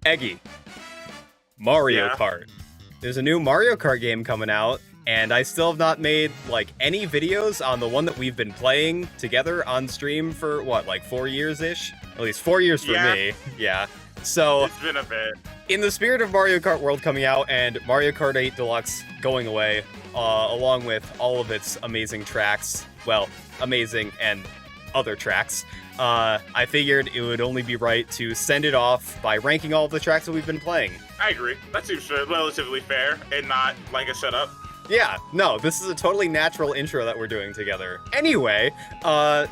Eggy, Mario Yeah. Kart. There's a new Mario Kart game coming out, and I still have not made, like, any videos on the one that we've been playing together on stream for, what, like 4 years-ish? At least 4 years for Yeah. me. Yeah. So, It's been a bit. in the spirit of Mario Kart World coming out and Mario Kart 8 Deluxe going away, along with all of its amazing tracks, well, amazing and other tracks, I figured it would only be right to send it off by ranking all of the tracks that we've been playing. I agree. That seems relatively fair and not like a shut up. Yeah, no, this is a totally natural intro that we're doing together. Anyway,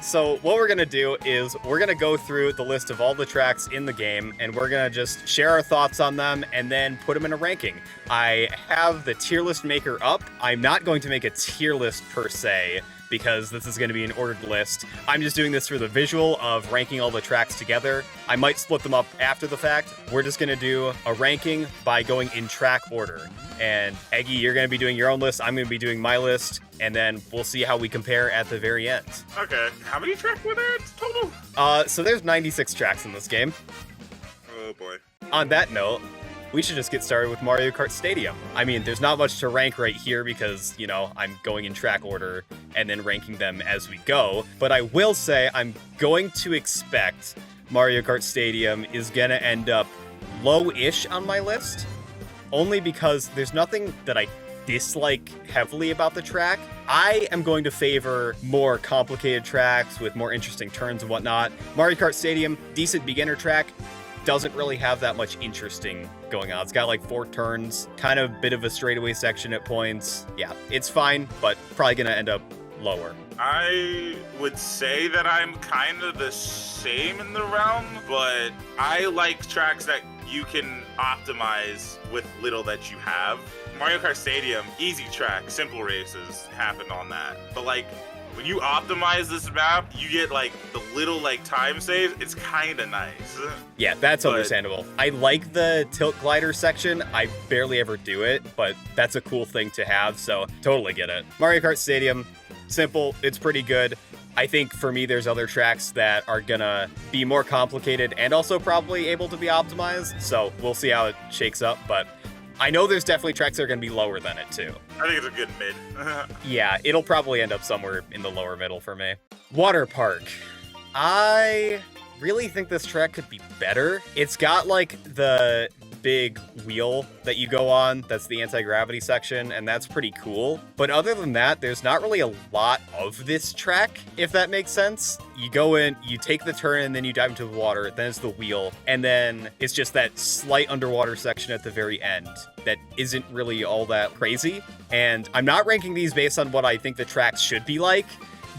so what we're gonna do is we're gonna go through the list of all the tracks in the game, and we're gonna just share our thoughts on them and then put them in a ranking. I have the tier list maker up. I'm not going to make a tier list per se, because this is going to be an ordered list. I'm just doing this for the visual of ranking all the tracks together. I might split them up after the fact. We're just going to do a ranking by going in track order. And Eggy, you're going to be doing your own list. I'm going to be doing my list. And then we'll see how we compare at the very end. Okay. How many tracks were there total? So there's 96 tracks in this game. Oh boy. On that note, we should just get started with Mario Kart Stadium. I mean, there's not much to rank right here because, you know, I'm going in track order and then ranking them as we go. But I will say I'm going to expect Mario Kart Stadium is going to end up low-ish on my list, only because there's nothing that I dislike heavily about the track. I am going to favor more complicated tracks with more interesting turns and whatnot. Mario Kart Stadium, decent beginner track, doesn't really have that much interesting going on. It's got like 4 turns, kind of bit of a straightaway section at points. Yeah, it's fine, but probably gonna end up lower. I would say that I'm kind of the same in the realm, but I like tracks that you can optimize with little that you have. Mario Kart Stadium, easy track, simple races happen on that. But like, when you optimize this map, you get like the little like time saves. It's kind of nice. Yeah, that's understandable. I like the tilt glider section. I barely ever do it, but that's a cool thing to have, so totally get it. Mario Kart Stadium, simple, it's pretty good. I think for me, there's other tracks that are gonna be more complicated and also probably able to be optimized, so we'll see how it shakes up, but I know there's definitely tracks that are going to be lower than it, too. I think it's a good mid. Yeah, it'll probably end up somewhere in the lower middle for me. Water Park. I really think this track could be better. It's got, like, the big wheel that you go on. That's the anti-gravity section, and that's pretty cool. But other than that, there's not really a lot of this track, if that makes sense. You go in, you take the turn, and then you dive into the water, then it's the wheel, and then it's just that slight underwater section at the very end that isn't really all that crazy. And I'm not ranking these based on what I think the tracks should be like,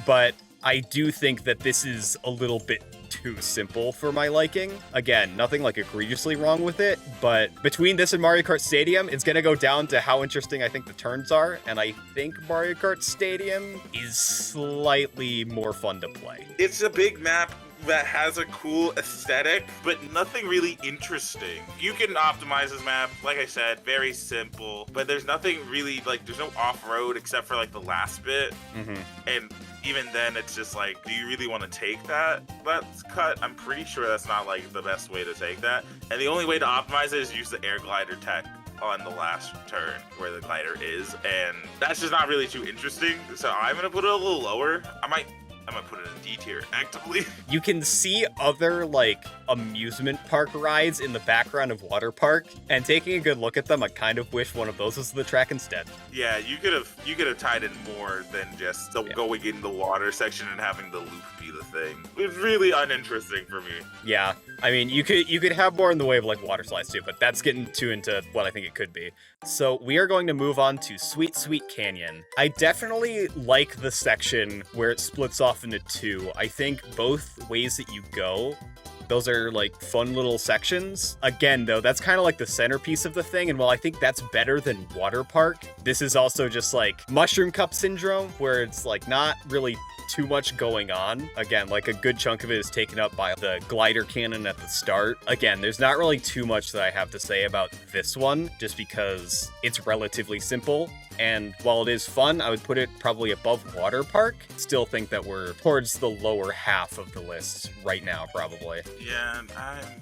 but I do think that this is a little bit too simple for my liking. Again, nothing like egregiously wrong with it, but between this and Mario Kart Stadium, it's gonna go down to how interesting I think the turns are, and I think Mario Kart Stadium is slightly more fun to play. It's a big map that has a cool aesthetic, but nothing really interesting. You can optimize this map, like I said, very simple, but there's nothing really, like, there's no off-road except for, like, the last bit. And even then, it's just like, do you really want to take that cut? I'm pretty sure that's not, like, the best way to take that. And the only way to optimize it is use the air glider tech on the last turn where the glider is, and that's just not really too interesting. So I'm gonna put it a little lower. I might put it in D tier actively. You can see other, like, amusement park rides in the background of Water Park, and taking a good look at them, I kind of wish one of those was the track instead. Yeah, you could have tied in more than just going in the water section and having the loop be the thing. It's really uninteresting for me. Yeah, I mean, you could have more in the way of, like, water slides too, but that's getting too into what I think it could be. So we are going to move on to Sweet Sweet Canyon. I definitely like the section where it splits off into 2. I think both ways that you go, those are like fun little sections. Again, though, that's kind of like the centerpiece of the thing, and while I think that's better than Water Park, this is also just like Mushroom Cup syndrome, where it's like not really too much going on. Again, like a good chunk of it is taken up by the glider cannon at the start. Again, there's not really too much that I have to say about this one, just because it's relatively simple. And while it is fun, I would put it probably above Water Park. Still think that we're towards the lower half of the list right now, probably. Yeah,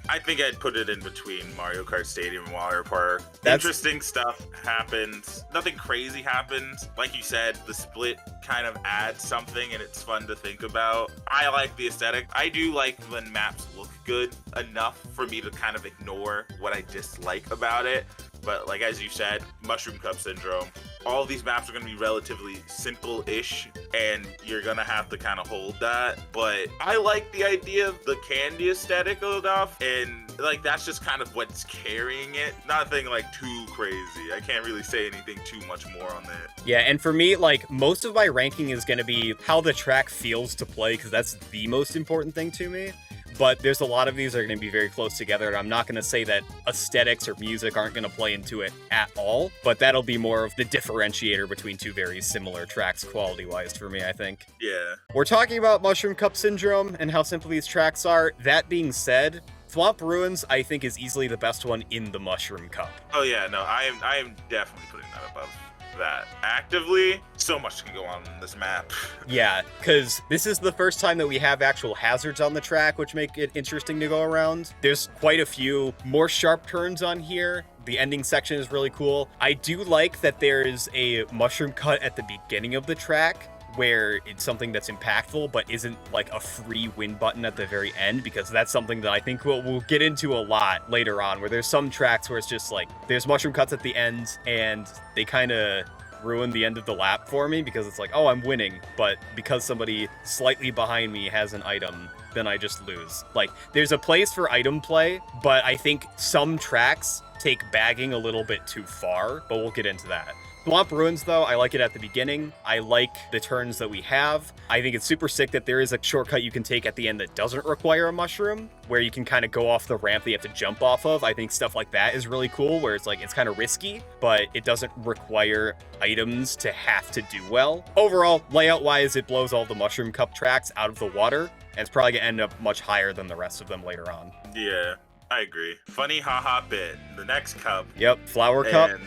I think I'd put it in between Mario Kart Stadium and Water Park. That's... Interesting stuff happens. Nothing crazy happens. Like you said, the split kind of adds something and it's fun to think about. I like the aesthetic. I do like when maps look good enough for me to kind of ignore what I dislike about it. But like as you said, Mushroom Cup Syndrome, all these maps are going to be relatively simple-ish, and you're going to have to kind of hold that. But I like the idea of the candy aesthetic enough, and like that's just kind of what's carrying it. Nothing like too crazy. I can't really say anything too much more on that. Yeah, and for me, like most of my ranking is going to be how the track feels to play, because that's the most important thing to me. But there's a lot of these that are going to be very close together, and I'm not going to say that aesthetics or music aren't going to play into it at all, but that'll be more of the differentiator between two very similar tracks quality-wise for me, I think. Yeah. We're talking about Mushroom Cup Syndrome and how simple these tracks are. That being said, Thwomp Ruins, I think, is easily the best one in the Mushroom Cup. Oh yeah, no, I am definitely putting that above that. Actively, so much can go on in this map. Yeah, because this is the first time that we have actual hazards on the track, which make it interesting to go around. There's quite a few more sharp turns on here. The ending section is really cool. I do like that there is a mushroom cut at the beginning of the track, where it's something that's impactful, but isn't like a free win button at the very end, because that's something that I think we'll get into a lot later on, where there's some tracks where it's just like, there's mushroom cuts at the end, and they kind of ruin the end of the lap for me, because it's like, oh, I'm winning, but because somebody slightly behind me has an item, then I just lose. Like, there's a place for item play, but I think some tracks take bagging a little bit too far, but we'll get into that. Thwomp Ruins, though, I like it at the beginning. I like the turns that we have. I think it's super sick that there is a shortcut you can take at the end that doesn't require a mushroom, where you can kind of go off the ramp that you have to jump off of. I think stuff like that is really cool, where it's like, it's kind of risky, but it doesn't require items to have to do well. Overall, layout-wise, it blows all the Mushroom Cup tracks out of the water, and it's probably gonna end up much higher than the rest of them later on. Yeah, I agree. Funny haha bit. The next cup. Yep, Flower Cup.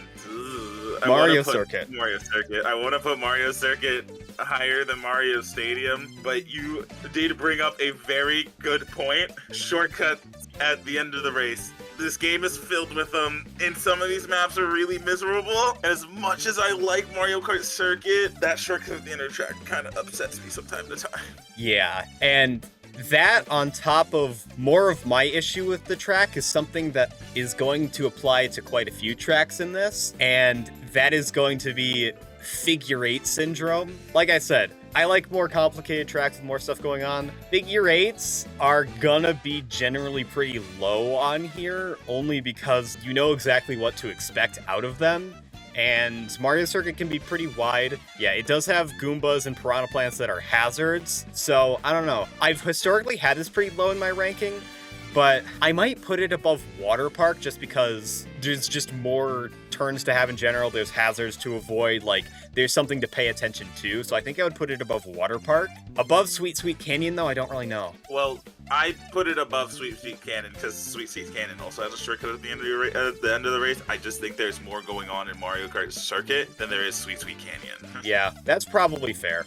Mario Circuit. Mario Circuit. I want to put Mario Circuit higher than Mario Stadium, but you did bring up a very good point. Shortcut at the end of the race. This game is filled with them, and some of these maps are really miserable. As much as I like Mario Kart Circuit, that shortcut at the end of the track kind of upsets me from time to time. Yeah, and that, on top of more of my issue with the track, is something that is going to apply to quite a few tracks in this, and that is going to be figure eight syndrome. Like I said, I like more complicated tracks with more stuff going on. Figure eights are gonna be generally pretty low on here, only because you know exactly what to expect out of them. And Mario Circuit can be pretty wide. Yeah, it does have Goombas and Piranha Plants that are hazards, so I don't know. I've historically had this pretty low in my ranking, but I might put it above Water Park just because there's just more turns to have in general. There's hazards to avoid, like, there's something to pay attention to, so I think I would put it above Water Park. Above Sweet Sweet Canyon, though, I don't really know. Well, I put it above Sweet Sweet Canyon because Sweet Sweet Canyon also has a shortcut at the end of the race. I just think there's more going on in Mario Kart Circuit than there is Sweet Sweet Canyon. Yeah, that's probably fair.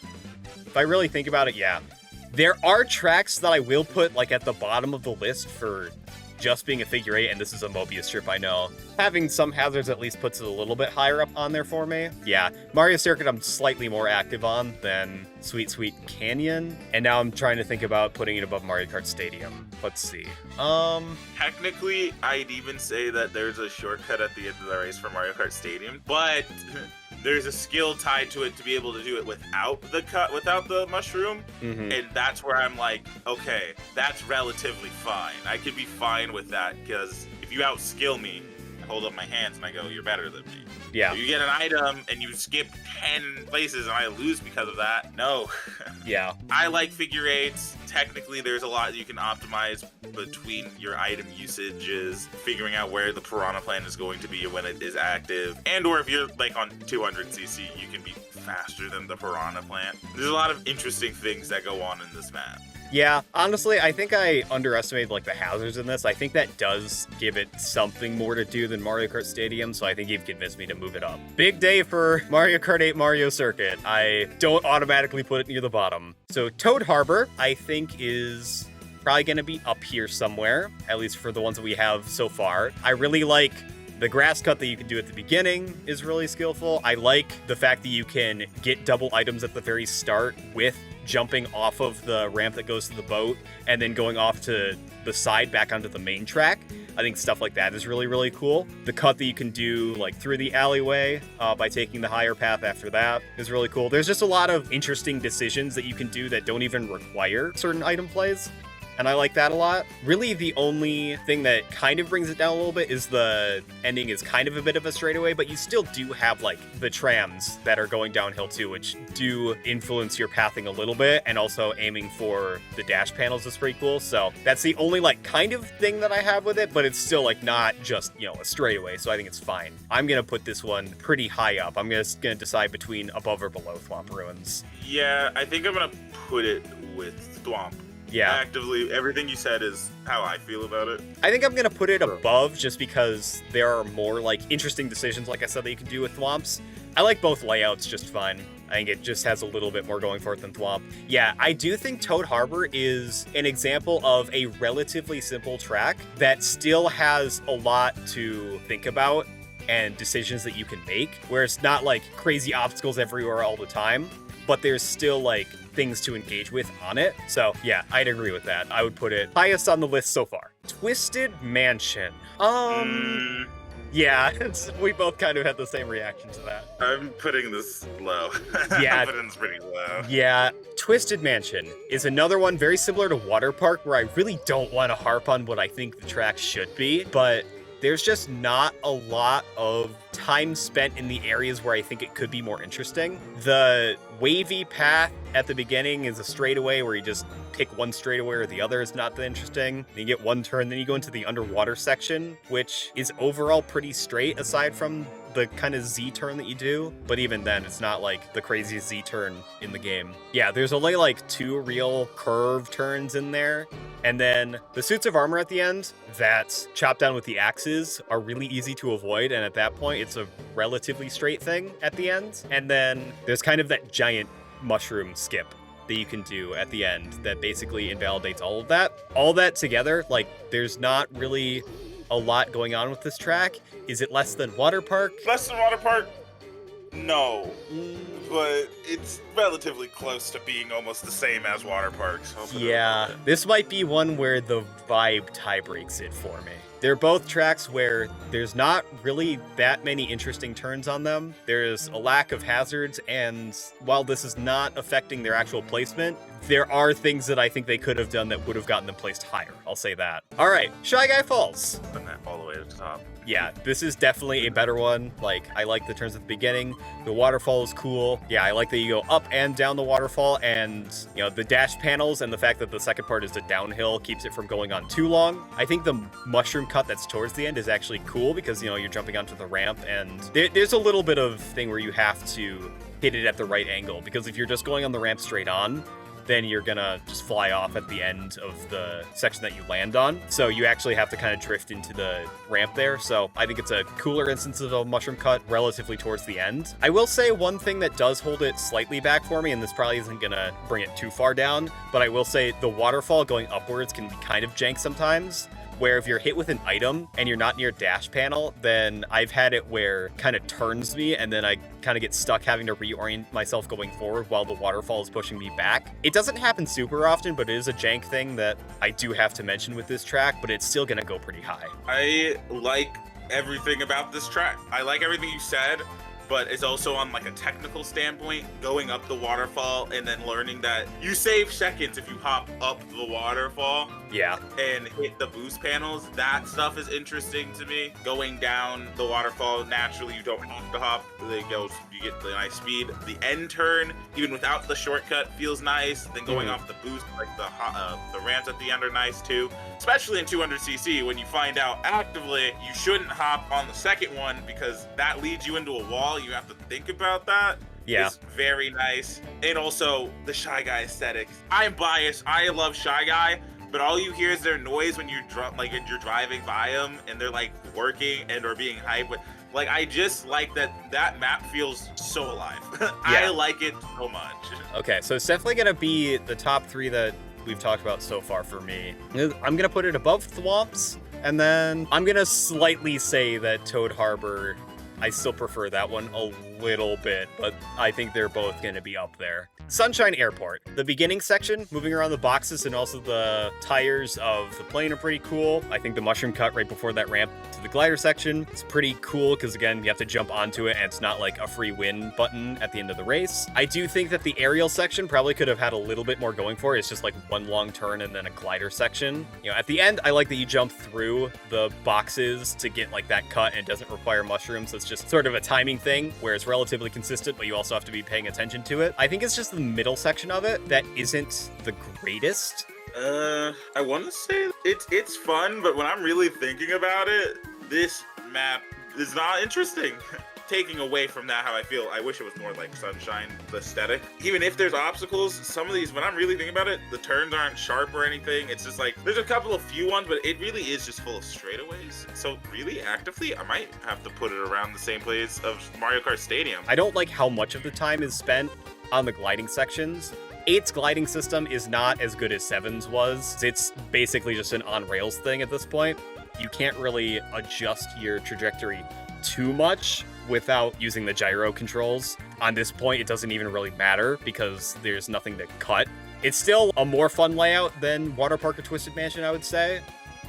If I really think about it, yeah. There are tracks that I will put, like, at the bottom of the list for just being a figure eight, and this is a Mobius strip, I know. Having some hazards at least puts it a little bit higher up on there for me. Yeah, Mario Circuit I'm slightly more active on than Sweet Sweet Canyon, and now I'm trying to think about putting it above Mario Kart Stadium. Let's see. Technically, I'd even say that there's a shortcut at the end of the race for Mario Kart Stadium, but there's a skill tied to it to be able to do it without the mushroom, and that's where I'm like, okay, that's relatively fine. I could be fine with that, because if you outskill me, hold up my hands and I go, "You're better than me." Yeah. So you get an item and you skip 10 places and I lose because of that. No. Yeah. I like figure eights. Technically, there's a lot you can optimize between your item usages, figuring out where the Piranha plant is going to be when it is active, and or if you're like on 200cc, you can be faster than the Piranha plant. There's a lot of interesting things that go on in this map. Yeah, honestly, I think I underestimated like the hazards in this. I think that does give it something more to do than Mario Kart Stadium, so I think you've convinced me to move it up. Big day for Mario Kart 8 Mario Circuit. I don't automatically put it near the bottom. So Toad Harbor, I think, is probably going to be up here somewhere, at least for the ones that we have so far. I really like the grass cut that you can do at the beginning is really skillful. I like the fact that you can get double items at the very start with jumping off of the ramp that goes to the boat and then going off to the side back onto the main track. I think stuff like that is really, really cool. The cut that you can do like through the alleyway by taking the higher path after that is really cool. There's just a lot of interesting decisions that you can do that don't even require certain item plays. And I like that a lot. Really, the only thing that kind of brings it down a little bit is the ending is kind of a bit of a straightaway, but you still do have like the trams that are going downhill too, which do influence your pathing a little bit, and also aiming for the dash panels is pretty cool. So that's the only like kind of thing that I have with it, but it's still like not just, you know, a straightaway. So I think it's fine. I'm going to put this one pretty high up. I'm just going to decide between above or below Thwomp Ruins. Yeah, I think I'm going to put it with Thwomp. Yeah. Actively, everything you said is how I feel about it. I think I'm going to put it above just because there are more like interesting decisions, like I said, that you can do with Thwomps. I like both layouts just fine. I think it just has a little bit more going for it than Thwomp. Yeah, I do think Toad Harbor is an example of a relatively simple track that still has a lot to think about and decisions that you can make, where it's not like crazy obstacles everywhere all the time, but there's still like things to engage with on it. So yeah, I'd agree with that. I would put it highest on the list so far. Twisted Mansion. Yeah, we both kind of had the same reaction to that. I'm putting this low. Yeah. I'm putting this pretty low. Yeah, Twisted Mansion is another one very similar to Water Park, where I really don't want to harp on what I think the track should be, but there's just not a lot of time spent in the areas where I think it could be more interesting. The wavy path at the beginning is a straightaway where you just pick one straightaway or the other is not that interesting. Then you get one turn, then you go into the underwater section, which is overall pretty straight aside from the kind of Z turn that you do. But even then, it's not like the craziest Z turn in the game. Yeah, there's only like 2 real curve turns in there. And then the suits of armor at the end that chop down with the axes are really easy to avoid. And at that point, it's a relatively straight thing at the end. And then there's kind of that giant mushroom skip that you can do at the end that basically invalidates all of that. All that together, like, there's not really a lot going on with this track. Is it less than Water Park? Less than Water Park? No. But it's relatively close to being almost the same as Water Park. So yeah, this might be one where the vibe tie breaks it for me. They're both tracks where there's not really that many interesting turns on them. There's a lack of hazards, and while this is not affecting their actual placement, there are things that I think they could have done that would have gotten them placed higher. I'll say that. All right, Shy Guy Falls. Putting that all the way to the top. Yeah, this is definitely a better one. Like, I like the turns at the beginning. The waterfall is cool. Yeah, I like that you go up and down the waterfall, and, you know, the dash panels and the fact that the second part is a downhill keeps it from going on too long. I think the mushroom cut that's towards the end is actually cool because, you know, you're jumping onto the ramp, and there's a little bit of thing where you have to hit it at the right angle, because if you're just going on the ramp straight on, then you're gonna just fly off at the end of the section that you land on. So you actually have to kind of drift into the ramp there. So I think it's a cooler instance of a mushroom cut relatively towards the end. I will say one thing that does hold it slightly back for me, and this probably isn't gonna bring it too far down, but I will say the waterfall going upwards can be kind of jank sometimes, where if you're hit with an item and you're not near dash panel, then I've had it where it kind of turns me and then I kind of get stuck having to reorient myself going forward while the waterfall is pushing me back. It doesn't happen super often, but it is a jank thing that I do have to mention with this track, but it's still gonna go pretty high. I like everything about this track. I like everything you said, but it's also on like a technical standpoint, going up the waterfall and then learning that you save seconds if you hop up the waterfall. Yeah. and hit the boost panels. That stuff is interesting to me. Going down the waterfall naturally, you don't have to hop. You get the nice speed. The end turn, even without the shortcut, feels nice. Then going off the boost, like the ramps at the end are nice too. Especially in 200cc, when you find out actively you shouldn't hop on the second one because that leads you into a wall. You have to think about that. Yeah. It's very nice. And also the Shy Guy aesthetics. I'm biased. I love Shy Guy, but all you hear is their noise when you're you're driving by them and they're like working and or being hyped. But like, I just like that map feels so alive. I like it so much. Okay, so it's definitely gonna be the top 3 that we've talked about so far for me. I'm gonna put it above Thwomp's, and then I'm gonna slightly say that Toad Harbor, I still prefer that one a little bit, but I think they're both gonna be up there. Sunshine Airport. The beginning section, moving around the boxes and also the tires of the plane are pretty cool. I think the mushroom cut right before that ramp to the glider section is pretty cool because, again, you have to jump onto it and it's not like a free win button at the end of the race. I do think that the aerial section probably could have had a little bit more going for it. It's just like one long turn and then a glider section. You know, at the end, I like that you jump through the boxes to get like that cut and it doesn't require mushrooms. So it's just sort of a timing thing where it's relatively consistent, but you also have to be paying attention to it. I think it's just the middle section of it that isn't the greatest. I want to say it's fun, but when I'm really thinking about it, this map is not interesting. Taking away from that how I feel, I wish it was more like Sunshine, the aesthetic. Even if there's obstacles, some of these, when I'm really thinking about it, the turns aren't sharp or anything. It's just like, there's a couple of few ones, but it really is just full of straightaways. So really, actively, I might have to put it around the same place of Mario Kart Stadium. I don't like how much of the time is spent on the gliding sections. 8's gliding system is not as good as 7's was. It's basically just an on-rails thing at this point. You can't really adjust your trajectory too much without using the gyro controls. On this point, it doesn't even really matter because there's nothing to cut. It's still a more fun layout than Water Park or Twisted Mansion, I would say,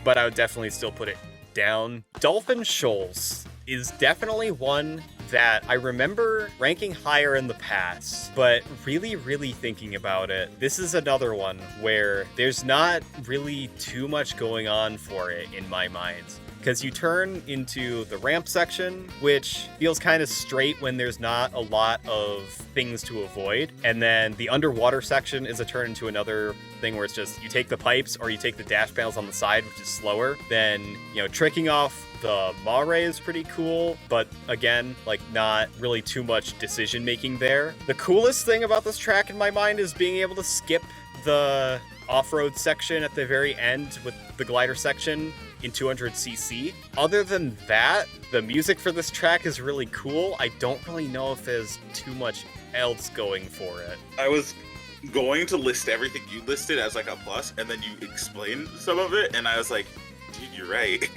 but I would definitely still put it down. Dolphin Shoals is definitely one that I remember ranking higher in the past, but really thinking about it, this is another one where there's not really too much going on for it in my mind. Because you turn into the ramp section, which feels kind of straight when there's not a lot of things to avoid. And then the underwater section is a turn into another thing where it's just you take the pipes or you take the dash panels on the side, which is slower. Then, you know, tricking off the Mare is pretty cool, but again, like not really too much decision making there. The coolest thing about this track in my mind is being able to skip the off-road section at the very end with the glider section in 200cc. Other than that, the music for this track is really cool. I don't really know if there's too much else going for it. I was going to list everything you listed as like a plus, and then you explained some of it, and I was like, dude, you're right.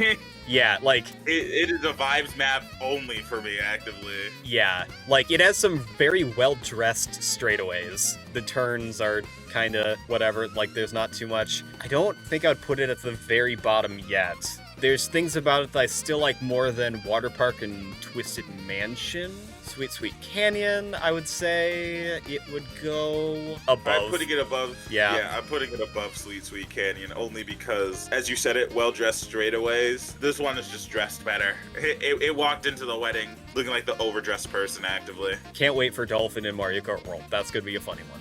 Yeah, like... It is a vibes map only for me, actively. Yeah, like, it has some very well-dressed straightaways. The turns are kind of whatever, like, there's not too much. I don't think I would put it at the very bottom yet. There's things about it that I still like more than Water Park and Twisted Mansion. Sweet Sweet Canyon, I would say it would go above. I'm putting it above. Yeah, I'm putting it above Sweet Sweet Canyon only because, as you said it, well-dressed straightaways. This one is just dressed better. It walked into the wedding looking like the overdressed person actively. Can't wait for Dolphin in Mario Kart World. That's gonna be a funny one.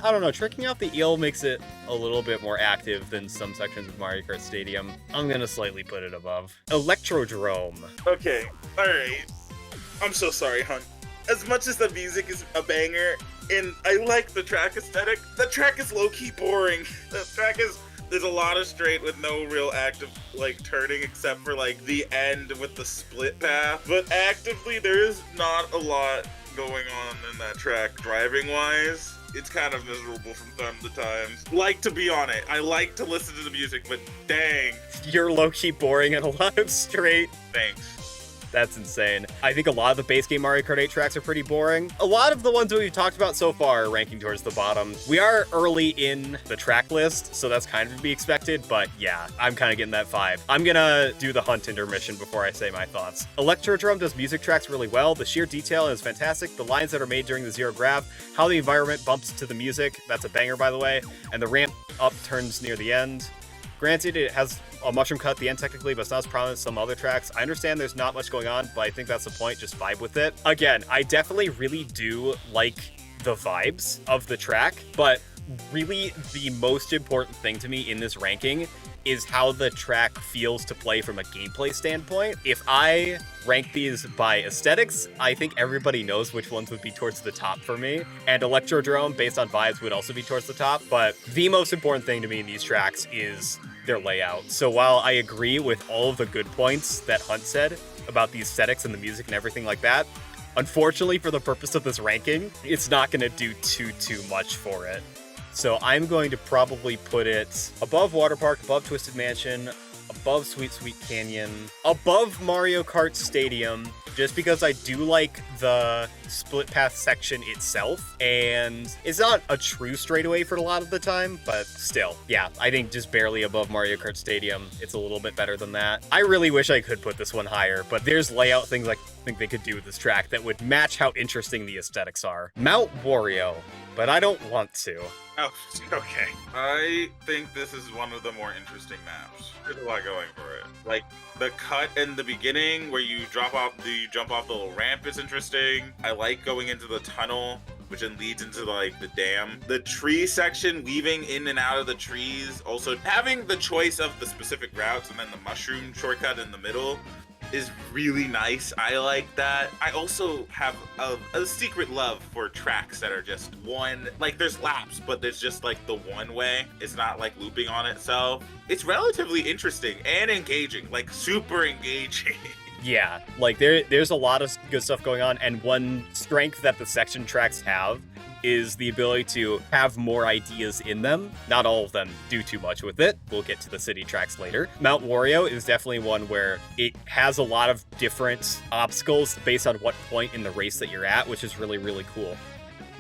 I don't know, tricking out the eel makes it a little bit more active than some sections of Mario Kart Stadium. I'm gonna slightly put it above. Electrodrome. Okay, alright. I'm so sorry, Hunt. As much as the music is a banger, and I like the track aesthetic, the track is low-key boring. The track is, there's a lot of straight with no real active, like, turning except for, like, the end with the split path. But actively, there is not a lot going on in that track, driving-wise. It's kind of miserable from time to time. Like to be on it. I like to listen to the music, but dang. You're low-key boring and a lot of straight. Thanks. That's insane. I think a lot of the base game Mario Kart 8 tracks are pretty boring. A lot of the ones that we've talked about so far are ranking towards the bottom. We are early in the track list, so that's kind of to be expected, but yeah, I'm kind of getting that vibe. I'm gonna do the Hunt intermission before I say my thoughts. Electrodrome does music tracks really well. The sheer detail is fantastic. The lines that are made during the zero grav, how the environment bumps to the music, that's a banger by the way, and the ramp up turns near the end. Granted, it has a mushroom cut at the end technically, but it's not as prominent as some other tracks. I understand there's not much going on, but I think that's the point. Just vibe with it. Again, I definitely really do like the vibes of the track, but really the most important thing to me in this ranking is how the track feels to play from a gameplay standpoint. If I rank these by aesthetics, I think everybody knows which ones would be towards the top for me. And Electrodrome, based on vibes, would also be towards the top. But the most important thing to me in these tracks is their layout. So while I agree with all of the good points that Hunt said about the aesthetics and the music and everything like that, unfortunately, for the purpose of this ranking, it's not going to do too much for it. So I'm going to probably put it above Water Park, above Twisted Mansion, above Sweet Sweet Canyon, above Mario Kart Stadium, just because I do like the split path section itself, and it's not a true straightaway for a lot of the time, but still, yeah, I think just barely above Mario Kart Stadium. It's a little bit better than that. I really wish I could put this one higher, but there's layout things I think they could do with this track that would match how interesting the aesthetics are. Mount Wario, but I don't want to. Oh, okay. I think this is one of the more interesting maps. There's a lot going for it. Like, the cut in the beginning where you jump off the little ramp is interesting. I like going into the tunnel, which then leads into like the dam. The tree section, weaving in and out of the trees. Also, having the choice of the specific routes and then the mushroom shortcut in the middle is really nice. I like that. I also have a secret love for tracks that are just one, like there's laps, but there's just like the one way. It's not like looping on itself. It's relatively interesting and engaging, like super engaging. Yeah, like there's a lot of good stuff going on, and one strength that the section tracks have is the ability to have more ideas in them. Not all of them do too much with it. We'll get to the city tracks later. Mount Wario is definitely one where it has a lot of different obstacles based on what point in the race that you're at, which is really, really cool.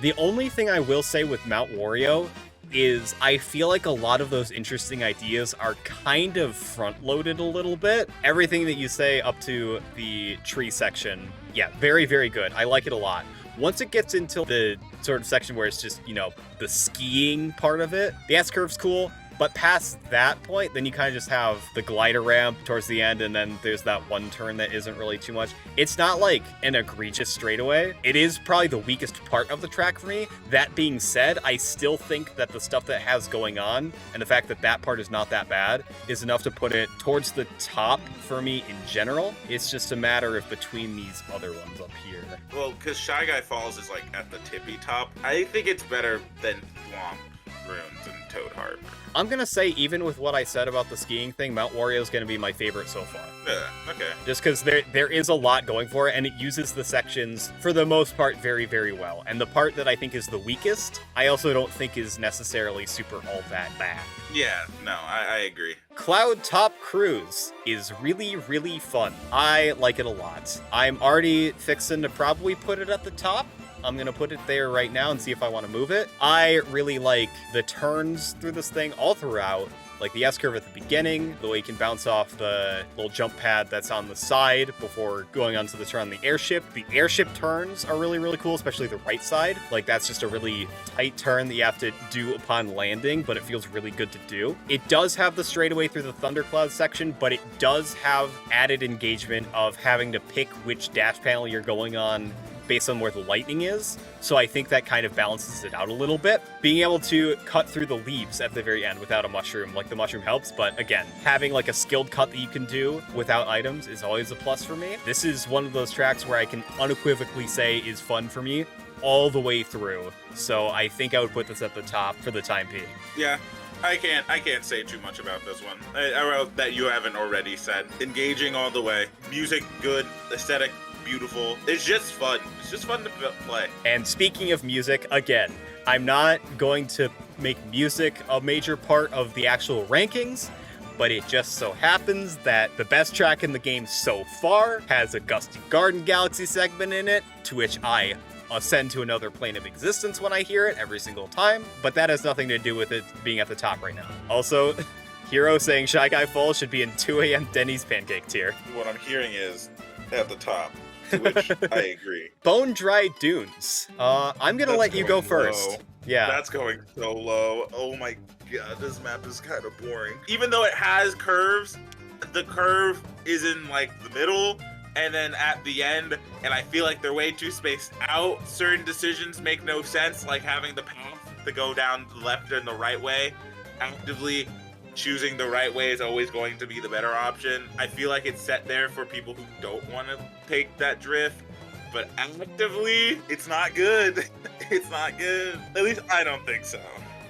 The only thing I will say with Mount Wario is I feel like a lot of those interesting ideas are kind of front-loaded a little bit. Everything that you say up to the tree section, yeah, very, very good. I like it a lot. Once it gets into the sort of section where it's just, you know, the skiing part of it, the S-curve's cool, but past that point, then you kind of just have the glider ramp towards the end, and then there's that one turn that isn't really too much. It's not like an egregious straightaway. It is probably the weakest part of the track for me. That being said, I still think that the stuff that has going on, and the fact that that part is not that bad, is enough to put it towards the top for me in general. It's just a matter of between these other ones up here. Well, because Shy Guy Falls is like at the tippy top. I think it's better than Thwomp Ruins and Toad Harbor. I'm gonna say, even with what I said about the skiing thing, Mount Wario is gonna be my favorite so far. Yeah, okay. Just because there is a lot going for it, and it uses the sections, for the most part, very, very well. And the part that I think is the weakest, I also don't think is necessarily super all that bad. Yeah, no, I agree. Cloudtop Cruise is really, really fun. I like it a lot. I'm already fixing to probably put it at the top. I'm gonna put it there right now and see if I want to move it. I really like the turns through this thing all throughout. Like the S-curve at the beginning, the way you can bounce off the little jump pad that's on the side before going onto the turn on the airship. The airship turns are really, really cool, especially the right side. Like that's just a really tight turn that you have to do upon landing, but it feels really good to do. It does have the straightaway through the thundercloud section, but it does have added engagement of having to pick which dash panel you're going on based on where the lightning is. So I think that kind of balances it out a little bit. Being able to cut through the leaves at the very end without a mushroom, like the mushroom helps, but again, having like a skilled cut that you can do without items is always a plus for me. This is one of those tracks where I can unequivocally say is fun for me all the way through. So I think I would put this at the top for the time being. Yeah. I can't say too much about this one. I wrote that you haven't already said. Engaging all the way. Music, good. Aesthetic, beautiful. It's just fun. It's just fun to play. And speaking of music, again, I'm not going to make music a major part of the actual rankings, but it just so happens that the best track in the game so far has a Gusty Garden Galaxy segment in it, to which I ascend to another plane of existence when I hear it every single time, but that has nothing to do with it being at the top right now. Also, Hero saying Shy Guy Falls should be in 2 a.m. Denny's pancake tier. What I'm hearing is at the top, to which I agree. Bone Dry Dunes. I'm gonna let you go first. Yeah. That's going so low. Oh my god, this map is kind of boring. Even though it has curves, the curve is in like the middle and then at the end, and I feel like they're way too spaced out. Certain decisions make no sense, like having the path to go down the left and the right way. Actively choosing the right way is always going to be the better option. I feel like it's set there for people who don't want to take that drift, but actively, it's not good. It's not good. At least I don't think so.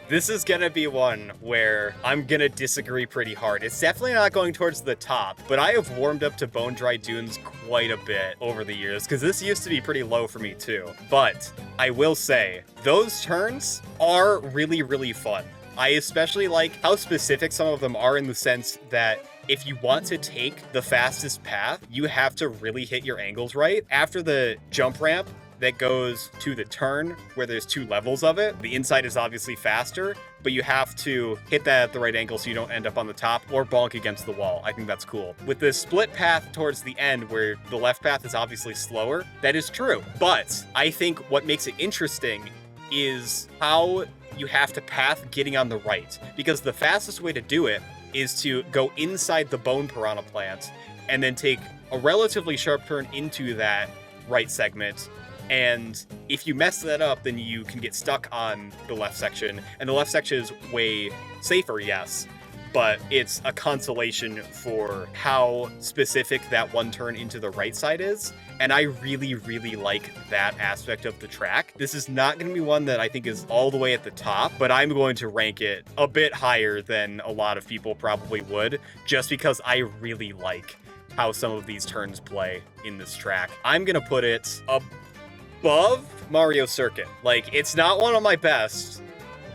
This is gonna be one where I'm gonna disagree pretty hard. It's definitely not going towards the top, but I have warmed up to Bone Dry Dunes quite a bit over the years, because this used to be pretty low for me too. But I will say, those turns are really, really fun. I especially like how specific some of them are in the sense that if you want to take the fastest path, you have to really hit your angles right. After the jump ramp that goes to the turn where there's 2 levels of it, the inside is obviously faster, but you have to hit that at the right angle so you don't end up on the top or bonk against the wall. I think that's cool. With the split path towards the end where the left path is obviously slower, that is true. But I think what makes it interesting is how you have to path getting on the right, because the fastest way to do it is to go inside the Bone Piranha plant and then take a relatively sharp turn into that right segment. And if you mess that up, then you can get stuck on the left section. And the left section is way safer, yes, but it's a consolation for how specific that one turn into the right side is. And I really, really like that aspect of the track. This is not going to be one that I think is all the way at the top, but I'm going to rank it a bit higher than a lot of people probably would, just because I really like how some of these turns play in this track. I'm going to put it above Mario Circuit. Like, it's not one of my best,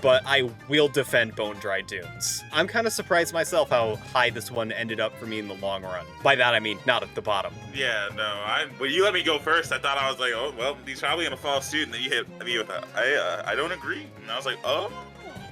but I will defend Bone Dry Dunes. I'm kind of surprised myself how high this one ended up for me in the long run. By that, I mean not at the bottom. Yeah, no, when you let me go first, I thought I was like, oh, well, he's probably gonna fall asleep, and then you hit me with a, I don't agree. And I was like, oh.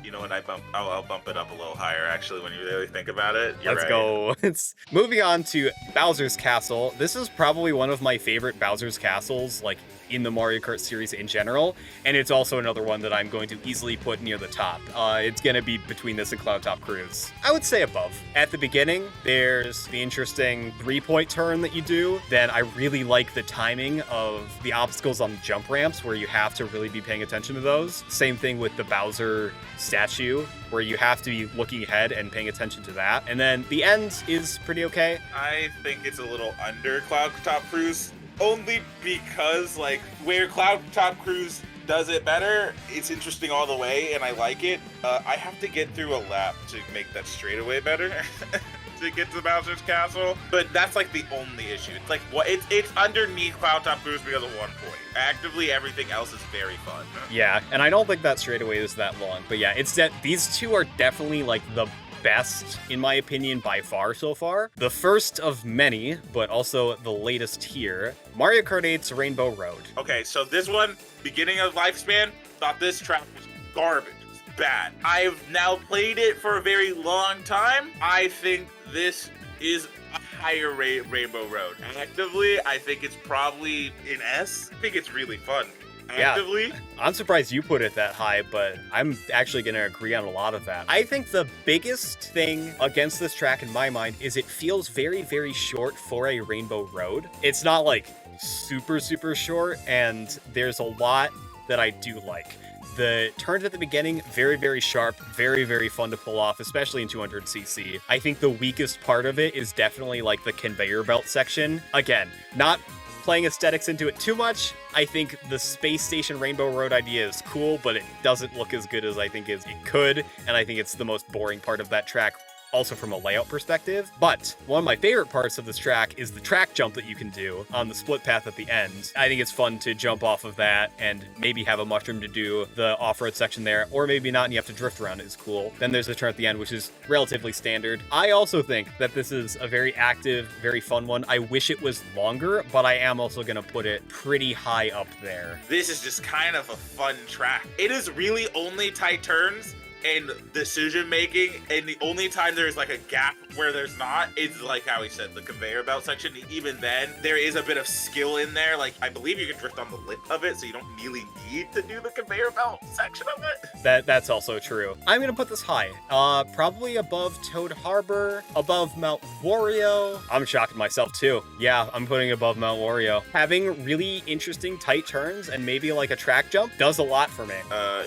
You know what, I'll bump it up a little higher, actually, when you really think about it. Let's go. It's moving on to Bowser's Castle. This is probably one of my favorite Bowser's Castles, like, in the Mario Kart series in general, and it's also another one that I'm going to easily put near the top. It's going to be between this and Cloudtop Cruise. I would say above. At the beginning, there's the interesting 3-point turn that you do. Then I really like the timing of the obstacles on the jump ramps, where you have to really be paying attention to those. Same thing with the Bowser statue, where you have to be looking ahead and paying attention to that. And then the end is pretty okay. I think it's a little under Cloudtop Cruise, only because, like, where Cloudtop Cruise does it better, it's interesting all the way, and I like it. I have to get through a lap to make that straightaway better to get to Bowser's Castle, but that's, like, the only issue. It's like, it's underneath Cloudtop Cruise because of 1 point. Actively, everything else is very fun. Yeah, and I don't think that straightaway is that long, but yeah, these two are definitely, like, the best, in my opinion, by far so far. The first of many, but also the latest here, Mario Kart 8's Rainbow Road. Okay, so this one, beginning of lifespan, thought this track was garbage. It was bad. I've now played it for a very long time. I think this is a higher Rainbow Road. Actively, I think it's probably an S. I think it's really fun. Actively. Yeah, I'm surprised you put it that high, but I'm actually going to agree on a lot of that. I think the biggest thing against this track in my mind is it feels very, very short for a Rainbow Road. It's not like super, super short, and there's a lot that I do like. The turns at the beginning, very, very sharp, very, very fun to pull off, especially in 200cc. I think the weakest part of it is definitely like the conveyor belt section. Again, not playing aesthetics into it too much. I think the Space Station Rainbow Road idea is cool, but it doesn't look as good as I think it could, and I think it's the most boring part of that track, also from a layout perspective. But one of my favorite parts of this track is the track jump that you can do on the split path at the end. I think it's fun to jump off of that and maybe have a mushroom to do the off-road section there, or maybe not and you have to drift around. It's cool. Then there's the turn at the end, which is relatively standard. I also think that this is a very active, very fun one. I wish it was longer, but I am also going to put it pretty high up there. This is just kind of a fun track. It is really only tight turns and decision making, and the only time there's like a gap where there's not is like how he said, the conveyor belt section. Even then, there is a bit of skill in there. Like, I believe you can drift on the lip of it, so you don't really need to do the conveyor belt section of it. That's also true. I'm gonna put this high. Probably above Toad Harbor, above Mount Wario. I'm shocking myself too. Yeah, I'm putting it above Mount Wario. Having really interesting tight turns and maybe like a track jump does a lot for me.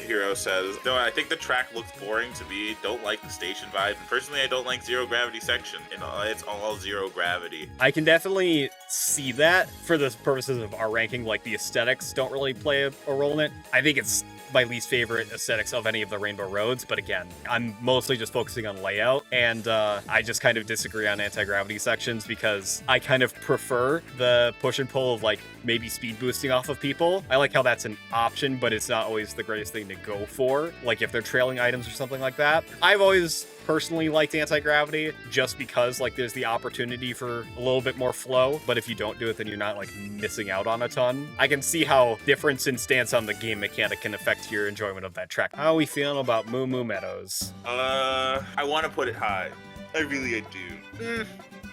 Hero says, no, I think the track looks boring to me. Don't like the station vibe. Personally, I don't like zero gravity section. It's all zero gravity. I can definitely see that for the purposes of our ranking. Like, the aesthetics don't really play a role in it. I think it's my least favorite aesthetics of any of the Rainbow Roads, but again, I'm mostly just focusing on layout, and I just kind of disagree on anti-gravity sections because I kind of prefer the push and pull of like maybe speed boosting off of people. I like how that's an option, but it's not always the greatest thing to go for, like if they're trailing items or something like that. I've always personally liked anti-gravity just because like there's the opportunity for a little bit more flow, but if you don't do it, then you're not like missing out on a ton. I can see how difference in stance on the game mechanic can affect your enjoyment of that track. How are we feeling about Moo Moo Meadows? I want to put it high. I do.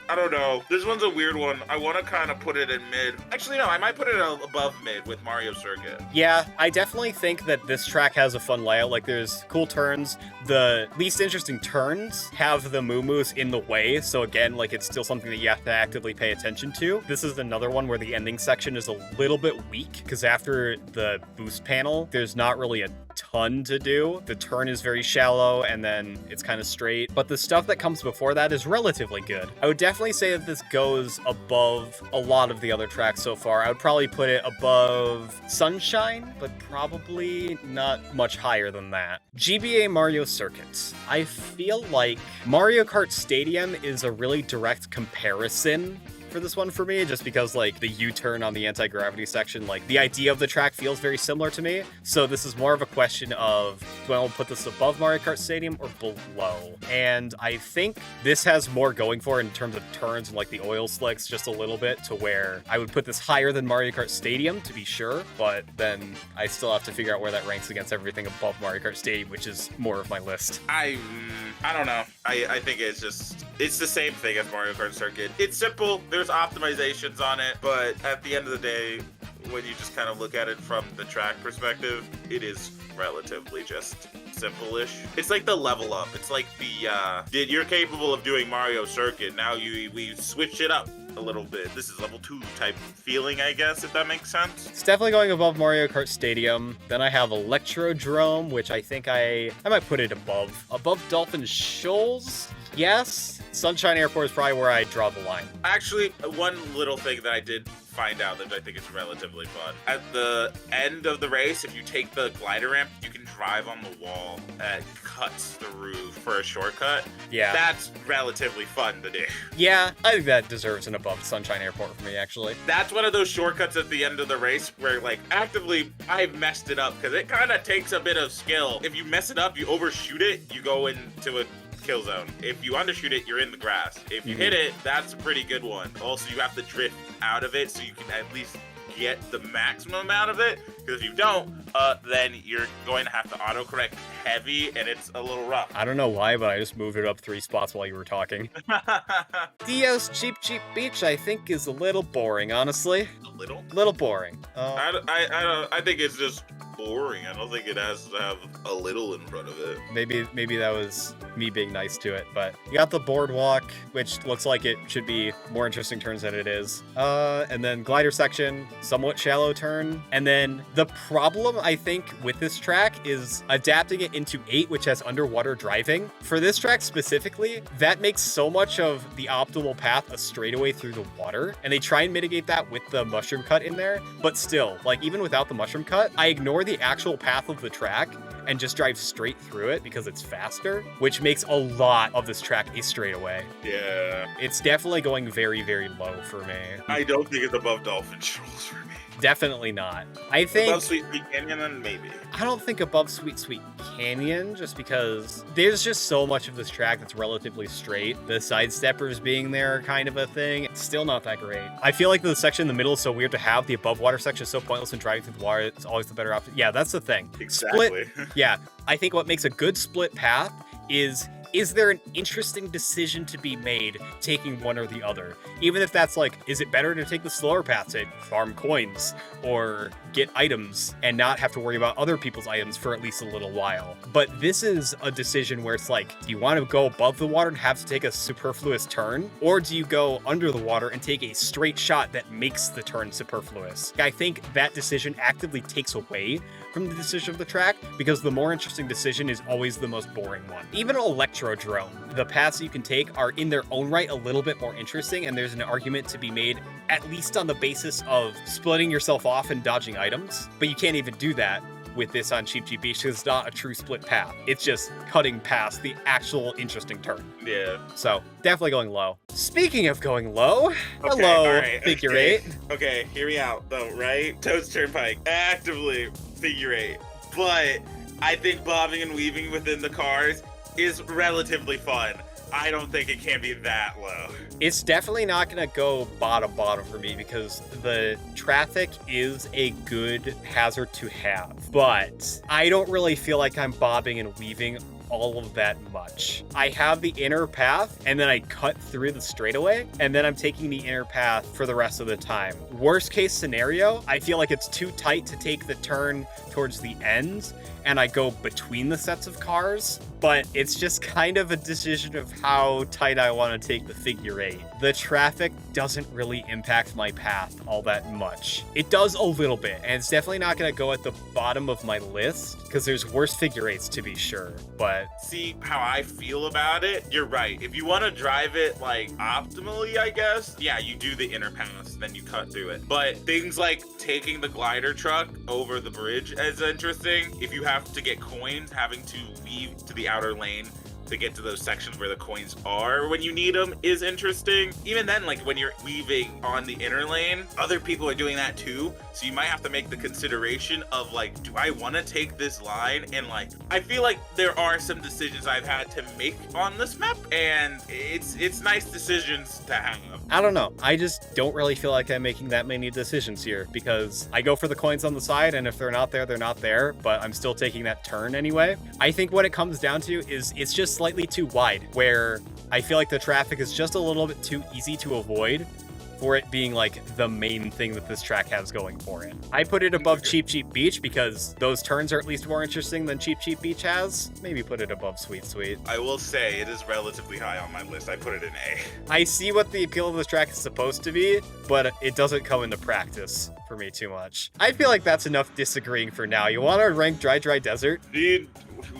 I don't know. This one's a weird one. I want to kind of put it in mid. Actually, no, I might put it above mid with Mario Circuit. Yeah, I definitely think that this track has a fun layout. Like, there's cool turns. The least interesting turns have the Moo Moos in the way. So again, like, it's still something that you have to actively pay attention to. This is another one where the ending section is a little bit weak because after the boost panel, there's not really a ton to do. The turn is very shallow and then it's kind of straight, but the stuff that comes before that is relatively good. I would definitely say that this goes above a lot of the other tracks so far. I would probably put it above Sunshine, but probably not much higher than that. GBA Mario Circuit. I feel like Mario Kart Stadium is a really direct comparison for this one for me, just because like the U-turn on the anti-gravity section, like the idea of the track feels very similar to me. So this is more of a question of, do I want to put this above Mario Kart Stadium or below? And I think this has more going for it in terms of turns and like the oil slicks just a little bit, to where I would put this higher than Mario Kart Stadium to be sure, but then I still have to figure out where that ranks against everything above Mario Kart Stadium, which is more of my list. I don't know. I think it's the same thing as Mario Kart Circuit. It's simple. There's optimizations on it, but at the end of the day, when you just kind of look at it from the track perspective, it is relatively just simple-ish. It's like the level up. It's like you're capable of doing Mario Circuit. Now we switch it up a little bit. This is level 2 type feeling, I guess, if that makes sense. It's definitely going above Mario Kart Stadium. Then I have Electrodrome, which I think I might put it above Dolphin Shoals. Yes, Sunshine Airport is probably where I draw the line. Actually, one little thing that I did find out that I think is relatively fun. At the end of the race, if you take the glider ramp, you can drive on the wall that cuts the roof for a shortcut. Yeah. That's relatively fun to do. Yeah, I think that deserves an above Sunshine Airport for me, actually. That's one of those shortcuts at the end of the race where, like, actively, I've messed it up because it kind of takes a bit of skill. If you mess it up, you overshoot it, you go into a kill zone. If you undershoot it, you're in the grass. If you hit it, that's a pretty good one. Also, you have to drift out of it so you can at least get the maximum out of it, because if you don't, then you're going to have to autocorrect heavy, and it's a little rough. I don't know why, but I just moved it up 3 spots while you were talking. Dio's Cheep Beach, I think, is a little boring, honestly. A little? Little boring. I think it's just boring. I don't think it has to have a little in front of it. Maybe that was me being nice to it, but you got the boardwalk, which looks like it should be more interesting turns than it is. And then glider section, somewhat shallow turn. And then the problem, I think, with this track is adapting it into 8, which has underwater driving. For this track specifically, that makes so much of the optimal path a straightaway through the water. And they try and mitigate that with the mushroom cut in there. But still, like, even without the mushroom cut, I ignore the actual path of the track and just drive straight through it because it's faster, which makes a lot of this track a straightaway. Yeah. It's definitely going very, very low for me. I don't think it's above Dolphin Shoals for me. Definitely not. I think above Sweet Canyon, then maybe. I don't think above Sweet Canyon, just because there's just so much of this track that's relatively straight. The sidesteppers being there, kind of a thing. It's still not that great. I feel like the section in the middle is so weird to have. The above water section is so pointless, and driving through the water, it's always the better option. Yeah, that's the thing. Exactly. Yeah, I think what makes a good split path is is there an interesting decision to be made taking one or the other? Even if that's like, is it better to take the slower path to farm coins or get items and not have to worry about other people's items for at least a little while? But this is a decision where it's like, do you want to go above the water and have to take a superfluous turn? Or do you go under the water and take a straight shot that makes the turn superfluous? I think that decision actively takes away from the decision of the track, because the more interesting decision is always the most boring one. Even Electrodrome, the paths you can take are in their own right a little bit more interesting, and there's an argument to be made at least on the basis of splitting yourself off and dodging items, but you can't even do that with this on Cheep Cheep Beach because it's not a true split path. It's just cutting past the actual interesting turn. Yeah. So definitely going low. Speaking of going low, Okay, hello, all right, figure okay. eight. Okay, hear me out though, right? Toad's Turnpike, actively figure eight. But I think bobbing and weaving within the cars is relatively fun. I don't think it can be that low. It's definitely not going to go bottom for me because the traffic is a good hazard to have. But I don't really feel like I'm bobbing and weaving all of that much. I have the inner path and then I cut through the straightaway and then I'm taking the inner path for the rest of the time. Worst case scenario, I feel like it's too tight to take the turn towards the end and I go between the sets of cars, but it's just kind of a decision of how tight I want to take the figure eight. The traffic doesn't really impact my path all that much. It does a little bit, and it's definitely not going to go at the bottom of my list because there's worse figure eights to be sure, but See how I feel about it? You're right. If you want to drive it like optimally, I guess, yeah, you do the inner pass, then you cut through it. But things like taking the glider truck over the bridge is interesting. If you have to get coins, having to weave to the outer lane to get to those sections where the coins are when you need them is interesting. Even then, like when you're weaving on the inner lane, other people are doing that too. So you might have to make the consideration of like, do I want to take this line? And like, I feel like there are some decisions I've had to make on this map, and it's nice decisions to have. I don't know. I just don't really feel like I'm making that many decisions here because I go for the coins on the side, and if they're not there, they're not there, but I'm still taking that turn anyway. I think what it comes down to is it's just slightly too wide, where I feel like the traffic is just a little bit too easy to avoid for it being like the main thing that this track has going for it. I put it above Cheep Cheep Beach because those turns are at least more interesting than Cheep Cheep Beach has. Maybe put it above Sweet Sweet. I will say it is relatively high on my list. I put it in A. I see what the appeal of this track is supposed to be, but it doesn't come into practice for me too much. I feel like that's enough disagreeing for now. You want to rank Dry Dry Desert? Dude,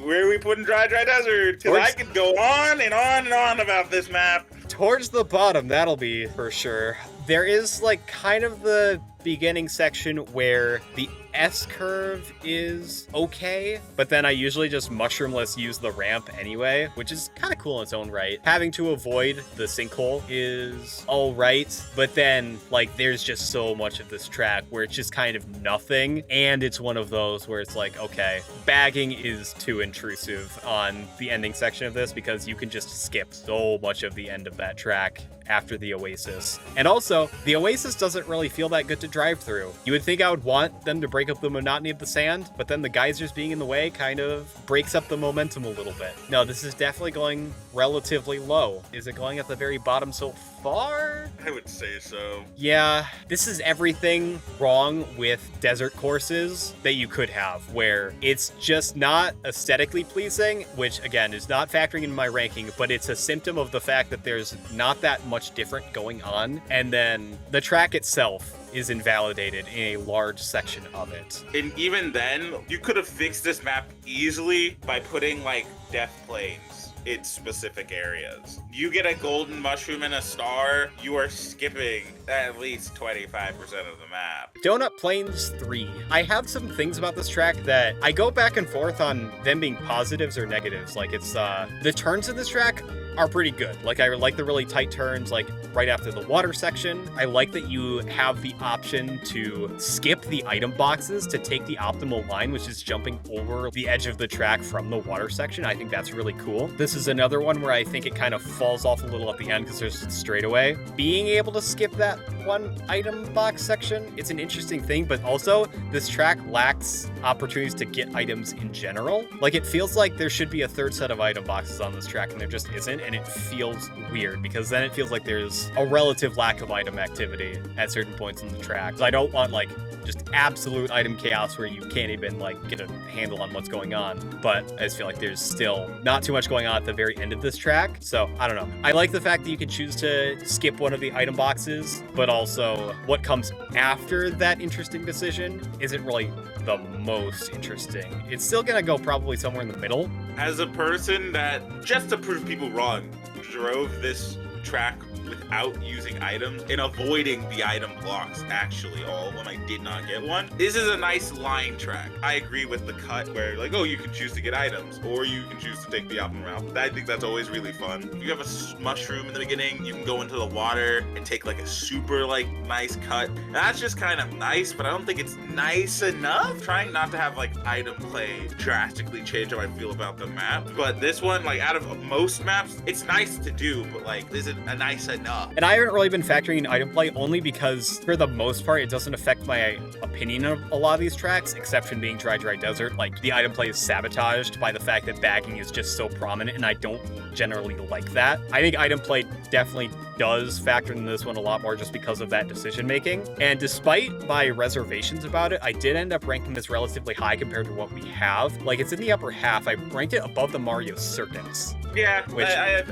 where are we putting Dry Dry Desert? Because I could go on and on and on about this map. Towards the bottom, that'll be for sure. There is like kind of the beginning section where the S-curve is okay, but then I usually just mushroomless use the ramp anyway, which is kind of cool in its own right. Having to avoid the sinkhole is all right, but then like there's just so much of this track where it's just kind of nothing, and it's one of those where it's like, okay, bagging is too intrusive on the ending section of this because you can just skip so much of the end of that track after the Oasis. And also, the Oasis doesn't really feel that good to drive through. You would think I would want them to break up the monotony of the sand, but then the geysers being in the way kind of breaks up the momentum a little bit. No, this is definitely going relatively low. Is it going at the very bottom so far? I would say so. Yeah, this is everything wrong with desert courses that you could have, where it's just not aesthetically pleasing, which again is not factoring in my ranking, but it's a symptom of the fact that there's not that much different going on, and then the track itself is invalidated in a large section of it. And even then, you could have fixed this map easily by putting like death planes in specific areas. You get a golden mushroom and a star, you are skipping at least 25% of the map. Donut Plains 3. I have some things about this track that I go back and forth on them being positives or negatives. Like it's, the turns in this track are pretty good. Like I like the really tight turns, like right after the water section. I like that you have the option to skip the item boxes to take the optimal line, which is jumping over the edge of the track from the water section. I think that's really cool. This is another one where I think it kind of falls off a little at the end because there's a straightaway. Being able to skip that one item box section. It's an interesting thing, but also this track lacks opportunities to get items in general. Like, it feels like there should be a third set of item boxes on this track, and there just isn't, and it feels weird because then it feels like there's a relative lack of item activity at certain points in the track. So I don't want, like, just absolute item chaos where you can't even, like, get a handle on what's going on, but I just feel like there's still not too much going on at the very end of this track. So I don't know. I like the fact that you can choose to skip one of the item boxes, but also what comes after that interesting decision isn't really the most interesting. It's still gonna go probably somewhere in the middle. As a person that, just to prove people wrong, drove this track without using items and avoiding the item blocks actually all when I did not get one. This is a nice line track. I agree with the cut where, like, oh, you can choose to get items or you can choose to take the opposite route. I think that's always really fun. If you have a mushroom in the beginning, you can go into the water and take like a super like nice cut. And that's just kind of nice, but I don't think it's nice enough. Trying not to have like item play drastically change how I feel about the map. But this one, like, out of most maps, it's nice to do, but like, is it a nice enough? And I haven't really been factoring in item play only because, for the most part, it doesn't affect my opinion of a lot of these tracks, exception being Dry Dry Desert. Like, the item play is sabotaged by the fact that bagging is just so prominent, and I don't generally like that. I think item play definitely does factor in this one a lot more just because of that decision making. And despite my reservations about it, I did end up ranking this relatively high compared to what we have. Like, it's in the upper half. I ranked it above the Mario Circuits. Yeah,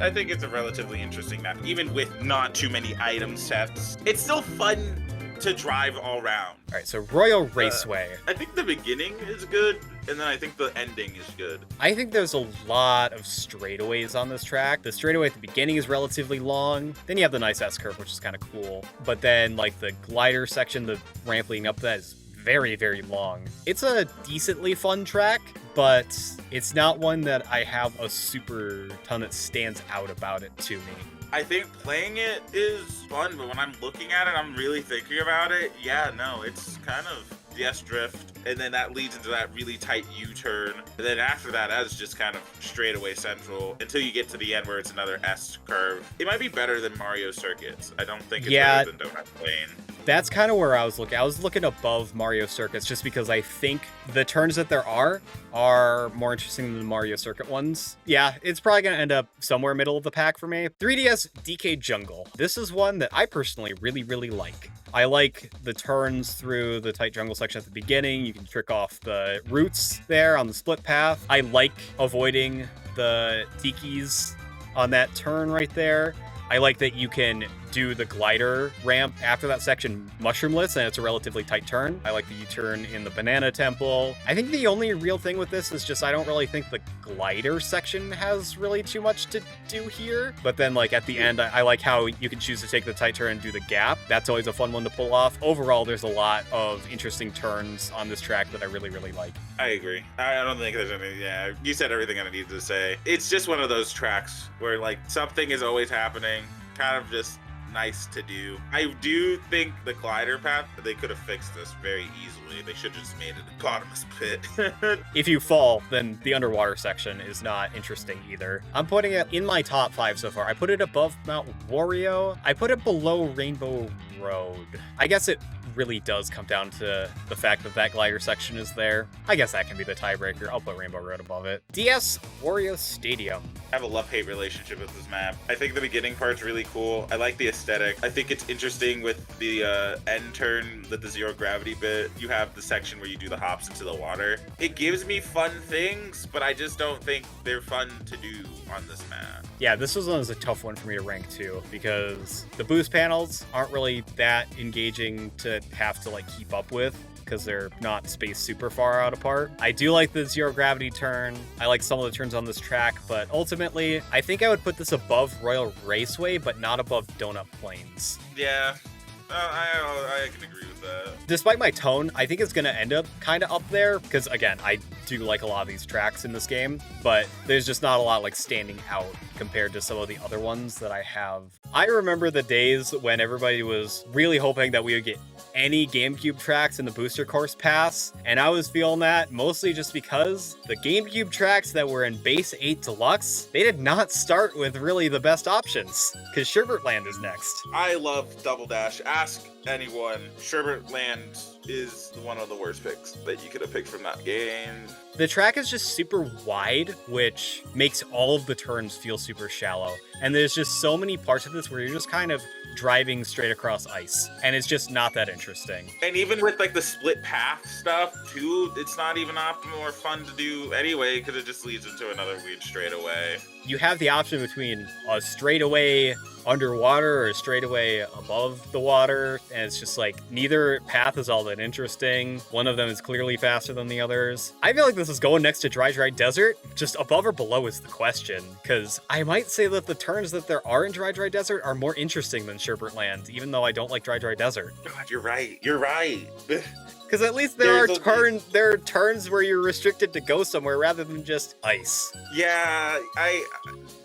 I think it's a relatively interesting map, even with not too many item sets. It's still fun to drive all around. All right, so Royal Raceway. I think the beginning is good, and then I think the ending is good. I think there's a lot of straightaways on this track. The straightaway at the beginning is relatively long. Then you have the nice S-curve, which is kind of cool. But then, like, the glider section, the ramp leading up to that is very, very long. It's a decently fun track, but it's not one that I have a super ton that stands out about it to me. I think playing it is fun, but when I'm looking at it, I'm really thinking about it. Yeah, no, it's kind of yes drift, and then that leads into that really tight U-turn, and then after that, that's just kind of straightaway central until you get to the end where it's another S curve. It might be better than Mario Circuits. I don't think it's better than Donut Lane. That's kind of where I was looking. I was looking above Mario Circuits just because I think the turns that there are more interesting than the Mario Circuit ones. Yeah, it's probably going to end up somewhere middle of the pack for me. 3DS DK Jungle. This is one that I personally really, really like. I like the turns through the tight jungle section at the beginning. You can trick off the roots there on the split path. I like avoiding the tikis on that turn right there. I like that you can do the glider ramp after that section mushroomless, and it's a relatively tight turn. I like the U-turn in the banana temple. I think the only real thing with this is just I don't really think the glider section has really too much to do here. But then, like, at the end, I like how you can choose to take the tight turn and do the gap. That's always a fun one to pull off. Overall, there's a lot of interesting turns on this track that I really, really like. I agree. I don't think there's any, yeah, you said everything I needed to say. It's just one of those tracks where, like, something is always happening, kind of just nice to do. I do think the glider path, they could have fixed this very easily. They should have just made it a bottomless pit. If you fall, then the underwater section is not interesting either. I'm putting it in my top 5 so far. I put it above Mount Wario. I put it below Rainbow Road. I guess it really does come down to the fact that that glider section is there. I guess that can be the tiebreaker. I'll put Rainbow Road above it. DS Wario Stadium. I have a love-hate relationship with this map. I think the beginning part's really cool. I like the aesthetic. I think it's interesting with the end turn, with the zero gravity bit. You have the section where you do the hops into the water. It gives me fun things, but I just don't think they're fun to do on this map. Yeah, this was a tough one for me to rank too, because the boost panels aren't really that engaging to have to, like, keep up with, because they're not spaced super far out apart. I do like the zero gravity turn. I like some of the turns on this track, but ultimately, I think I would put this above Royal Raceway, but not above Donut Plains. Yeah, I can agree with that. Despite my tone, I think it's going to end up kind of up there, because again, I do like a lot of these tracks in this game, but there's just not a lot, like, standing out compared to some of the other ones that I have. I remember the days when everybody was really hoping that we would get any GameCube tracks in the Booster Course Pass, and I was feeling that mostly just because the GameCube tracks that were in Base 8 Deluxe, they did not start with really the best options, because Sherbet Land is next. I love Double Dash. Ask anyone. Sherbet Land is one of the worst picks that you could have picked from that game. The track is just super wide, which makes all of the turns feel super shallow. And there's just so many parts of this where you're just kind of driving straight across ice, and it's just not that interesting. And even with like the split path stuff too, it's not even optimal or fun to do anyway, because it just leads into another weird straightaway. You have the option between a straightaway underwater or a straightaway above the water, and it's just like neither path is all that interesting. One of them is clearly faster than the others. I feel like this is going next to Dry Dry Desert. Just above or below is the question, because I might say that the turns that there are in Dry Dry Desert are more interesting than Sherbet Land, even though I don't like Dry Dry Desert. God, you're right. You're right. Because at least there are turns where you're restricted to go somewhere rather than just ice. Yeah,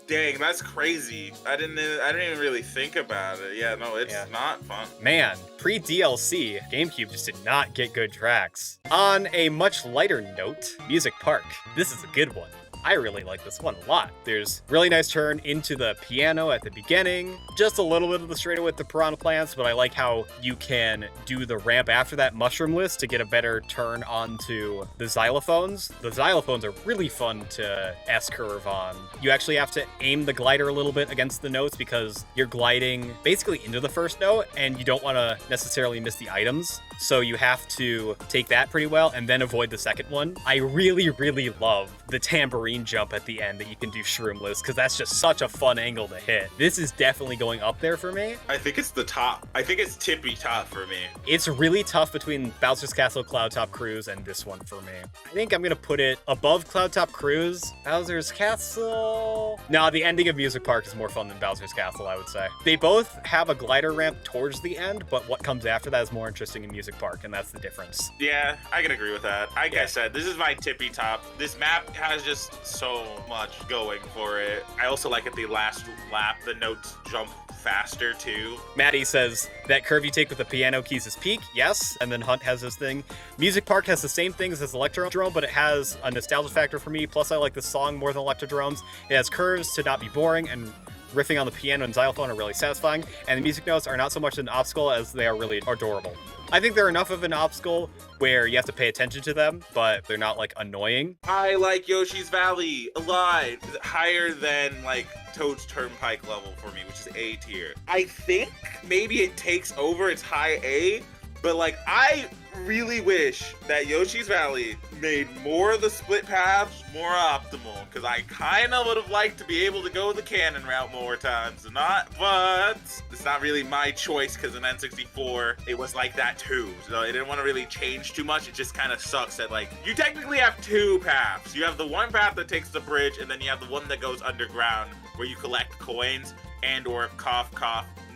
dang, that's crazy. I didn't even really think about it. Yeah, no, it's not fun. Man, pre-DLC, GameCube just did not get good tracks. On a much lighter note, Music Park. This is a good one. I really like this one a lot. There's really nice turn into the piano at the beginning, just a little bit of the straightaway with the piranha plants, but I like how you can do the ramp after that mushroom list to get a better turn onto the xylophones. The xylophones are really fun to S-curve on. You actually have to aim the glider a little bit against the notes because you're gliding basically into the first note and you don't want to necessarily miss the items. So you have to take that pretty well and then avoid the second one. I really, really love the tambourine jump at the end that you can do shroomless, because that's just such a fun angle to hit. This is definitely going up there for me. I think it's the top. I think it's tippy top for me. It's really tough between Bowser's Castle, Cloudtop Cruise, and this one for me. I think I'm gonna put it above Cloudtop Cruise, Bowser's Castle. No, the ending of Music Park is more fun than Bowser's Castle, I would say. They both have a glider ramp towards the end, but what comes after that is more interesting in Music Park, and that's the difference. Yeah, I can agree with that. Like I said, this is my tippy top. This map has just so much going for it. I also like at the last lap, the notes jump faster too. Maddie says that curve you take with the piano keys is peak, yes, and then Hunt has this thing. Music Park has the same things as Electrodrome, but it has a nostalgia factor for me, plus I like the song more than Electrodrome's. It has curves to not be boring, and riffing on the piano and xylophone are really satisfying, and the music notes are not so much an obstacle as they are really adorable. I think they're enough of an obstacle where you have to pay attention to them, but they're not like annoying. I like Yoshi's Valley a lot. Higher than like Toad's Turnpike level for me, which is A tier. I think maybe it takes over its high A, but like I really wish that Yoshi's Valley made more of the split paths more optimal, because I kind of would have liked to be able to go the cannon route more times than not, but it's not really my choice because in N64 it was like that too, so I didn't want to really change too much. It just kind of sucks that like you technically have two paths. You have the one path that takes the bridge, and then you have the one that goes underground where you collect coins and or cough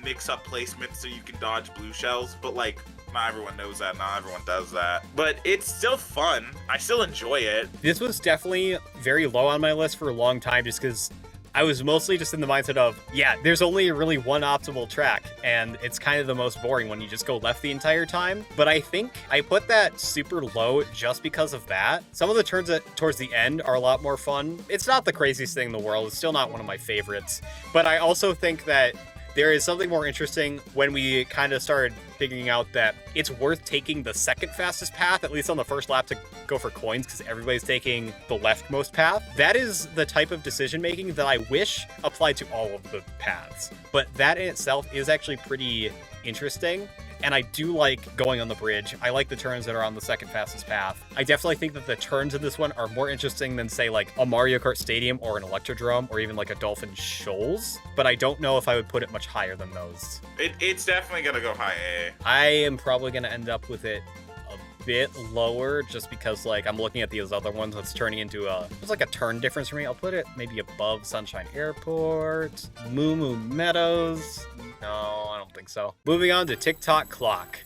mix up placements so you can dodge blue shells, but like not everyone knows that, not everyone does that. But it's still fun. I still enjoy it. This was definitely very low on my list for a long time just because I was mostly just in the mindset of, yeah, there's only really one optimal track, and it's kind of the most boring when you just go left the entire time. But I think I put that super low just because of that. Some of the turns towards the end are a lot more fun. It's not the craziest thing in the world. It's still not one of my favorites. But I also think that there is something more interesting when we kind of started figuring out that it's worth taking the second fastest path, at least on the first lap, to go for coins, because everybody's taking the leftmost path. That is the type of decision making that I wish applied to all of the paths. But that in itself is actually pretty interesting. And I do like going on the bridge. I like the turns that are on the second fastest path. I definitely think that the turns in this one are more interesting than, say, like a Mario Kart Stadium or an Electrodrome or even like a Dolphin Shoals. But I don't know if I would put it much higher than those. It's definitely gonna go high A. I am probably gonna end up with it a bit lower just because like I'm looking at these other ones that's turning into there's like a turn difference for me. I'll put it maybe above Sunshine Airport, Moo Moo Meadows. No, I don't think so. Moving on to Tick-Tock Clock.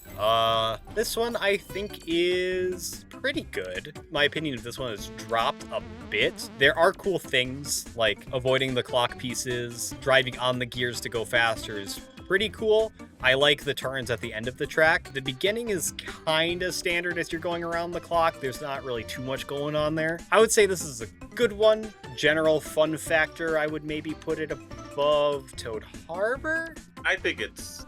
This one I think is pretty good. My opinion of this one has dropped a bit. There are cool things like avoiding the clock pieces, driving on the gears to go faster is pretty cool. I like the turns at the end of the track. The beginning is kind of standard as you're going around the clock. There's not really too much going on there. I would say this is a good one. General fun factor, I would maybe put it above Toad Harbor. I think it's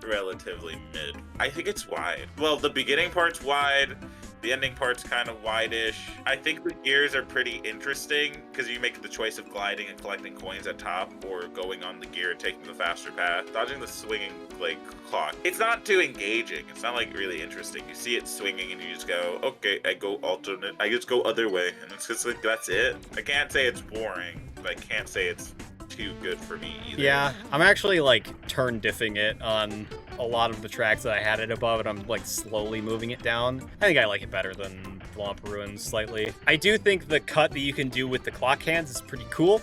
relatively mid. I think it's wide. Well, the beginning part's wide. The ending part's kind of wide-ish. I think the gears are pretty interesting because you make the choice of gliding and collecting coins at top or going on the gear and taking the faster path. Dodging the swinging like clock. It's not too engaging. It's not like really interesting. You see it swinging and you just go, okay, I go alternate. I just go other way. And it's just like, that's it. I can't say it's boring, but I can't say it's too good for me either. Yeah, I'm actually like turn diffing it on a lot of the tracks that I had it above, and I'm like slowly moving it down. I think I like it better than Thwomp Ruins slightly. I do think the cut that you can do with the clock hands is pretty cool.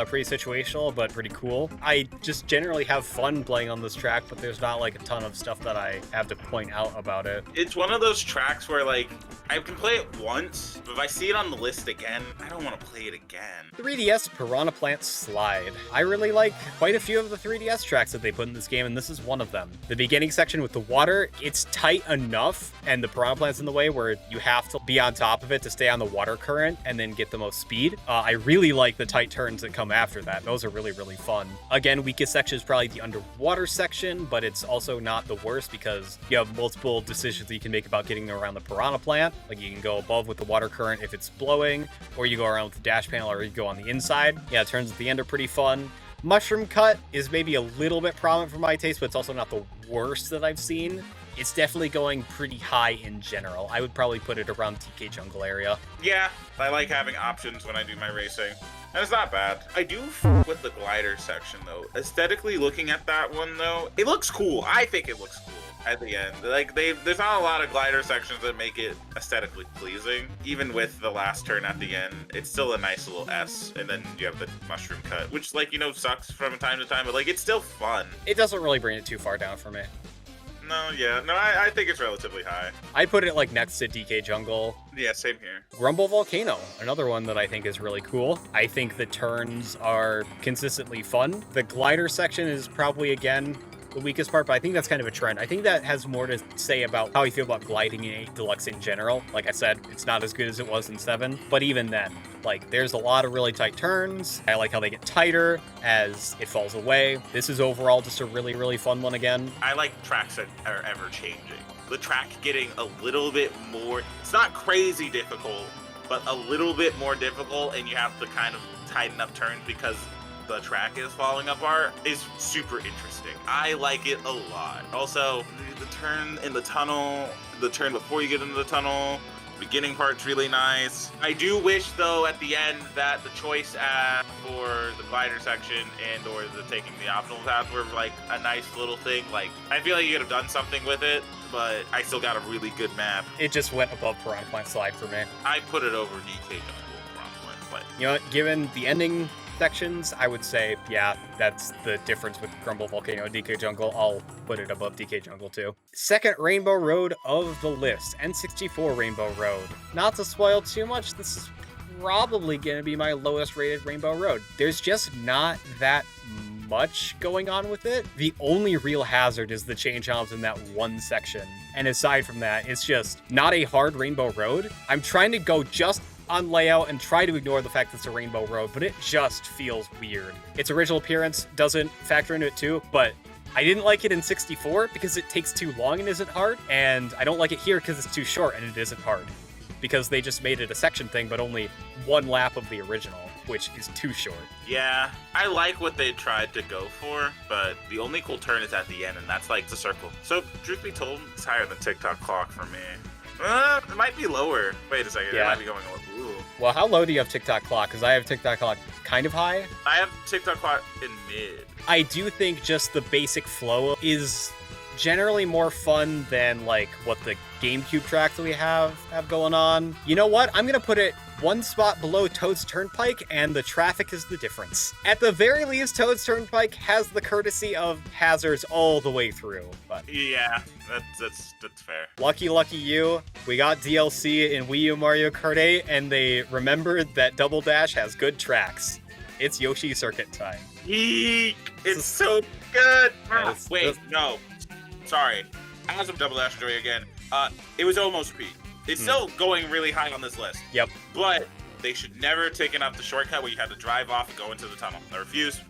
Pretty situational, but pretty cool. I just generally have fun playing on this track, but there's not like a ton of stuff that I have to point out about it. It's one of those tracks where like I can play it once, but if I see it on the list again, I don't want to play it again. 3DS Piranha Plant Slide. I really like quite a few of the 3DS tracks that they put in this game, and this is one of them. The beginning section with the water, it's tight enough, and the Piranha Plant's in the way where you have to be on top of it to stay on the water current and then get the most speed. I really like the tight turns that come after that. Those are really, really fun. Again, weakest section is probably the underwater section, but it's also not the worst because you have multiple decisions that you can make about getting around the Piranha Plant. Like you can go above with the water current if it's blowing, or you go around with the dash panel, or you go on the inside. Yeah, turns at the end are pretty fun. Mushroom Cut is maybe a little bit prominent for my taste, but it's also not the worst that I've seen. It's definitely going pretty high in general. I would probably put it around TK Jungle area. Yeah, I like having options when I do my racing. And it's not bad. I do f with the glider section though. Aesthetically looking at that one though, it looks cool. I think it looks cool at the end. Like there's not a lot of glider sections that make it aesthetically pleasing. Even with the last turn at the end, it's still a nice little S. And then you have the mushroom cut, which like, you know, sucks from time to time, but like it's still fun. It doesn't really bring it too far down for me. No, yeah. No, I think it's relatively high. I put it like next to DK Jungle. Yeah, same here. Grumble Volcano, another one that I think is really cool. I think the turns are consistently fun. The glider section is probably, again, the weakest part, but I think that's kind of a trend. I think that has more to say about how you feel about gliding in 8 Deluxe in general. Like I said, it's not as good as it was in 7, but even then, like, there's a lot of really tight turns. I like how they get tighter as it falls away. This is overall just a really, really fun one again. I like tracks that are ever changing. The track getting a little bit more, it's not crazy difficult, but a little bit more difficult, and you have to kind of tighten up turns because the track is falling apart is super interesting. I like it a lot. Also, the turn in the tunnel, the turn before you get into the tunnel, beginning part's really nice. I do wish though at the end that the choice for the glider section and or the taking the optional path were like a nice little thing. Like I feel like you could have done something with it, but I still got a really good map. It just went above Piranha Plant Slide for me. I put it over DK Jungle Piranha Plant Slide. You know what, given the ending sections, I would say, yeah, that's the difference with Grumble Volcano and DK Jungle. I'll put it above DK Jungle too. Second Rainbow Road of the list, N64 Rainbow Road. Not to spoil too much, this is probably going to be my lowest rated Rainbow Road. There's just not that much going on with it. The only real hazard is the change knobs in that one section. And aside from that, it's just not a hard Rainbow Road. I'm trying to go just on layout and try to ignore the fact that it's a Rainbow Road, but it just feels weird. Its original appearance doesn't factor into it too, but I didn't like it in 64 because it takes too long and isn't hard, and I don't like it here because it's too short and it isn't hard. Because they just made it a section thing, but only one lap of the original, which is too short. Yeah, I like what they tried to go for, but the only cool turn is at the end, and that's like the circle. So, truth be told, it's higher than Tick-Tock Clock for me. It might be lower. Wait a second, yeah. It might be going lower. Ooh. Well, how low do you have Tick-Tock Clock? Because I have Tick-Tock Clock kind of high. I have Tick-Tock Clock in mid. I do think just the basic flow is generally more fun than like what the GameCube tracks that we have going on. You know what? I'm gonna put it one spot below Toad's Turnpike, and the traffic is the difference. At the very least, Toad's Turnpike has the courtesy of hazards all the way through. But yeah, that's fair. Lucky you, we got DLC in Wii U Mario Kart 8, and they remembered that Double Dash has good tracks. It's Yoshi Circuit time. Eek! It's so good. Yeah, Wait, no. Sorry. As of Double Dash Joy again, it was almost peak. It's still going really high on this list. Yep. But they should never have taken up the shortcut where you had to drive off and go into the tunnel. I refuse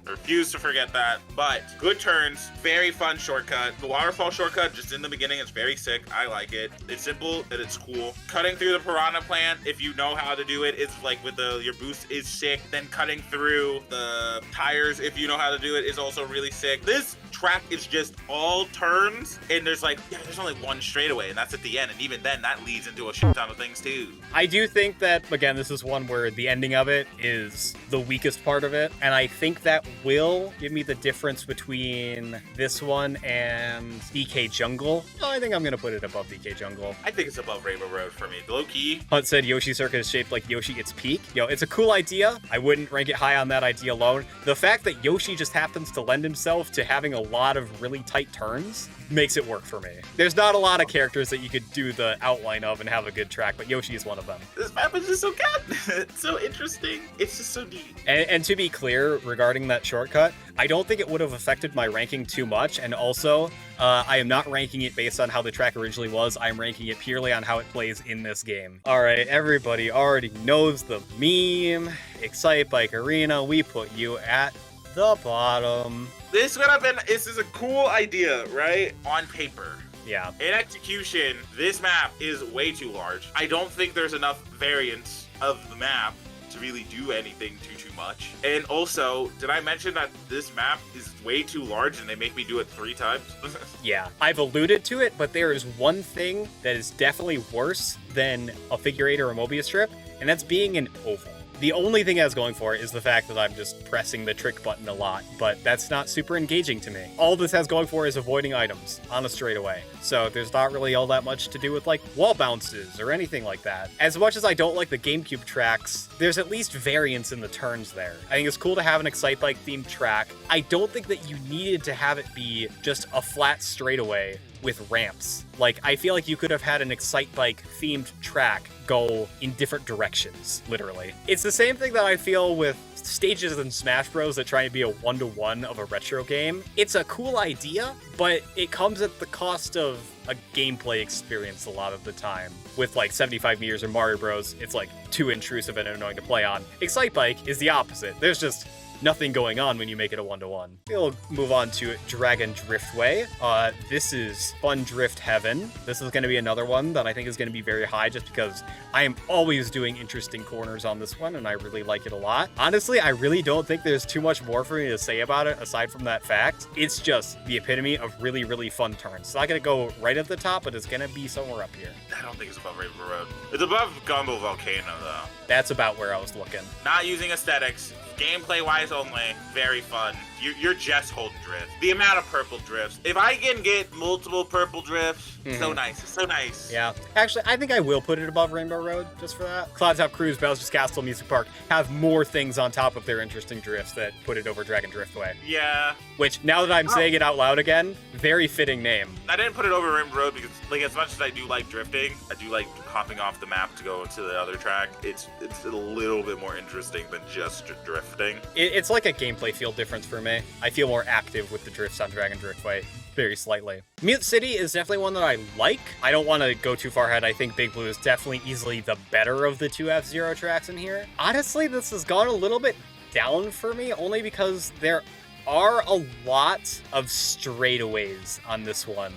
to forget that. But good turns, very fun shortcut. The waterfall shortcut, just in the beginning, it's very sick. I like it. It's simple and it's cool. Cutting through the Piranha plant, if you know how to do it, it's like with your boost is sick. Then cutting through the tires, if you know how to do it, is also really sick. This track is just all turns, and there's only one straightaway, and that's at the end. And even then, that leads into a shit ton of things too. I do think that, again, this is one where the ending of it is the weakest part of it, and I think that will give me the difference between this one and DK Jungle. Oh, I think I'm gonna put it above DK Jungle. I think it's above Rainbow Road for me. Low key. Hunt said Yoshi Circuit is shaped like Yoshi its peak. Yo, it's a cool idea. I wouldn't rank it high on that idea alone. The fact that Yoshi just happens to lend himself to having a lot of really tight turns makes it work for me. There's not a lot of characters that you could do the outline of and have a good track, but Yoshi is one of them. This map is just so good. It's so interesting. It's just so neat. And to be clear regarding that shortcut, I don't think it would have affected my ranking too much. And also, I am not ranking it based on how the track originally was. I'm ranking it purely on how it plays in this game. All right, everybody already knows the meme. Excitebike Arena, we put you at the bottom. This is a cool idea, right? On paper. Yeah. In execution, this map is way too large. I don't think there's enough variance of the map to really do anything too much. And also, did I mention that this map is way too large and they make me do it 3 times? Yeah, I've alluded to it, but there is one thing that is definitely worse than a figure 8 or a Mobius strip, and that's being an oval. The only thing that's going for it is the fact that I'm just pressing the trick button a lot, but that's not super engaging to me. All this has going for is avoiding items on a straightaway. So there's not really all that much to do with like wall bounces or anything like that. As much as I don't like the GameCube tracks, there's at least variance in the turns there. I think it's cool to have an Excitebike themed track. I don't think that you needed to have it be just a flat straightaway with ramps. Like, I feel like you could have had an Excitebike themed track go in different directions, literally. It's the same thing that I feel with stages in Smash Bros. That try to be a one-to-one of a retro game. It's a cool idea, but it comes at the cost of a gameplay experience a lot of the time. With like 75 meters or Mario Bros, it's like too intrusive and annoying to play on. Excitebike is the opposite. There's just nothing going on when you make it a one-to-one. We'll move on to Dragon Driftway. This is fun drift heaven. This is going to be another one that I think is going to be very high just because I am always doing interesting corners on this one and I really like it a lot. Honestly, I really don't think there's too much more for me to say about it aside from that fact. It's just the epitome of really, really fun turns. It's not going to go right at the top, but it's going to be somewhere up here. I don't think it's above Rainbow Road. It's above Grumble Volcano, though. That's about where I was looking. Not using aesthetics. Gameplay-wise only, very fun. You're just holding drift. The amount of purple drifts. If I can get multiple purple drifts, so nice. It's so nice. Yeah. Actually, I think I will put it above Rainbow Road just for that. Cloudtop Cruise, Bowser's Castle, Music Park have more things on top of their interesting drifts that put it over Dragon Driftway. Yeah. Which, now that I'm saying it out loud again, very fitting name. I didn't put it over Rainbow Road because, like, as much as I do like drifting, I do like hopping off the map to go to the other track. It's a little bit more interesting than just drifting. It's like a gameplay feel difference for me. I feel more active with the drifts on Dragon Driftway, very slightly. Mute City is definitely one that I like. I don't want to go too far ahead. I think Big Blue is definitely easily the better of the two F-Zero tracks in here. Honestly, this has gone a little bit down for me, only because there are a lot of straightaways on this one,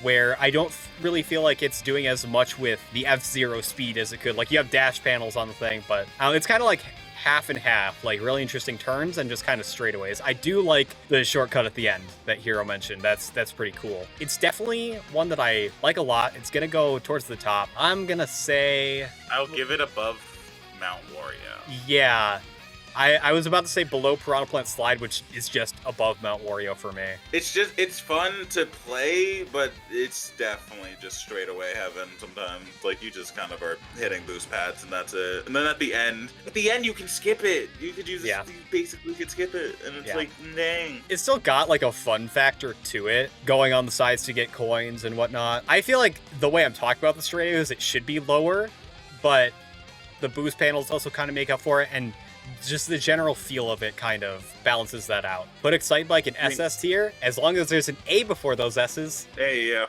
where I don't really feel like it's doing as much with the F-Zero speed as it could. Like, you have dash panels on the thing, but it's kind of like half and half, like really interesting turns and just kind of straightaways. I do like the shortcut at the end that Hero mentioned. That's pretty cool. It's definitely one that I like a lot. It's gonna go towards the top. I'm gonna say I'll give it above Mount Wario. Yeah. I was about to say below Piranha Plant Slide, which is just above Mount Wario for me. It's fun to play, but it's definitely just straight away heaven sometimes. Like, you just kind of are hitting boost pads and that's it. And then at the end you can skip it. You could use this, you basically could skip it. And it's like, dang. It's still got like a fun factor to it, going on the sides to get coins and whatnot. I feel like the way I'm talking about the straight is it should be lower, but the boost panels also kind of make up for it, and just the general feel of it kind of balances that out. Put Excitebike in SS tier, as long as there's an A before those S's. Hey, yeah.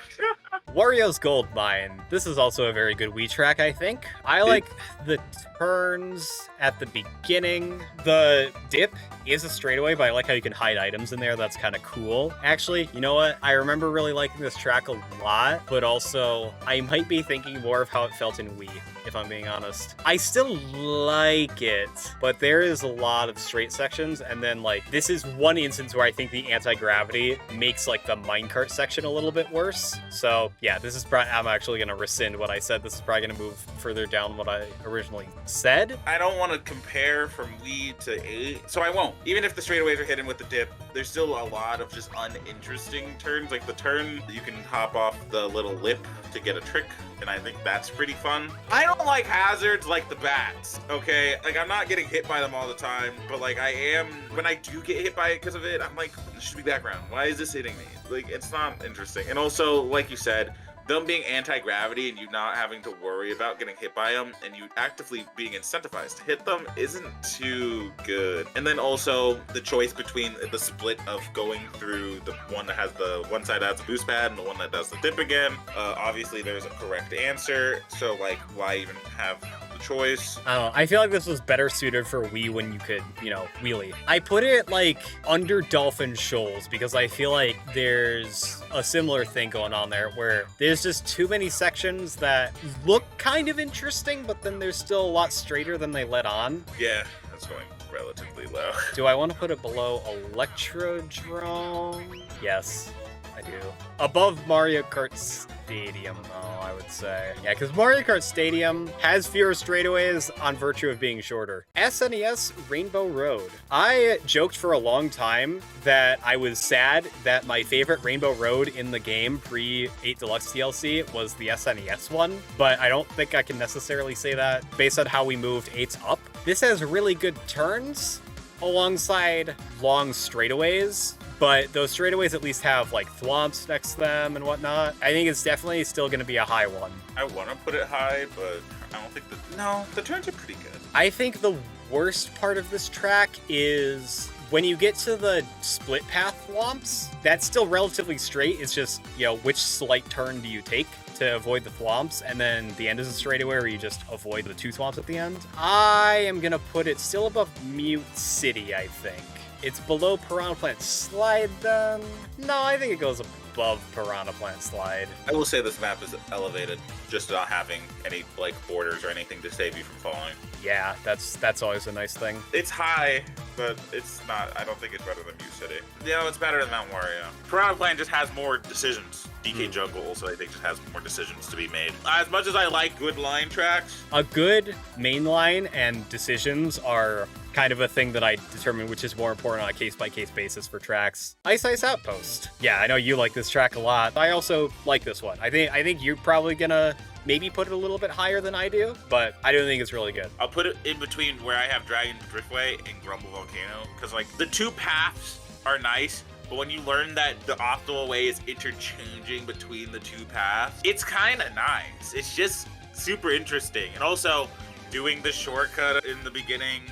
Wario's Gold Mine. This is also a very good Wii track, I think. I like the turns at the beginning. The dip is a straightaway, but I like how you can hide items in there. That's kind of cool. Actually, you know what? I remember really liking this track a lot, but also I might be thinking more of how it felt in Wii, if I'm being honest. I still like it, but there is a lot of straight sections, and then like this is one instance where I think the anti-gravity makes like the minecart section a little bit worse. So yeah, this is probably, I'm actually gonna rescind what I said. This is probably gonna move further down what I originally said. I don't want to compare from Wii to 8, so I won't. Even if the straightaways are hidden with the dip, there's still a lot of just uninteresting turns. Like the turn, you can hop off the little lip to get a trick, and I think that's pretty fun. I don't like hazards like the bats, okay? Like, I'm not getting hit by them all the time, but like I am, when I do get hit by it because of it, I'm like, this should be background. Why is this hitting me? Like, it's not interesting. And also, like you said, them being anti-gravity and you not having to worry about getting hit by them and you actively being incentivized to hit them isn't too good. And then also the choice between the split of going through the one that has the one side that has a boost pad and the one that does the dip again. Obviously there's a correct answer, so like why even have the choice? I don't know. I feel like this was better suited for Wii when you could, you know, wheelie. I put it like under Dolphin Shoals because I feel like there's a similar thing going on there where there's just too many sections that look kind of interesting, but then there's still a lot straighter than they let on. Yeah, that's going relatively low. Do I want to put it below Electrodrome? Yes, I do. Above Mario Kart Stadium, though, I would say. Yeah, because Mario Kart Stadium has fewer straightaways on virtue of being shorter. SNES Rainbow Road. I joked for a long time that I was sad that my favorite Rainbow Road in the game pre-8 Deluxe DLC was the SNES one, but I don't think I can necessarily say that based on how we moved 8s up. This has really good turns alongside long straightaways, but those straightaways at least have like thwomps next to them and whatnot. I think it's definitely still going to be a high one. I want to put it high, but I don't think no, the turns are pretty good. I think the worst part of this track is when you get to the split path thwomps. That's still relatively straight. It's just, you know, which slight turn do you take to avoid the thwomps, and then the end is a straightaway where you just avoid the 2 thwomps at the end. I am gonna put it still above Mute City, I think. It's below Piranha Plant Slide then? No, I think it goes above Piranha Plant Slide. I will say this map is elevated, just not having any like borders or anything to save you from falling. Yeah, that's always a nice thing. It's high, but it's not, I don't think it's better than Mute City. You know, it's better than Mount Wario. Piranha Plant just has more decisions. DK Jungle also, I think, just has more decisions to be made. As much as I like good line tracks, a good main line and decisions are kind of a thing that I determine which is more important on a case-by-case basis for tracks. Ice Outpost. Yeah, I know you like this track a lot. I also like this one. I think you're probably gonna maybe put it a little bit higher than I do, but I don't think it's really good. I'll put it in between where I have Dragon Driftway and Grumble Volcano, because like the 2 paths are nice, but when you learn that the optimal way is interchanging between the 2 paths, it's kind of nice. It's just super interesting. And also, doing the shortcut in the beginning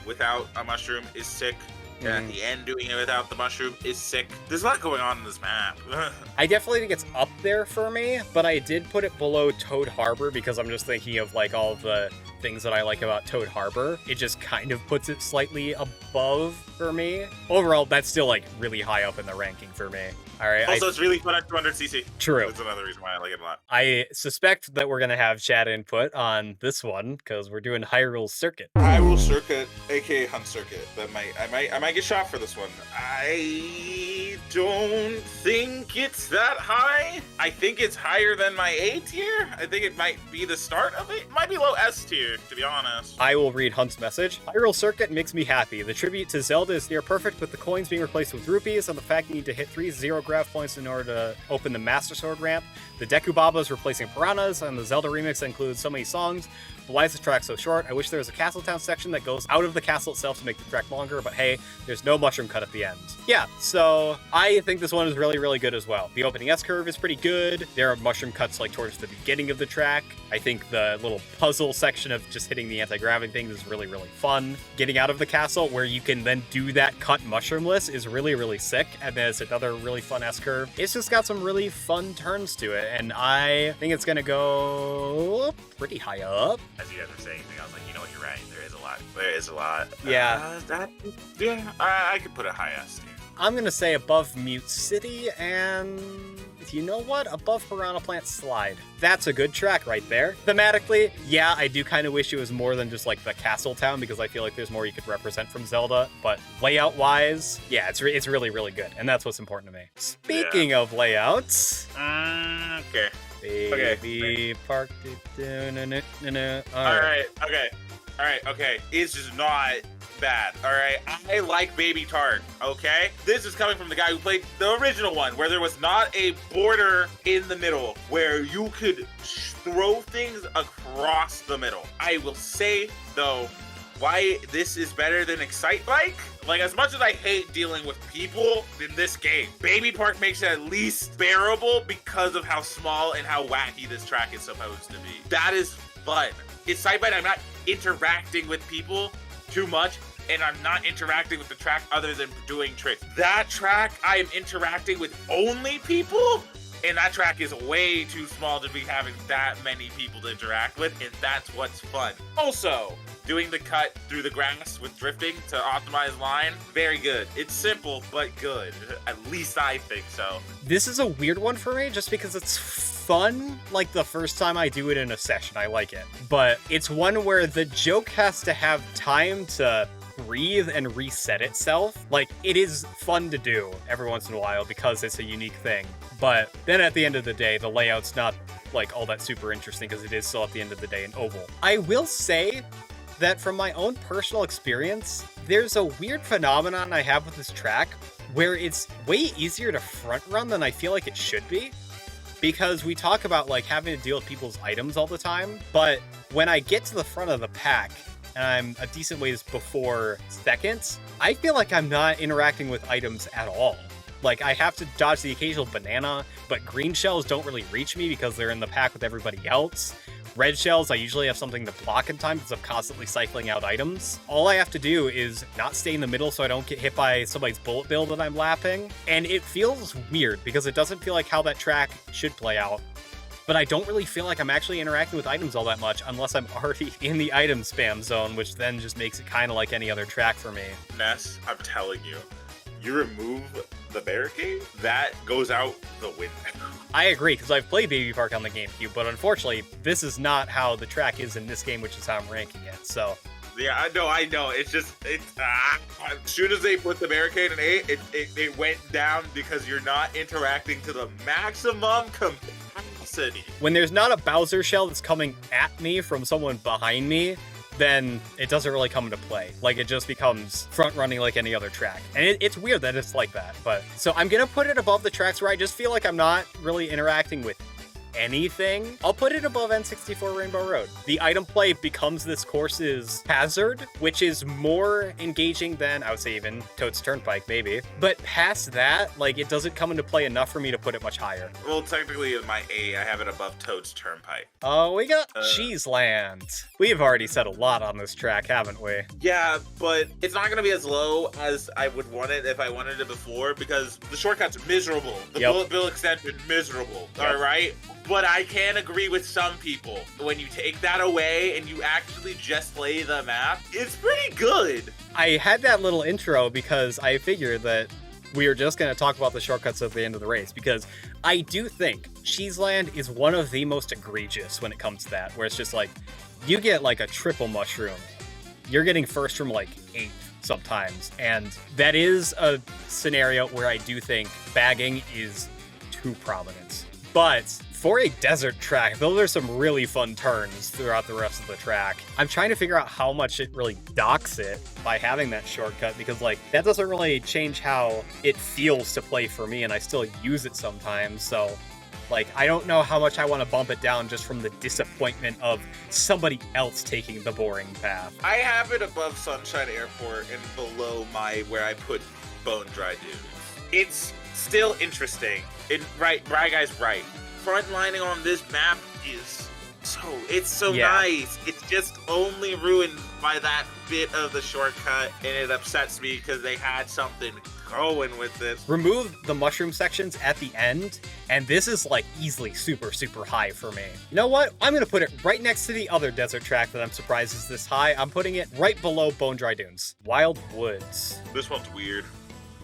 without a mushroom is sick. And at the end, doing it without the mushroom is sick. There's a lot going on in this map. I definitely think it's up there for me, but I did put it below Toad Harbor because I'm just thinking of like all the things that I like about Toad Harbor. It just kind of puts it slightly above for me. Overall, that's still like really high up in the ranking for me. All right. Also, it's really fun at 200cc. True. That's another reason why I like it a lot. I suspect that we're going to have chat input on this one because we're doing Hyrule Circuit. Hyrule Circuit, aka Hunt Circuit. I might get shot for this one. I don't think it's that high. I think it's higher than my A tier. I think it might be the start of it. It might be low S tier, to be honest. I will read Hunt's message. Hyrule Circuit makes me happy. The tribute to Zelda is near perfect with the coins being replaced with rupees and the fact you need to hit 3 0 graph points in order to open the Master Sword ramp. The Deku Babas replacing Piranhas, and the Zelda remix that includes so many songs. But why is the track so short? I wish there was a Castle Town section that goes out of the castle itself to make the track longer, but hey, there's no mushroom cut at the end. Yeah, so I think this one is really, really good as well. The opening S-curve is pretty good. There are mushroom cuts like towards the beginning of the track. I think the little puzzle section of just hitting the anti-gravity things is really, really fun. Getting out of the castle where you can then do that cut mushroomless is really, really sick. And there's another really fun S-curve. It's just got some really fun turns to it. And I think it's going to go pretty high up. As you guys were saying, I was like, you know what, you're right. There is a lot. There is a lot. Yeah. I could put a high S tier. I'm going to say above Mute City and, you know what? Above Piranha Plant Slide. That's a good track right there. Thematically, yeah, I do kind of wish it was more than just like the castle town because I feel like there's more you could represent from Zelda. But layout-wise, yeah, it's really, really good. And that's what's important to me. Speaking of layouts... Okay. Baby Park. Alright, okay. It's just not bad, alright? I like Baby Park, okay? This is coming from the guy who played the original one, where there was not a border in the middle, where you could throw things across the middle. I will say, though, why this is better than Excitebike? Like, as much as I hate dealing with people in this game, Baby Park makes it at least bearable because of how small and how wacky this track is supposed to be. That is fun. Excitebike, I'm not interacting with people too much, and I'm not interacting with the track other than doing tricks. That track, I am interacting with only people, and that track is way too small to be having that many people to interact with, and that's what's fun. Also, doing the cut through the grass with drifting to optimize line, very good. It's simple, but good. At least I think so. This is a weird one for me just because it's fun. Like the first time I do it in a session, I like it. But it's one where the joke has to have time to breathe and reset itself. Like, it is fun to do every once in a while because it's a unique thing. But then at the end of the day, the layout's not like all that super interesting because it is still at the end of the day an oval. I will say that from my own personal experience, there's a weird phenomenon I have with this track where it's way easier to front run than I feel like it should be. Because we talk about like having to deal with people's items all the time, but when I get to the front of the pack and I'm a decent ways before seconds, I feel like I'm not interacting with items at all. Like, I have to dodge the occasional banana, but green shells don't really reach me because they're in the pack with everybody else. Red shells, I usually have something to block in time because I'm constantly cycling out items. All I have to do is not stay in the middle so I don't get hit by somebody's bullet bill that I'm lapping. And it feels weird because it doesn't feel like how that track should play out. But I don't really feel like I'm actually interacting with items all that much unless I'm already in the item spam zone, which then just makes it kind of like any other track for me. Ness, I'm telling you, you remove the barricade, that goes out the window. I agree, because I've played Baby Park on the GameCube, but unfortunately, this is not how the track is in this game, which is how I'm ranking it, so... Yeah, I know. It's just, as soon as they put the barricade in 8, it went down because you're not interacting to the maximum capacity. When there's not a Bowser shell that's coming at me from someone behind me, then it doesn't really come into play. Like, it just becomes front-running like any other track. And it's weird that it's like that, but... So I'm gonna put it above the tracks where I just feel like I'm not really interacting with anything. I'll put it above N64 Rainbow Road. The item play becomes this course's hazard, which is more engaging than, I would say, even Toad's Turnpike, maybe. But past that, like, it doesn't come into play enough for me to put it much higher. Well, technically in my A, I have it above Toad's Turnpike. Oh, we got Cheese Land. We've already said a lot on this track, haven't we? Yeah, but it's not going to be as low as I would want it if I wanted it before, because the shortcut's miserable. The bullet bill extension, miserable. Yep. All right? But I can agree with some people. When you take that away and you actually just play the map, it's pretty good. I had that little intro because I figured that we were just going to talk about the shortcuts at the end of the race, because I do think Cheese Land is one of the most egregious when it comes to that, where it's just like, you get like a triple mushroom. You're getting first from like 8 sometimes. And that is a scenario where I do think bagging is too prominent. But for a desert track, those are some really fun turns throughout the rest of the track. I'm trying to figure out how much it really docks it by having that shortcut, because like that doesn't really change how it feels to play for me, and I still use it sometimes. So like, I don't know how much I want to bump it down just from the disappointment of somebody else taking the boring path. I have it above Sunshine Airport and below where I put Bone Dry Dunes. It's Still interesting. Right, guy's right. Frontlining on this map is so nice. It's just only ruined by that bit of the shortcut, and it upsets me because they had something going with this. Remove the mushroom sections at the end, and this is like easily super high for me. You know what? I'm gonna put it right next to the other desert track that I'm surprised is this high. I'm putting it right below Bone Dry Dunes. Wild Woods. This one's weird.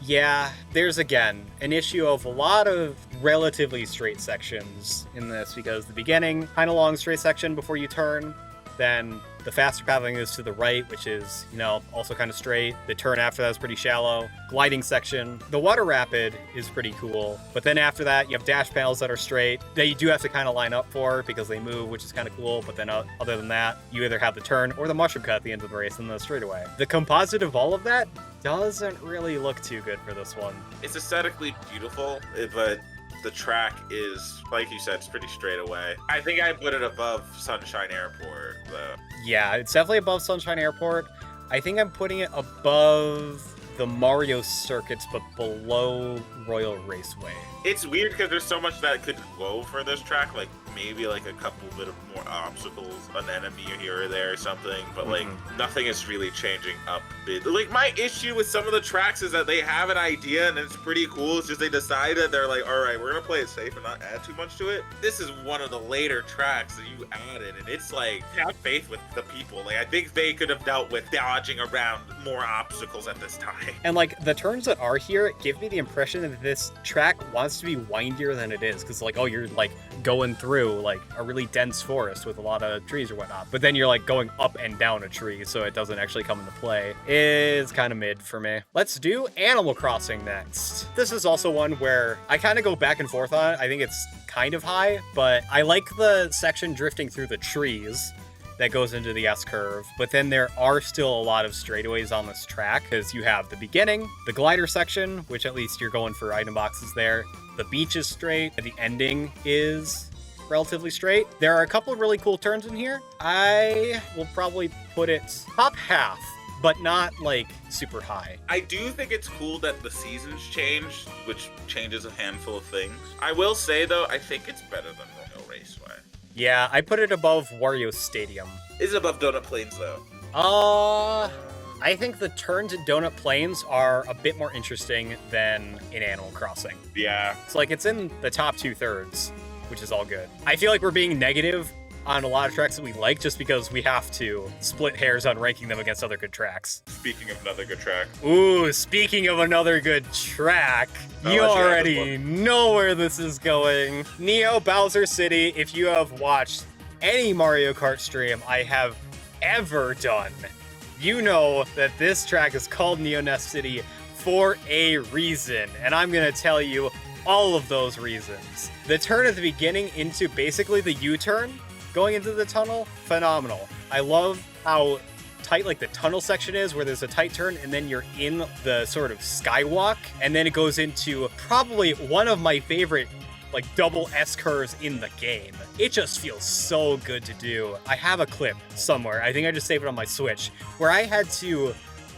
Yeah, there's again an issue of a lot of relatively straight sections in this, because the beginning, kind of long straight section before you turn, then the faster paddling is to the right, which is, you know, also kind of straight. The turn after that is pretty shallow. Gliding section. The water rapid is pretty cool, but then after that, you have dash panels that are straight that you do have to kind of line up for because they move, which is kind of cool, but then other than that, you either have the turn or the mushroom cut at the end of the race and the straightaway. The composite of all of that doesn't really look too good for this one. It's aesthetically beautiful, but the track is, like you said, it's pretty straight away. I think I put it above Sunshine Airport, though. Yeah, it's definitely above Sunshine Airport. I think I'm putting it above the Mario Circuits, but below Royal Raceway. It's weird because there's so much that could go for this track, like maybe like a couple bit of more obstacles, an enemy here or there or something, but like nothing is really changing up a bit. Like my issue with some of the tracks is that they have an idea and it's pretty cool. It's just they decided they're like, all right, we're gonna play it safe and not add too much to it. This is one of the later tracks that you added, and it's like, have faith with the people. Like I think they could have dealt with dodging around more obstacles at this time. And like the turns that are here give me the impression that this track wants to be windier than it is, because like, oh, you're like going through like a really dense forest with a lot of trees or whatnot, but then you're like going up and down a tree, so it doesn't actually come into play. It's kind of mid for me. Let's do Animal Crossing next. This is also one where I kind of go back and forth on it. I think it's kind of high, but I like the section drifting through the trees that goes into the S-curve, but then there are still a lot of straightaways on this track, because you have the beginning, the glider section, which at least you're going for item boxes there. The beach is straight, and the ending is relatively straight. There are a couple of really cool turns in here. I will probably put it top half, but not like super high. I do think it's cool that the seasons changed, which changes a handful of things. I will say though, I think it's better than Royal Raceway. Yeah, I put it above Wario Stadium. Is it above Donut Plains though? I think the turns in Donut Plains are a bit more interesting than in Animal Crossing. Yeah. It's like it's in the top 2/3, which is all good. I feel like we're being negative on a lot of tracks that we like just because we have to split hairs on ranking them against other good tracks. Speaking of another good track. Ooh, speaking of another good track, you already know where this is going. Neo Bowser City, if you have watched any Mario Kart stream I have ever done, you know that this track is called Neo Nest City for a reason, and I'm gonna tell you all of those reasons. The turn at the beginning into basically the U-turn, going into the tunnel, phenomenal. I love how tight like the tunnel section is, where there's a tight turn and then you're in the sort of skywalk, and then it goes into probably one of my favorite like double S curves in the game. It just feels so good to do. I have a clip somewhere, I think I just saved it on my Switch, where I had to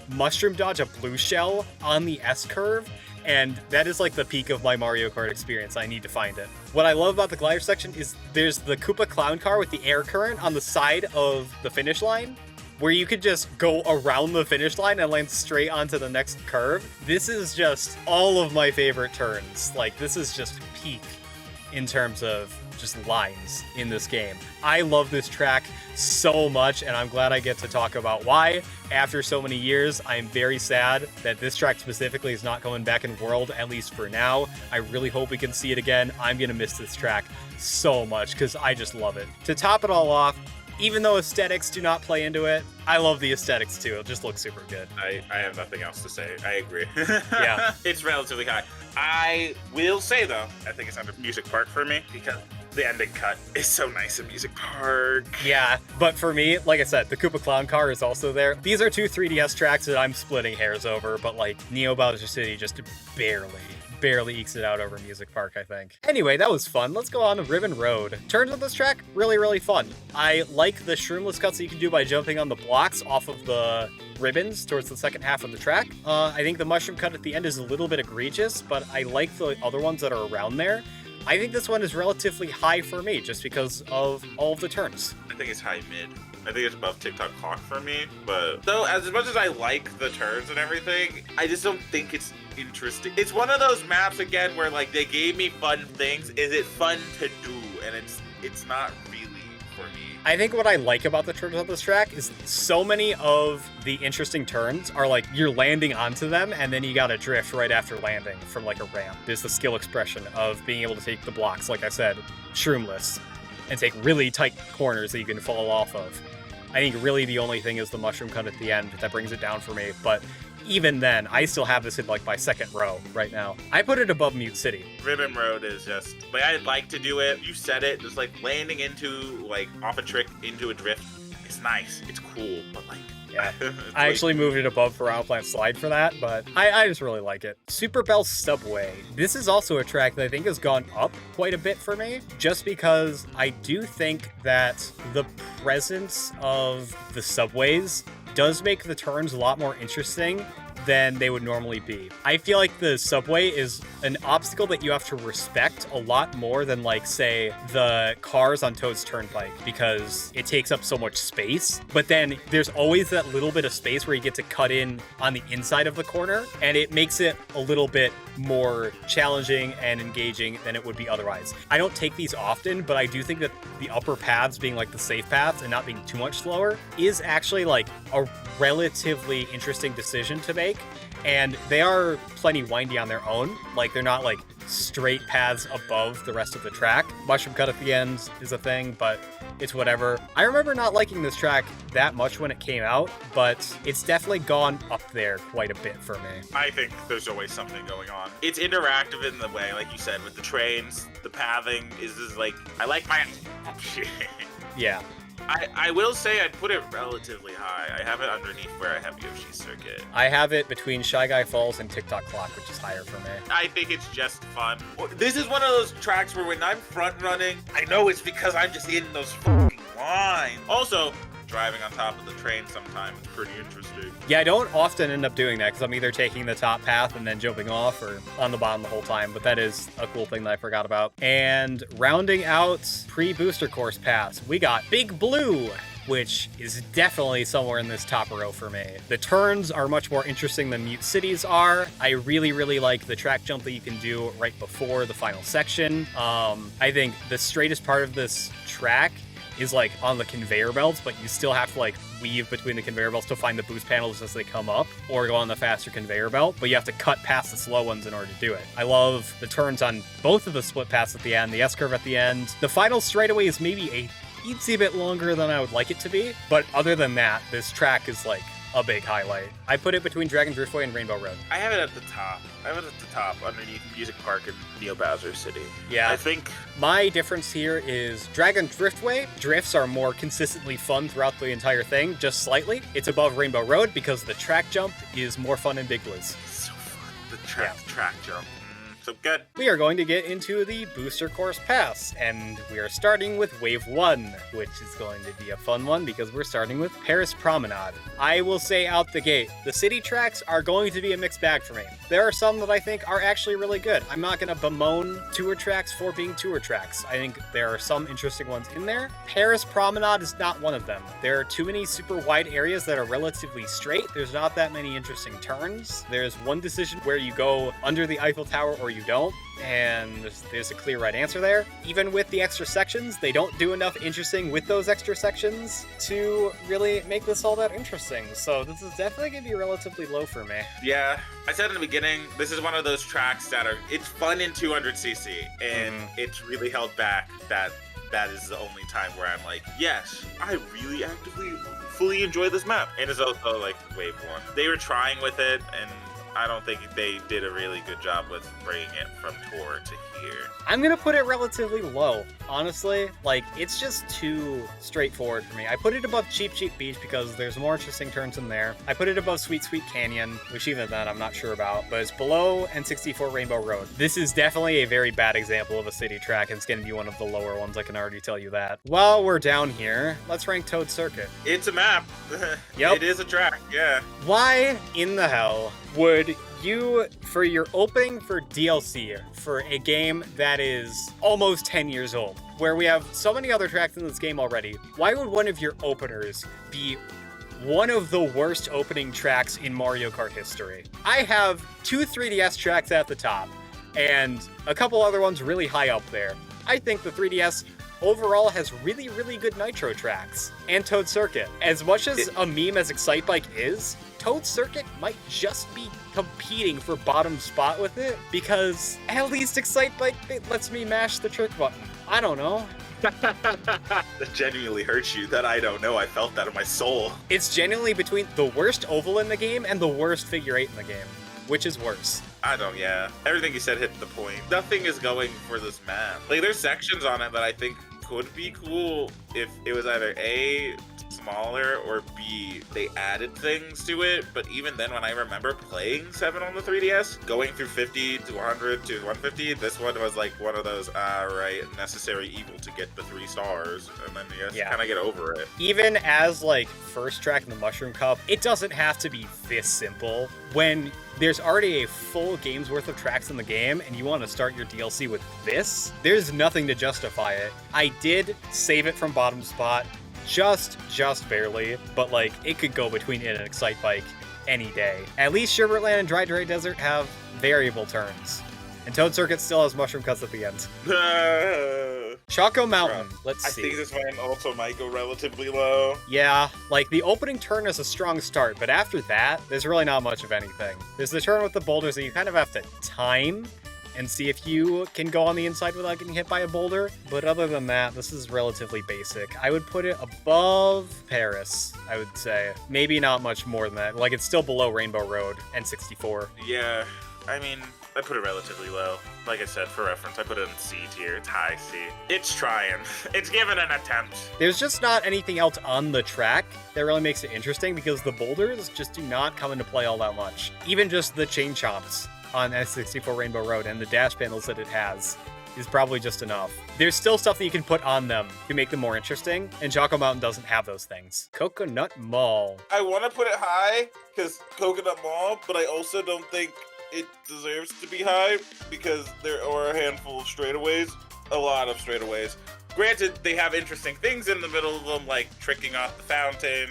mushroom dodge a blue shell on the S curve, and that is like the peak of my Mario Kart experience. I need to find it. What I love about the glider section is there's the Koopa clown car with the air current on the side of the finish line, where you could just go around the finish line and land straight onto the next curve. This is just all of my favorite turns. Like, this is just peak in terms of just lines in this game. I love this track so much, and I'm glad I get to talk about why. After so many years, I'm very sad that this track specifically is not going back in World, at least for now. I really hope we can see it again. I'm gonna miss this track so much because I just love it. To top it all off, even though aesthetics do not play into it, I love the aesthetics too. It just looks super good. I have nothing else to say. I agree. Yeah. It's relatively high. I will say though, I think it's under Music Park for me because the ending cut is so nice in Music Park. Yeah, but for me, like I said, the Koopa Clown car is also there. These are two 3DS tracks that I'm splitting hairs over, but like Neo Bowser City just barely ekes it out over Music Park, I think. Anyway, that was fun. Let's go on to Ribbon Road. Turns on this track, really, really fun. I like the shroomless cuts that you can do by jumping on the blocks off of the ribbons towards the second half of the track. I think the mushroom cut at the end is a little bit egregious, but I like the other ones that are around there. I think this one is relatively high for me just because of all of the turns. I think it's high mid. I think it's above Tick-Tock Clock for me, but though as much as I like the turns and everything, I just don't think it's interesting. It's one of those maps again where like they gave me fun things. Is it fun to do? And it's not really for me. I think what I like about the turns on this track is so many of the interesting turns are like you're landing onto them and then you gotta drift right after landing from like a ramp. There's the skill expression of being able to take the blocks, like I said, shroomless, and take really tight corners that you can fall off of. I think really the only thing is the mushroom cut at the end that brings it down for me, but even then, I still have this in like my second row right now. I put it above Mute City. Ribbon Road is just, like, I'd like to do it. You said it, just like landing into, like, off a trick into a drift. It's nice, it's cool, but like, yeah. I actually moved it above Piranha Plant Slide for that, but I just really like it. Super Bell Subway. This is also a track that I think has gone up quite a bit for me, just because I do think that the presence of the subways does make the turns a lot more interesting than they would normally be. I feel like the subway is an obstacle that you have to respect a lot more than, like, say, the cars on Toad's Turnpike, because it takes up so much space. But then there's always that little bit of space where you get to cut in on the inside of the corner, and it makes it a little bit more challenging and engaging than it would be otherwise. I don't take these often, but I do think that the upper paths being like the safe paths and not being too much slower is actually like a relatively interesting decision to make. And they are plenty windy on their own. Like, they're not like straight paths above the rest of the track. Mushroom cut at the end is a thing, but it's whatever. I remember not liking this track that much when it came out, but it's definitely gone up there quite a bit for me. I think there's always something going on. It's interactive in the way, like you said, with the trains, the pathing is just like, I like my... Yeah. I will say I'd put it relatively high. I have it underneath where I have Yoshi Circuit. I have it between Shy Guy Falls and Tick-Tock Clock, which is higher for me. I think it's just fun. This is one of those tracks where when I'm front running, I know it's because I'm just in those fucking lines. Also, driving on top of the train sometimes is pretty interesting. Yeah, I don't often end up doing that because I'm either taking the top path and then jumping off, or on the bottom the whole time, but that is a cool thing that I forgot about. And rounding out pre-booster course paths, we got Big Blue, which is definitely somewhere in this top row for me. The turns are much more interesting than Mute Cities are. I really, really like the track jump that you can do right before the final section. I think the straightest part of this track is like on the conveyor belts, but you still have to like weave between the conveyor belts to find the boost panels as they come up, or go on the faster conveyor belt, but you have to cut past the slow ones in order to do it. I love the turns on both of the split paths at the end, the S-curve at the end. The final straightaway is maybe a teensy bit longer than I would like it to be, but other than that, this track is like a big highlight. I put it between Dragon Driftway and Rainbow Road. I have it at the top. I have it at the top, underneath Music Park and Neo Bowser City. Yeah. I think my difference here is Dragon Driftway. Drifts are more consistently fun throughout the entire thing, just slightly. It's above Rainbow Road because the track jump is more fun in Big Blues. it's so fun. The track jump. So good. We are going to get into the Booster Course Pass, and we are starting with Wave 1, which is going to be a fun one because we're starting with Paris Promenade. I will say out the gate, the city tracks are going to be a mixed bag for me. There are some that I think are actually really good. I'm not going to bemoan tour tracks for being tour tracks. I think there are some interesting ones in there. Paris Promenade is not one of them. There are too many super wide areas that are relatively straight. There's not that many interesting turns. There's one decision where you go under the Eiffel Tower or you don't, and there's a clear right answer there. Even with the extra sections, they don't do enough interesting with those extra sections to really make this all that interesting. So this is definitely going to be relatively low for me. Yeah, I said in the beginning, this is one of those tracks that it's fun in 200cc, and it's really held back. That is the only time where I'm like, yes, I really actively fully enjoy this map. And it's also like Wave 1. They were trying with it, and I don't think they did a really good job with bringing it from tour to here. I'm gonna put it relatively low, honestly. Like, it's just too straightforward for me. I put it above Cheep Cheep Beach because there's more interesting turns in there. I put it above Sweet Sweet Canyon, which even then I'm not sure about, but it's below N64 Rainbow Road. This is definitely a very bad example of a city track, and it's gonna be one of the lower ones, I can already tell you that. While we're down here, let's rank Toad Circuit. It's a map. Yep. It is a track, yeah. Why in the hell would you, for your opening for DLC for a game that is almost 10 years old, where we have so many other tracks in this game already, why would one of your openers be one of the worst opening tracks in Mario Kart history? I have 2 3DS tracks at the top, and a couple other ones really high up there. I think the 3DS overall has really, really good Nitro tracks. And Toad Circuit. As much as a meme as Excitebike is, Toad Circuit might just be competing for bottom spot with it, because at least Excitebike lets me mash the trick button. I don't know. That genuinely hurts you. That I don't know. I felt that in my soul. It's genuinely between the worst oval in the game and the worst figure 8 in the game. Which is worse? I don't, yeah. Everything you said hit the point. Nothing is going for this map. Like, there's sections on it that I think could be cool if it was either A, smaller, or B, they added things to it. But even then, when I remember playing 7 on the 3DS, going through 50 to 100 to 150, this one was like one of those, right, necessary evil to get the 3 stars, and then you just kind of get over it. Even as, like, first track in the Mushroom Cup, it doesn't have to be this simple. When there's already a full game's worth of tracks in the game, and you want to start your DLC with this, there's nothing to justify it. I did save it from bottom spot, just barely, but like, it could go between it and Excitebike any day. At least Sherbet Land and Dry Dry Desert have variable turns, and Toad Circuit still has mushroom cuts at the end. Choco Mountain, let's see. I think this one also might go relatively low. Yeah, like, the opening turn is a strong start, but after that, there's really not much of anything. There's the turn with the boulders that you kind of have to time and see if you can go on the inside without getting hit by a boulder. But other than that, this is relatively basic. I would put it above Paris, I would say. Maybe not much more than that. Like, it's still below Rainbow Road, N64. Yeah, I mean, I put it relatively low. Like I said, for reference, I put it in C tier. It's high C. It's trying. It's given an attempt. There's just not anything else on the track that really makes it interesting, because the boulders just do not come into play all that much. Even just the chain chomps on N64 Rainbow Road and the dash panels that it has is probably just enough. There's still stuff that you can put on them to make them more interesting, and Choco Mountain doesn't have those things. Coconut Mall. I want to put it high because Coconut Mall, but I also don't think it deserves to be high because there are a handful of straightaways, a lot of straightaways. Granted, they have interesting things in the middle of them, like tricking off the fountain,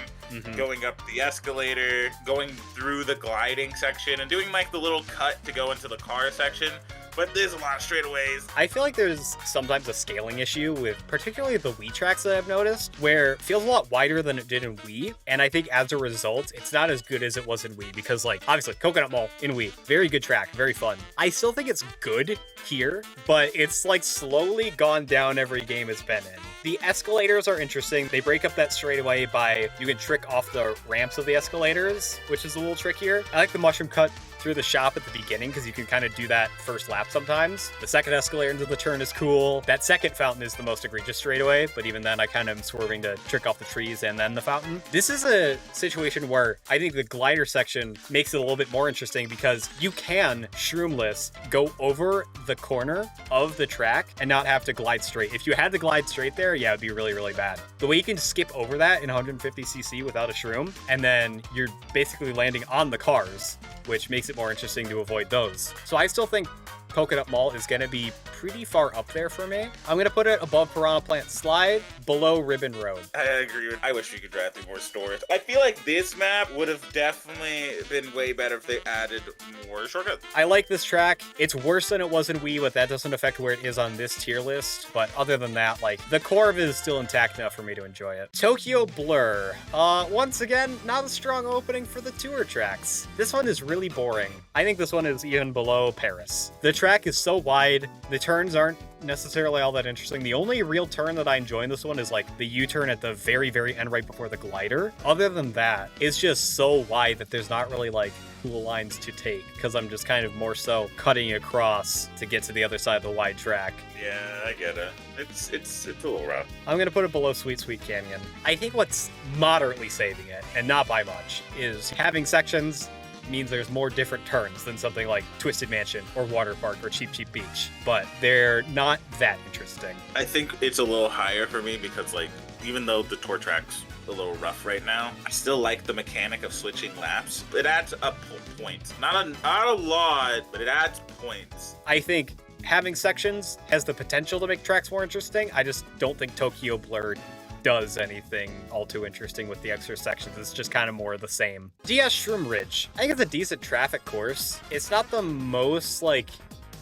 going up the escalator, going through the gliding section, and doing like the little cut to go into the car section. But there's a lot of straightaways. I feel like there's sometimes a scaling issue with particularly the Wii tracks that I've noticed, where it feels a lot wider than it did in Wii. And I think as a result, it's not as good as it was in Wii, because like, obviously, Coconut Mall in Wii, very good track, very fun. I still think it's good here, but it's like slowly gone down every game it's been in. The escalators are interesting. They break up that straightaway by, you can trick off the ramps of the escalators, which is a little trickier. I like the mushroom cut through the shop at the beginning, because you can kind of do that first lap sometimes. The second escalator into the turn is cool. That second fountain is the most egregious straightaway, but even then I kind of am swerving to trick off the trees and then the fountain. This is a situation where I think the glider section makes it a little bit more interesting, because you can shroomless go over the corner of the track and not have to glide straight. If you had to glide straight there, yeah, it'd be really, really bad. The way you can skip over that in 150cc without a shroom, and then you're basically landing on the cars, which makes it more interesting to avoid those. So I still think Coconut Mall is going to be pretty far up there for me. I'm going to put it above Piranha Plant Slide, below Ribbon Road. I agree with, I wish we could drive through more stores. I feel like this map would have definitely been way better if they added more shortcuts. I like this track. It's worse than it was in Wii, but that doesn't affect where it is on this tier list. But other than that, like, the core of it is still intact enough for me to enjoy it. Tokyo Blur. Once again, not a strong opening for the tour tracks. This one is really boring. I think this one is even below Paris. The track is so wide. The turns aren't necessarily all that interesting. The only real turn that I enjoy in this one is like the U-turn at the very, very end right before the glider. Other than that, it's just so wide that there's not really like cool lines to take because I'm just kind of more so cutting across to get to the other side of the wide track. Yeah, I get it. It's a little rough. I'm gonna put it below Sweet Sweet Canyon. I think what's moderately saving it, and not by much, is having sections means there's more different turns than something like Twisted Mansion or Water Park or Cheep Cheep Beach, but they're not that interesting. I think it's a little higher for me because, like, even though the tour track's a little rough right now, I still like the mechanic of switching laps. It adds up points. Not a lot, but it adds points. I think having sections has the potential to make tracks more interesting. I just don't think Tokyo Blur does anything all too interesting with the extra sections. It's just kind of more of the same. DS Shroom Ridge. I think it's a decent traffic course. It's not the most like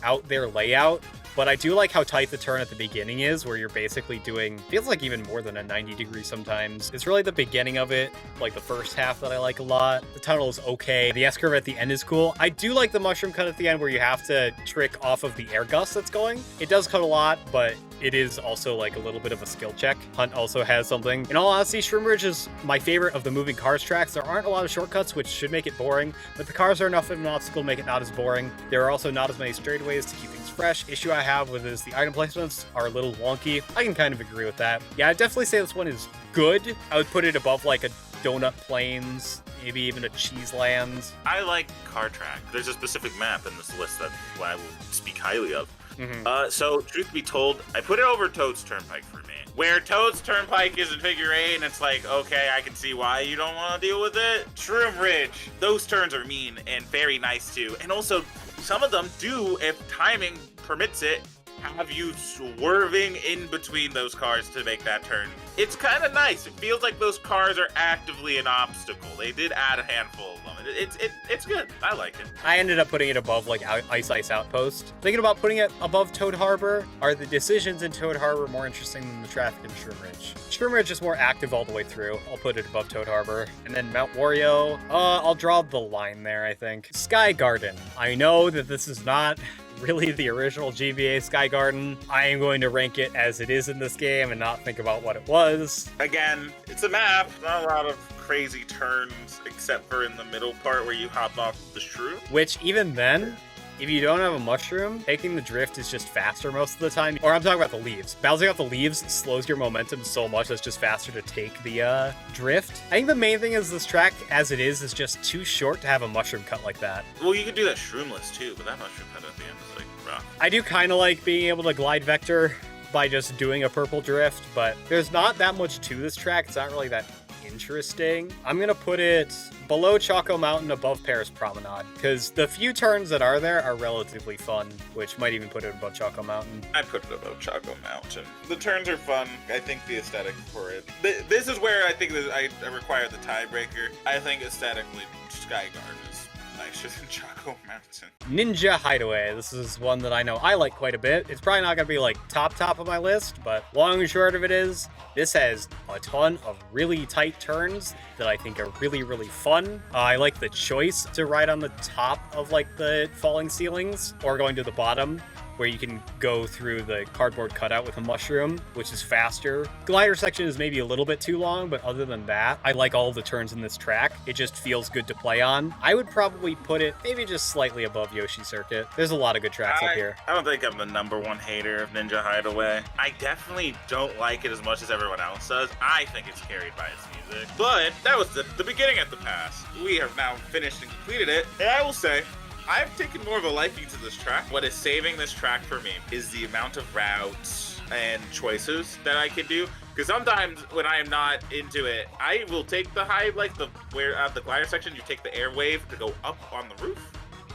out there layout, but I do like how tight the turn at the beginning is, where you're basically doing, feels like even more than a 90 degree sometimes. It's really the beginning of it, like the first half, that I like a lot. The tunnel is okay. The S-curve at the end is cool. I do like the mushroom cut at the end where you have to trick off of the air gust that's going. It does cut a lot, but it is also like a little bit of a skill check. Hunt also has something. In all honesty, Shroom Ridge is my favorite of the moving cars tracks. There aren't a lot of shortcuts, which should make it boring, but the cars are enough of an obstacle to make it not as boring. There are also not as many straightaways to keep things fresh. Issue I have with is the item placements are a little wonky. I can kind of agree with that. Yeah, I'd definitely say this one is good. I would put it above like a Donut Plains, maybe even a Cheese Land. I like car track. There's a specific map in this list that I will speak highly of. So, truth be told, I put it over Toad's Turnpike for me. Where Toad's Turnpike is in figure 8, and it's like, okay, I can see why you don't want to deal with it. Shroom Ridge, those turns are mean and very nice too. And also, some of them do, if timing permits it, have you swerving in between those cars to make that turn. It's kind of nice. It feels like those cars are actively an obstacle. They did add a handful of them. It's good. I like it. I ended up putting it above like Ice Outpost. Thinking about putting it above Toad Harbor. Are the decisions in Toad Harbor more interesting than the traffic in Shroom Ridge? Shroom Ridge is more active all the way through. I'll put it above Toad Harbor. And then Mount Wario. I'll draw the line there, I think. Sky Garden. I know that this is not really the original GBA Sky Garden. I am going to rank it as it is in this game and not think about what it was. Again, it's a map. Not a lot of crazy turns except for in the middle part where you hop off the shroom. Which even then, if you don't have a mushroom, taking the drift is just faster most of the time. Or I'm talking about the leaves. Bouncing off the leaves slows your momentum so much that it's just faster to take the drift. I think the main thing is this track, as it is just too short to have a mushroom cut like that. Well, you could do that shroomless too, but that mushroom cut at the end is like rough. I do kind of like being able to glide vector by just doing a purple drift, but there's not that much to this track. It's not really that interesting. I'm gonna put it below Choco Mountain, above Paris Promenade, because the few turns that are there are relatively fun, which might even put it above Choco Mountain. I put it above Choco Mountain. The turns are fun. I think the aesthetic for it. This is where I think that I require the tiebreaker. I think aesthetically, Sky Garden is nicer than Choco Mountain. Ninja Hideaway. This is one that I know I like quite a bit. It's probably not going to be like top of my list, but long and short of it is, this has a ton of really tight turns that I think are really, really fun. I like the choice to ride on the top of like the falling ceilings or going to the bottom, where you can go through the cardboard cutout with a mushroom, which is faster. Glider section is maybe a little bit too long, but other than that, I like all of the turns in this track. It just feels good to play on. I would probably put it maybe just slightly above Yoshi Circuit. There's a lot of good tracks up here. I don't think I'm the #1 hater of Ninja Hideaway. I definitely don't like it as much as everyone else does. I think it's carried by its music. But that was the beginning of the past. We have now finished and completed it. And I will say, I've taken more of a liking to this track. What is saving this track for me is the amount of routes and choices that I can do. Because sometimes when I am not into it, I will take the high, like the glider section, you take the air wave to go up on the roof,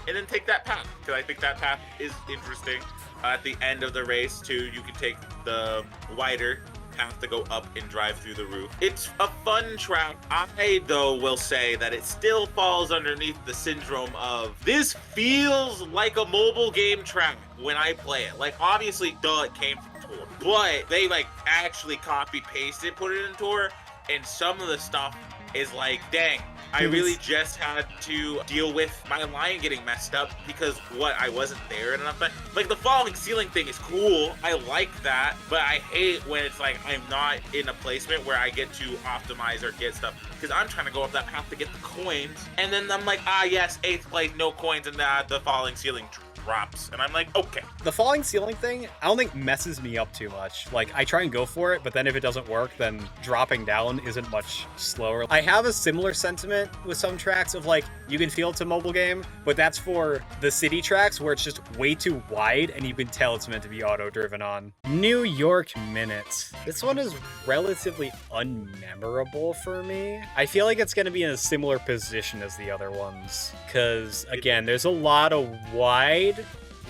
and then take that path. Because I think that path is interesting. At the end of the race, too, you can take the wider path to go up and drive through the roof. It's a fun track. I, though, will say that it still falls underneath the syndrome of this feels like a mobile game track when I play it. Like, obviously, it came from Tour, but they, like, actually copy-pasted, put it in Tour, and some of the stuff is like, dang, I really just had to deal with my line getting messed up because I wasn't there enough time. Like, the falling ceiling thing is cool. I like that, but I hate when it's like I'm not in a placement where I get to optimize or get stuff because I'm trying to go up that path to get the coins, and then I'm like, yes, 8th place, no coins, and the falling ceiling drops, and I'm like, okay. The falling ceiling thing, I don't think messes me up too much. Like, I try and go for it, but then if it doesn't work, then dropping down isn't much slower. I have a similar sentiment with some tracks of like, you can feel it's a mobile game, but that's for the city tracks where it's just way too wide and you can tell it's meant to be auto-driven on. New York Minute. This one is relatively unmemorable for me. I feel like it's going to be in a similar position as the other ones, because again, there's a lot of wide,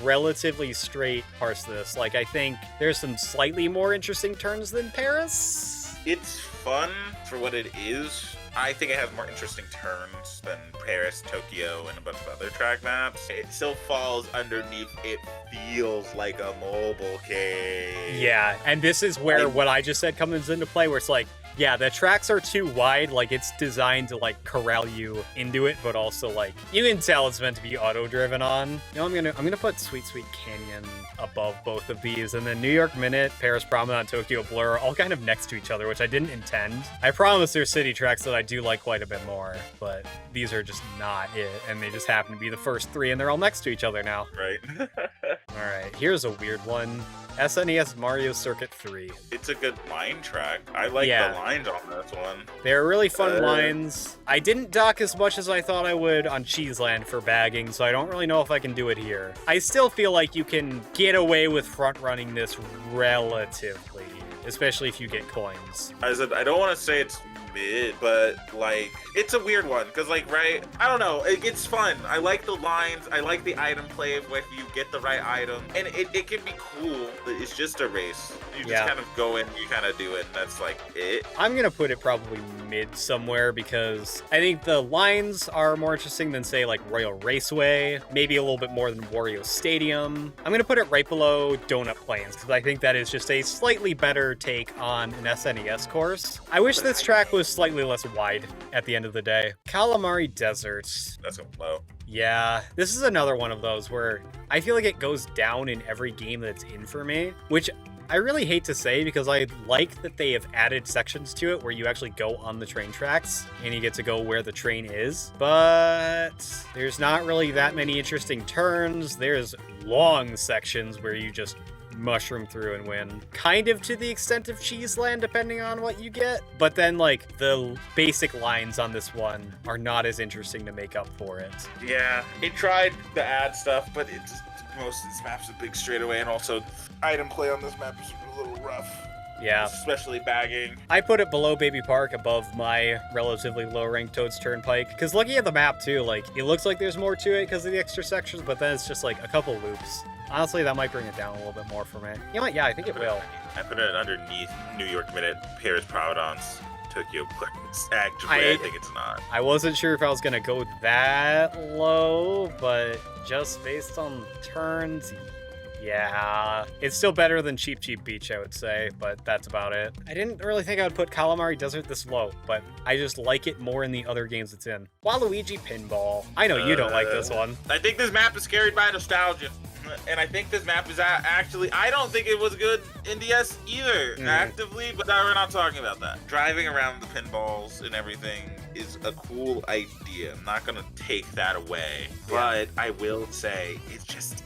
relatively straight parts to this. Like, I think there's some slightly more interesting turns than Paris. It's fun for what it is. I think it has more interesting turns than Paris, Tokyo, and a bunch of other track maps. It still falls underneath, it feels like a mobile game. Yeah, and this is where what I just said comes into play, where it's like, yeah, the tracks are too wide, like it's designed to like corral you into it, but also like you can tell it's meant to be auto-driven on. You know, I'm gonna put Sweet Sweet Canyon above both of these, and then New York Minute, Paris Promenade, Tokyo Blur, all kind of next to each other, which I didn't intend. I promise there's city tracks that I do like quite a bit more, but these are just not it, and they just happen to be the first three, and they're all next to each other now. Right. Alright, here's a weird one. SNES Mario Circuit 3. It's a good line track. I like the lines on this one. They're really fun lines. I didn't dock as much as I thought I would on Cheese Land for bagging, so I don't really know if I can do it here. I still feel like you can get away with front-running this relatively, especially if you get coins. I said, I don't want to say it's mid, but like, it's a weird one, because like, right, I don't know, it's fun. I like the lines, I like the item play if you get the right item, and it can be cool. It's just a race. You just kind of go in, you kind of do it, and that's like it. I'm gonna put it probably mid somewhere, because I think the lines are more interesting than, say, like Royal Raceway, maybe a little bit more than Wario Stadium. I'm gonna put it right below Donut Plains, because I think that is just a slightly better take on an SNES course. I wish this track was slightly less wide at the end of the day. Calamari Desert. That's low. Yeah, this is another one of those where I feel like it goes down in every game that's in for me, which I really hate to say because I like that they have added sections to it where you actually go on the train tracks and you get to go where the train is, but there's not really that many interesting turns. There's long sections where you just mushroom through and win, kind of to the extent of Cheese Land depending on what you get, but then like the basic lines on this one are not as interesting to make up for it. Yeah, it tried to add stuff, but it just, most of this map's a big straightaway, and also item play on this map is a little rough. Yeah. Especially bagging. I put it below Baby Park, above my relatively low-ranked Toad's Turnpike, because looking at the map too, like, it looks like there's more to it because of the extra sections, but then it's just like a couple loops. Honestly, that might bring it down a little bit more for me. You know what? Yeah, I think it will. I put it underneath New York Minute, Paris Providence, Tokyo Cruise. Actually, I think it's not. I wasn't sure if I was going to go that low, but just based on turns, yeah. It's still better than Cheep Cheep Beach, I would say, but that's about it. I didn't really think I would put Calamari Desert this low, but I just like it more in the other games it's in. Waluigi Pinball. I know you don't like this one. I think this map is carried by nostalgia. And I think this map is actually, I don't think it was good in DS either, actively, but we're not talking about that. Driving around the pinballs and everything is a cool idea. I'm not going to take that away, but I will say it doesn't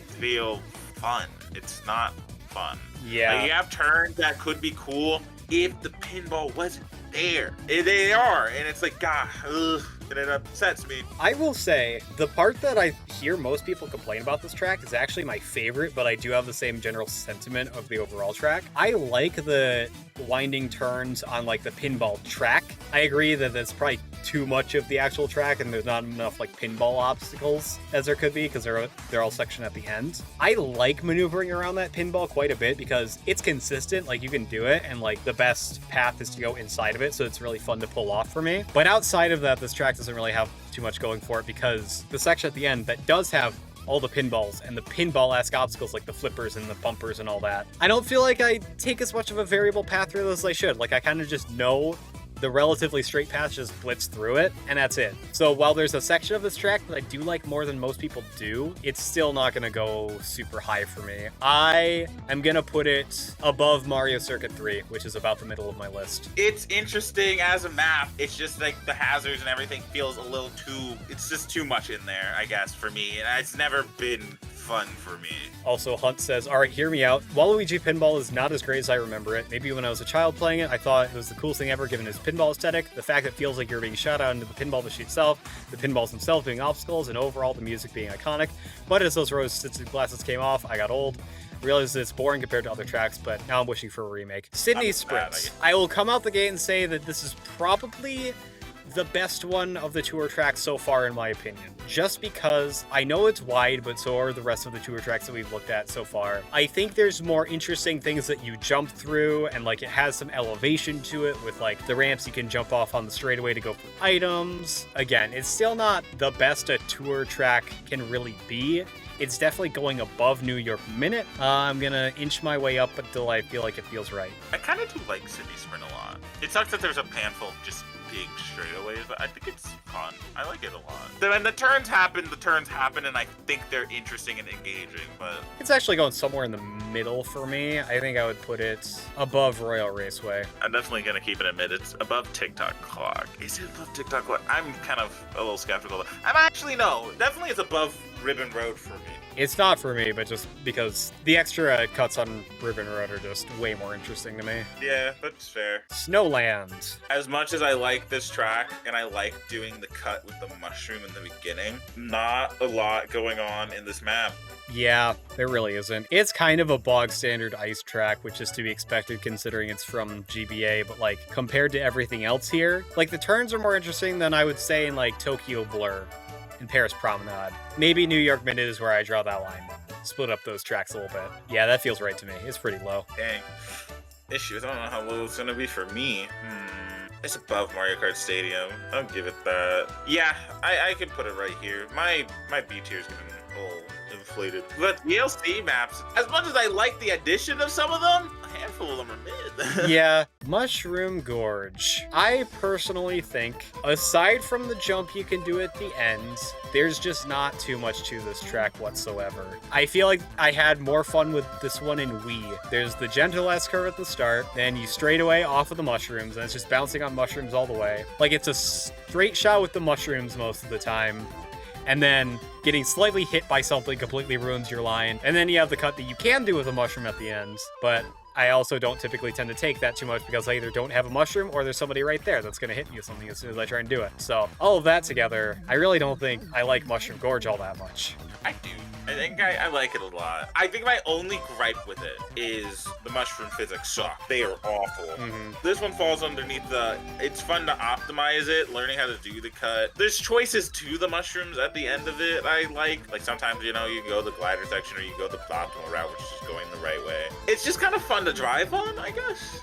feel fun. It's not fun. Yeah. Like, you have turns that could be cool if the pinball wasn't there. They are, and it's like, God, ugh. And it upsets me. I will say, the part that I hear most people complain about this track is actually my favorite, but I do have the same general sentiment of the overall track. I like the winding turns on like the pinball track. I agree that that's probably too much of the actual track and there's not enough like pinball obstacles as there could be because they're all sectioned at the end. I like maneuvering around that pinball quite a bit because it's consistent, like you can do it, and like the best path is to go inside of it, so it's really fun to pull off for me. But outside of that, this track doesn't really have too much going for it because the section at the end that does have all the pinballs and the pinball-esque obstacles like the flippers and the bumpers and all that, I don't feel like I take as much of a variable path through those as I should. Like, I kind of just know the relatively straight path just blitz through it, and that's it. So while there's a section of this track that I do like more than most people do, it's still not gonna go super high for me. I am gonna put it above Mario Circuit 3, which is about the middle of my list. It's interesting as a map. It's just like the hazards and everything feels a little it's just too much in there, I guess, for me. And it's never been fun for me. Also, Hunt says, all right, hear me out. Waluigi Pinball is not as great as I remember it. Maybe when I was a child playing it, I thought it was the coolest thing ever given its pinball aesthetic. The fact that it feels like you're being shot out into the pinball machine itself, the pinballs themselves being obstacles, and overall the music being iconic. But as those rose-tinted glasses came off, I got old. Realized it's boring compared to other tracks, but now I'm wishing for a remake. Sydney Sprints. I will come out the gate and say that this is probably the best one of the tour tracks so far, in my opinion. Just because I know it's wide, but so are the rest of the tour tracks that we've looked at so far. I think there's more interesting things that you jump through, and like it has some elevation to it with like the ramps you can jump off on the straightaway to go for items. Again, it's still not the best a tour track can really be. It's definitely going above New York Minute. I'm gonna inch my way up until I feel like it feels right. I kind of do like Sydney Sprint a lot. It sucks that there's a handful of just big straightaways, but I think it's fun. I like it a lot. Then when the turns happen, and I think they're interesting and engaging, but... It's actually going somewhere in the middle for me. I think I would put it above Royal Raceway. I'm definitely going to keep it in mid. It's above Tick-Tock Clock. Is it above Tick-Tock Clock? I'm kind of a little skeptical. No. Definitely it's above Ribbon Road for me. It's not for me, but just because the extra cuts on Ribbon Road are just way more interesting to me. Yeah, that's fair. Snowland. As much as I like this track, and I like doing the cut with the mushroom in the beginning, not a lot going on in this map. Yeah, there really isn't. It's kind of a bog standard ice track, which is to be expected considering it's from GBA, but like compared to everything else here, like the turns are more interesting than I would say in like Tokyo Blur and Paris Promenade. Maybe New York Minute is where I draw that line. Split up those tracks a little bit. Yeah, that feels right to me. It's pretty low. Dang. Issues. I don't know how low it's gonna be for me. It's above Mario Kart Stadium. I'll give it that. Yeah, I can put it right here. My B tier is getting a little inflated. But DLC maps, as much as I like the addition of some of them, a handful of them are mid. Yeah, Mushroom Gorge. I personally think, aside from the jump you can do at the end, there's just not too much to this track whatsoever. I feel like I had more fun with this one in Wii. There's the gentle S-curve at the start, then you straight away off of the mushrooms, and it's just bouncing on mushrooms all the way. Like, it's a straight shot with the mushrooms most of the time, and then getting slightly hit by something completely ruins your line. And then you have the cut that you can do with a mushroom at the end, but I also don't typically tend to take that too much because I either don't have a mushroom or there's somebody right there that's going to hit me with something as soon as I try and do it. So all of that together, I really don't think I like Mushroom Gorge all that much. I do. I think I like it a lot. I think my only gripe with it is the mushroom physics suck. They are awful. This one falls underneath it's fun to optimize it, learning how to do the cut. There's choices to the mushrooms at the end of it I like. Like sometimes, you know, you go the glider section or you go the optimal route, which is just going the right way. It's just kind of fun to drive on, I guess.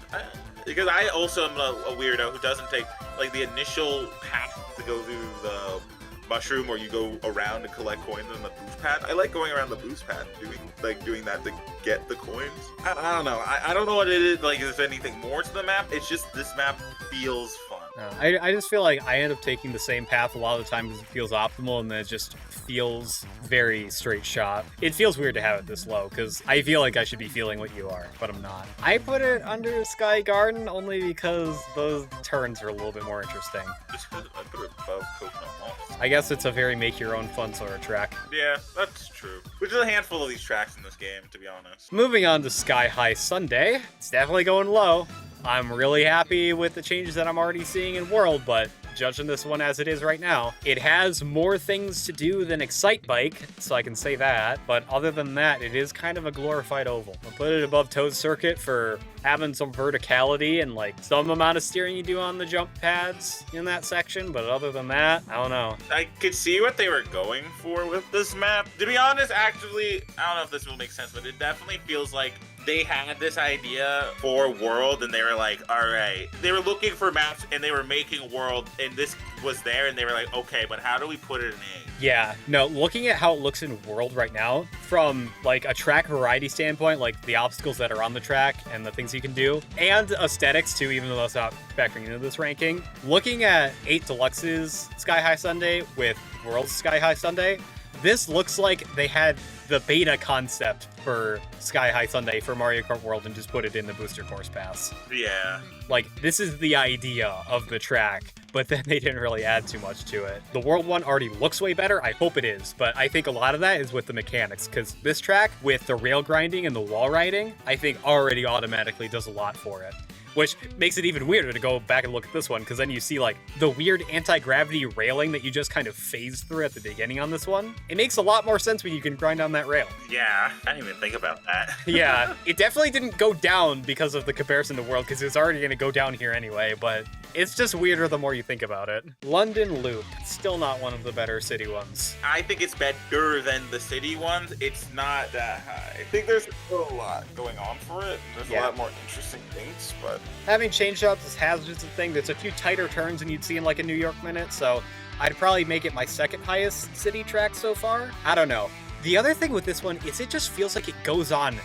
Because I also am a weirdo who doesn't take like the initial path to go through the mushroom, or you go around to collect coins on the boost pad. I like going around the boost pad, doing that to get the coins. I don't know. I don't know what it is. Like, is there anything more to the map? It's just this map feels fun. I just feel like I end up taking the same path a lot of the time because it feels optimal, and then it just feels very straight shot. It feels weird to have it this low because I feel like I should be feeling what you are, but I'm not. I put it under Sky Garden only because those turns are a little bit more interesting. Just because I put it above Coconut Mall. I guess it's a very make your own fun sort of track. Yeah, that's true. Which is a handful of these tracks in this game, to be honest. Moving on to Sky High Sunday. It's definitely going low. I'm really happy with the changes that I'm already seeing in World, but judging this one as it is right now, it has more things to do than Excitebike, so I can say that. But other than that, it is kind of a glorified oval. I'll put it above Toad Circuit for having some verticality and like some amount of steering you do on the jump pads in that section. But other than that, I don't know. I could see what they were going for with this map. To be honest, actually, I don't know if this will make sense, but it definitely feels like they had this idea for World, and they were like, all right. They were looking for maps, and they were making World, and this was there, and they were like, okay, but how do we put it in? Yeah, no, looking at how it looks in World right now, from like a track variety standpoint, like the obstacles that are on the track and the things you can do, and aesthetics too, even though that's not factoring into this ranking, looking at 8 Deluxe's Sky High Sundae with World's Sky High Sundae, this looks like they had the beta concept for Sky High Sundae for Mario Kart World and just put it in the booster course pass. Yeah. Like, this is the idea of the track, but then they didn't really add too much to it. The World one already looks way better. I hope it is, but I think a lot of that is with the mechanics, because this track, with the rail grinding and the wall riding, I think already automatically does a lot for it. Which makes it even weirder to go back and look at this one, because then you see like the weird anti-gravity railing that you just kind of phase through at the beginning on this one. It makes a lot more sense when you can grind on that rail. Yeah, I didn't even think about that. Yeah, it definitely didn't go down because of the comparison to World, because it was already going to go down here anyway, but it's just weirder the more you think about it. London Loop, still not one of the better city ones. I think it's better than the city ones. It's not that high. I think there's still a lot going on for it. There's a lot more interesting things, but having change ups as hazards a thing. There's a few tighter turns than you'd see in like a New York Minute, so I'd probably make it my second highest city track so far. I don't know. The other thing with this one is it just feels like it goes on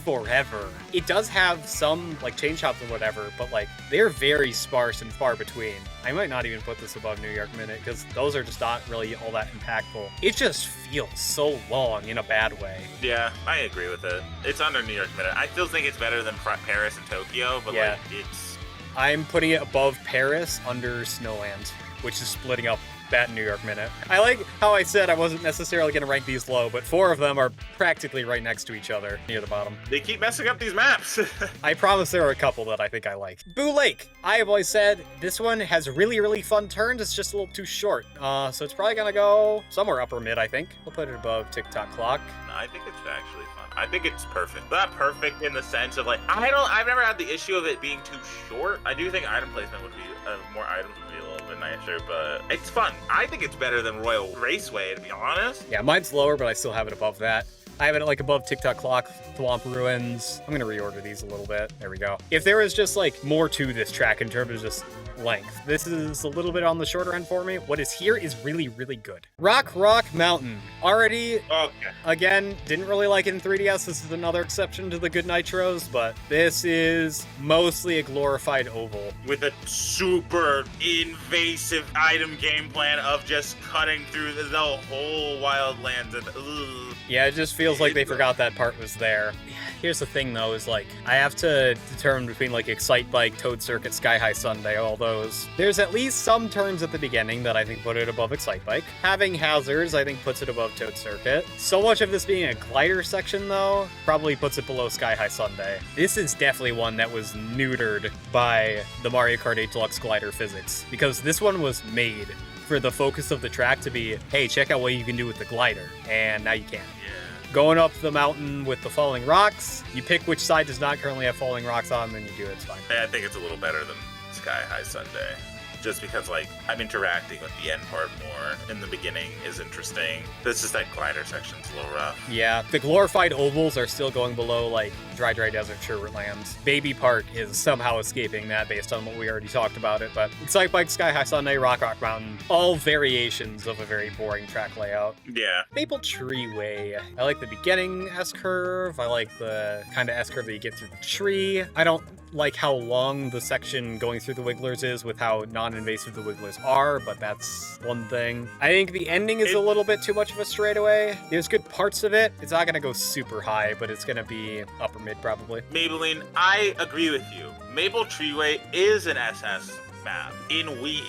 forever. It does have some like change hops and whatever, but like they're very sparse and far between. I might not even put this above New York Minute because those are just not really all that impactful. It just feels so long in a bad way. Yeah, I agree with it. It's under New York Minute. I still think it's better than Paris and Tokyo, but like it's... I'm putting it above Paris, under Snowland, which is splitting up that New York Minute. I like how I said I wasn't necessarily going to rank these low, but 4 of them are practically right next to each other near the bottom. They keep messing up these maps. I promise there are a couple that I think I like. Boo Lake! I have always said this one has really, really fun turns. It's just a little too short. So it's probably going to go somewhere upper mid, I think. We'll put it above Tick-Tock Clock. No, I think it's actually fun. I think it's perfect. Not perfect in the sense of like, I've never had the issue of it being too short. I do think item placement would be, more items would be a little bit nicer, but it's fun. I think it's better than Royal Raceway, to be honest. Yeah, mine's lower, but I still have it above that. I have it like above Tick-Tock Clock, Thwomp Ruins. I'm gonna reorder these a little bit. There we go. If there was just like more to this track in terms of just length, this is a little bit on the shorter end for me. What is here is really, really good. Rock Mountain. Already, again, didn't really like it in 3DS. This is another exception to the good nitros, but this is mostly a glorified oval. With a super invasive item game plan of just cutting through the whole wildlands and yeah, it just feels like they forgot that part was there. Here's the thing though, is like, I have to determine between like Excitebike, Toad Circuit, Sky High Sundae, all those. There's at least some turns at the beginning that I think put it above Excitebike. Having hazards, I think puts it above Toad Circuit. So much of this being a glider section though, probably puts it below Sky High Sundae. This is definitely one that was neutered by the Mario Kart 8 Deluxe glider physics, because this one was made for the focus of the track to be, hey, check out what you can do with the glider, and now you can. Going up the mountain with the falling rocks, you pick which side does not currently have falling rocks on, then you do it, it's fine. I think it's a little better than Sky High Sundae. Just because, like, I'm interacting with the end part more. In the beginning is interesting. This is that glider section's a little rough. Yeah, the glorified ovals are still going below, like, Dry Dry Desert, Sherbet Land. Baby Park is somehow escaping that based on what we already talked about it, but Excitebike, Sky High Sundae, Rock Mountain, all variations of a very boring track layout. Yeah. Maple Tree Way. I like the beginning S-curve. I like the kind of S-curve that you get through the tree. I don't like how long the section going through the Wigglers is with how non-invasive the Wigglers are, but that's one thing. I think the ending is a little bit too much of a straightaway. There's good parts of it. It's not going to go super high, but it's going to be upper mid probably. Maybelline, I agree with you. Maple Treeway is an SS map in Wii.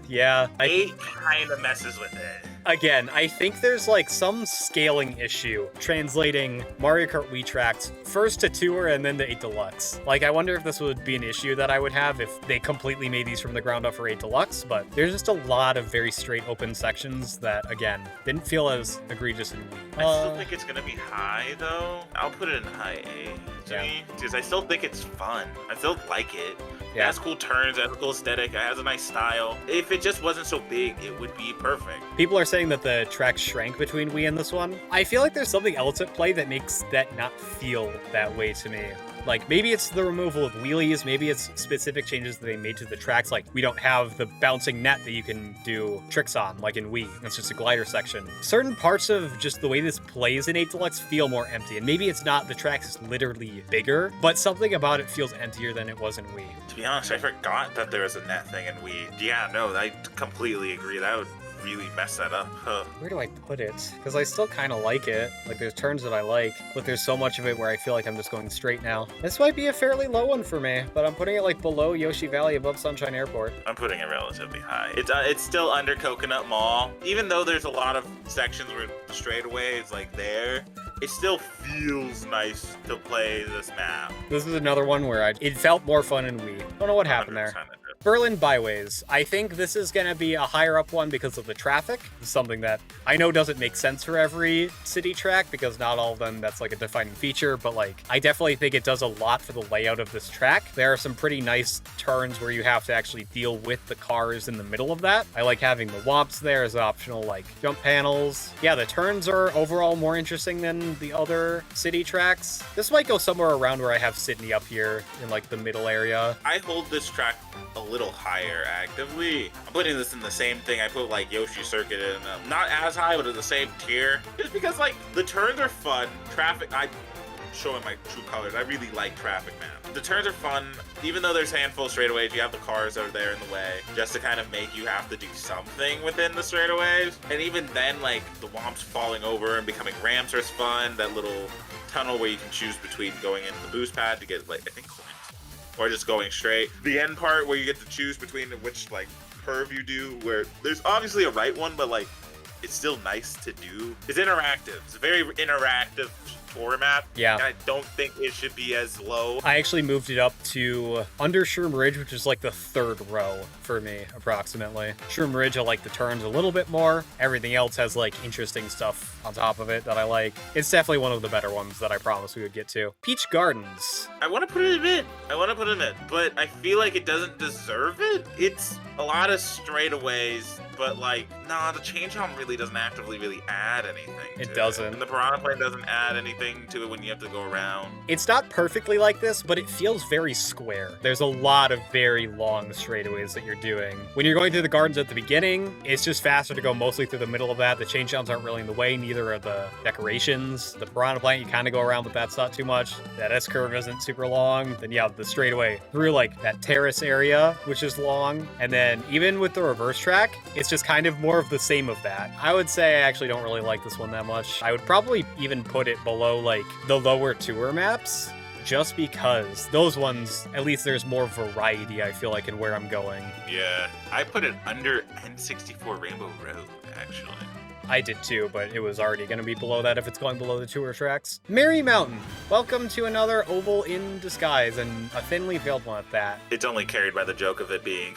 Yeah. 8 kind of messes with it. Again, I think there's like some scaling issue translating Mario Kart Wii tracks first to Tour and then to 8 Deluxe. Like, I wonder if this would be an issue that I would have if they completely made these from the ground up for 8 Deluxe, but there's just a lot of very straight open sections that, again, didn't feel as egregious in Wii. I still think it's gonna be high, though. I'll put it in high A to me, because I still think it's fun. I still like it. It has cool turns, it has a cool aesthetic, it has a nice style. If it just wasn't so big, it would be perfect. People are saying that the track shrank between Wii and this one. I feel like there's something else at play that makes that not feel that way to me. Like, maybe it's the removal of wheelies, maybe it's specific changes that they made to the tracks, like we don't have the bouncing net that you can do tricks on, like in Wii. It's just a glider section. Certain parts of just the way this plays in 8 Deluxe feel more empty, and maybe it's not the track is literally bigger, but something about it feels emptier than it was in Wii. To be honest, I forgot that there was a net thing in Wii. Yeah, no, I completely agree. That would really mess that up. Where do I put it? Because I still kind of like it. Like, there's turns that I like, but there's so much of it where I feel like I'm just going straight now. This might be a fairly low one for me, but I'm putting it like below Yoshi Valley, above Sunshine Airport. I'm putting it relatively high. It's still under Coconut Mall. Even though there's a lot of sections where the straightaway is like there, it still feels nice to play this map. This is another one where it felt more fun in Wii. Don't know what happened there. Berlin Byways. I think this is going to be a higher up one because of the traffic. This is something that I know doesn't make sense for every city track because not all of them that's like a defining feature, but like I definitely think it does a lot for the layout of this track. There are some pretty nice turns where you have to actually deal with the cars in the middle of that. I like having the womps there as optional like jump panels. Yeah, the turns are overall more interesting than the other city tracks. This might go somewhere around where I have Sydney up here in like the middle area. I hold this track a little higher actively. I'm putting this in the same thing I put like Yoshi Circuit in, not as high but in the same tier, just because like the turns are fun. Traffic, I'm showing my true colors. I really like traffic, man. The turns are fun, even though there's a handful of straightaways. You have the cars that are there in the way just to kind of make you have to do something within the straightaways, and even then like the womps falling over and becoming ramps are fun. That little tunnel where you can choose between going into the boost pad to get like I think coins, or just going straight. The end part where you get to choose between which like curve you do, where there's obviously a right one, but like it's still nice to do. It's interactive. It's a very interactive tour map. Yeah. And I don't think it should be as low. I actually moved it up to under Shroom Ridge, which is like the 3rd row for me, approximately. Shroom Ridge, I like the turns a little bit more. Everything else has like interesting stuff on top of it that I like. It's definitely one of the better ones that I promised we would get to. Peach Gardens. I want to put it in mid. But I feel like it doesn't deserve it. It's a lot of straightaways, but like, nah, the change home really doesn't actively really add anything. It doesn't. And the Piranha plane doesn't add anything to it when you have to go around. It's not perfectly like this, but it feels very square. There's a lot of very long straightaways that you're doing. When you're going through the gardens at the beginning, it's just faster to go mostly through the middle of that. The change downs aren't really in the way, neither are the decorations. The Piranha plant, you kind of go around, but that's not too much. That S-curve isn't super long. Then you have the straightaway through like that terrace area, which is long. And then even with the reverse track, it's just kind of more of the same of that. I would say I actually don't really like this one that much. I would probably even put it below like the lower tour maps, just because those ones, at least there's more variety, I feel like, in where I'm going. Yeah, I put it under N64 Rainbow Road, actually. I did too, but it was already going to be below that if it's going below the tour tracks. Merry Mountain. Welcome to another oval in disguise, and a thinly veiled one at that. It's only carried by the joke of it being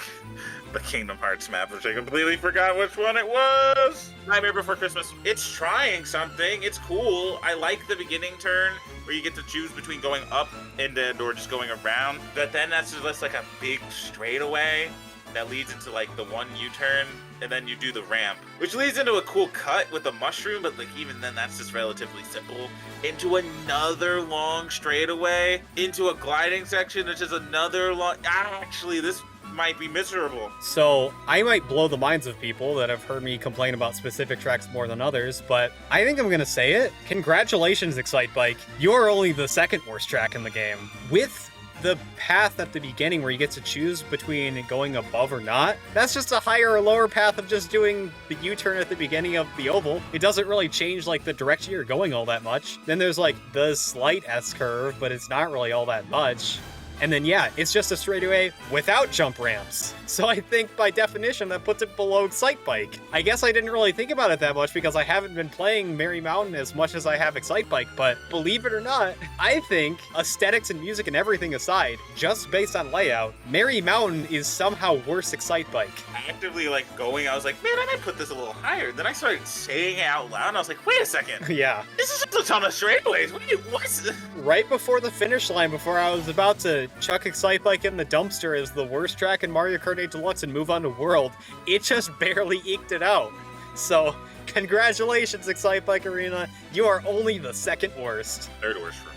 the Kingdom Hearts map, which I completely forgot which one it was. Nightmare Before Christmas. It's trying something. It's cool. I like the beginning turn where you get to choose between going up and or just going around. But then that's just like a big straightaway that leads into like the one U-turn, and then you do the ramp, which leads into a cool cut with a mushroom, but like even then that's just relatively simple, into another long straightaway, into a gliding section, which is another long, actually this might be miserable. So I might blow the minds of people that have heard me complain about specific tracks more than others, but I think I'm gonna say it. Congratulations, Excitebike. You're only the 2nd worst track in the game. With the path at the beginning where you get to choose between going above or not, that's just a higher or lower path of just doing the U-turn at the beginning of the oval. It doesn't really change like the direction you're going all that much. Then there's like the slight S-curve, but it's not really all that much. And then, yeah, it's just a straightaway without jump ramps. So I think by definition, that puts it below Excitebike. I guess I didn't really think about it that much because I haven't been playing Merry Mountain as much as I have Excitebike, but believe it or not, I think aesthetics and music and everything aside, just based on layout, Merry Mountain is somehow worse Excitebike. Actively like going, I was like, man, I might put this a little higher. Then I started saying it out loud, and I was like, wait a second. Yeah. This is just a ton of straightaways. What? Right before the finish line, before I was about to to chuck Excitebike in the dumpster as the worst track in Mario Kart 8 Deluxe and move on to World, it just barely eked it out. So, congratulations, Excitebike Arena. You are only the second worst. Third worst for me.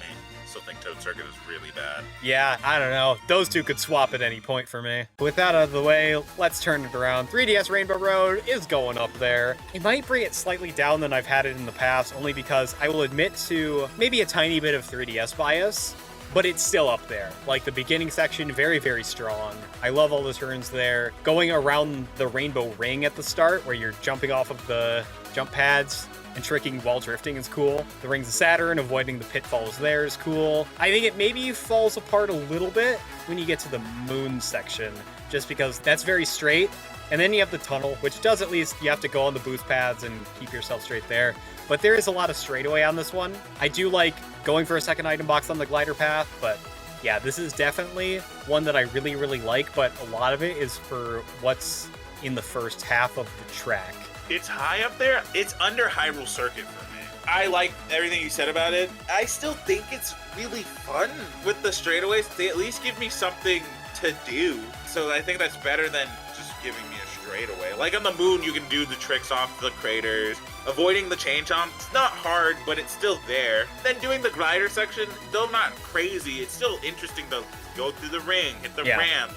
Still think Toad Circuit is really bad. Yeah, I don't know. Those two could swap at any point for me. With that out of the way, let's turn it around. 3DS Rainbow Road is going up there. It might bring it slightly down than I've had it in the past, only because I will admit to maybe a tiny bit of 3DS bias, but it's still up there. Like, the beginning section, very, very strong. I love all the turns there. Going around the Rainbow Ring at the start, where you're jumping off of the jump pads and tricking while drifting is cool. The Rings of Saturn, avoiding the pitfalls there is cool. I think it maybe falls apart a little bit when you get to the moon section, just because that's very straight. And then you have the tunnel, which does at least, you have to go on the boost pads and keep yourself straight there. But there is a lot of straightaway on this one. I do like going for a second item box on the glider path, but yeah, this is definitely one that I really, really like, but a lot of it is for what's in the first half of the track. It's high up there. It's under Hyrule Circuit for me. I like everything you said about it. I still think it's really fun with the straightaways. They at least give me something to do. So I think that's better than just giving me a straightaway. Like on the moon, you can do the tricks off the craters. Avoiding the chain jump, it's not hard, but it's still there. Then doing the glider section, though not crazy, it's still interesting to go through the ring, hit the ramp,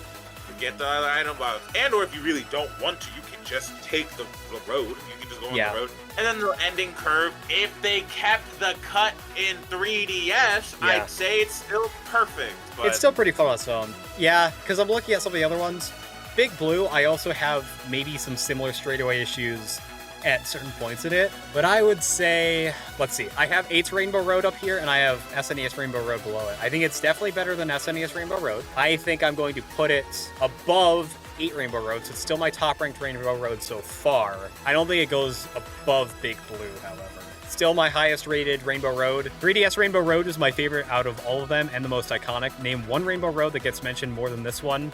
get the other item box. And or if you really don't want to, you can just take the road. You can just go on the road. And then the ending curve, if they kept the cut in 3DS, I'd say it's still perfect. But it's still pretty fun on its own. Yeah, because I'm looking at some of the other ones. Big Blue, I also have maybe some similar straightaway issues at certain points in it, but I would say, let's see, I have 8's Rainbow Road up here, and I have SNES Rainbow Road below it. I think it's definitely better than SNES Rainbow Road. I think I'm going to put it above 8 Rainbow Roads. It's still my top-ranked Rainbow Road so far. I don't think it goes above Big Blue, however. Still my highest rated Rainbow Road. 3DS Rainbow Road is my favorite out of all of them and the most iconic. Name one Rainbow Road that gets mentioned more than this one.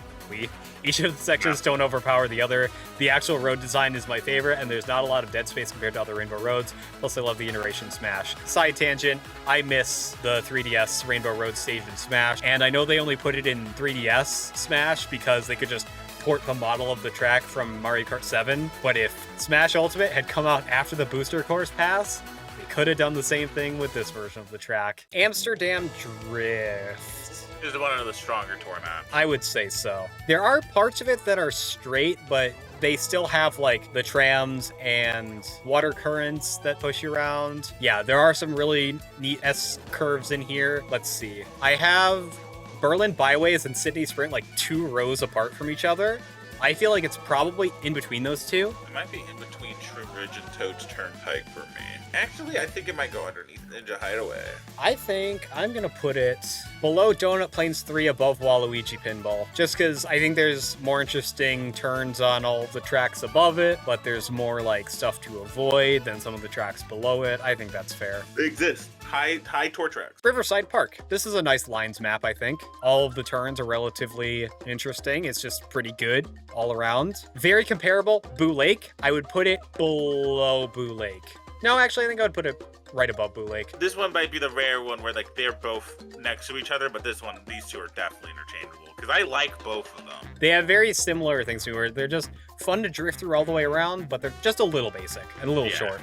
Each of the sections don't overpower the other. The actual road design is my favorite, and there's not a lot of dead space compared to other Rainbow Roads. Plus, I love the iteration Smash. Side tangent, I miss the 3DS Rainbow Road stage in Smash, and I know they only put it in 3DS Smash because they could just port the model of the track from Mario Kart 7, but if Smash Ultimate had come out after the Booster Course Pass, they could have done the same thing with this version of the track. Amsterdam Drift is one of the stronger tour maps. I would say so. There are parts of it that are straight, but they still have like the trams and water currents that push you around. Yeah, there are some really neat S-curves in here. Let's see. I have Berlin Byways and Sydney Sprint like 2 rows apart from each other. I feel like it's probably in between those two. It might be in between Shroom Ridge and Toad's Turnpike for me. Actually, I think it might go underneath Ninja Hideaway. I think I'm going to put it below Donut Plains 3, above Waluigi Pinball. Just because I think there's more interesting turns on all the tracks above it, but there's more like stuff to avoid than some of the tracks below it. I think that's fair. They exist. High tour tracks. Riverside Park. This is a nice lines map, I think. All of the turns are relatively interesting. It's just pretty good all around. Very comparable. Boo Lake. I would put it below Boo Lake. No, actually, I think I would put it right above Boo Lake. This one might be the rare one where like they're both next to each other, but these two are definitely interchangeable because I like both of them. They have very similar things to where they're just fun to drift through all the way around, but they're just a little basic and a little short.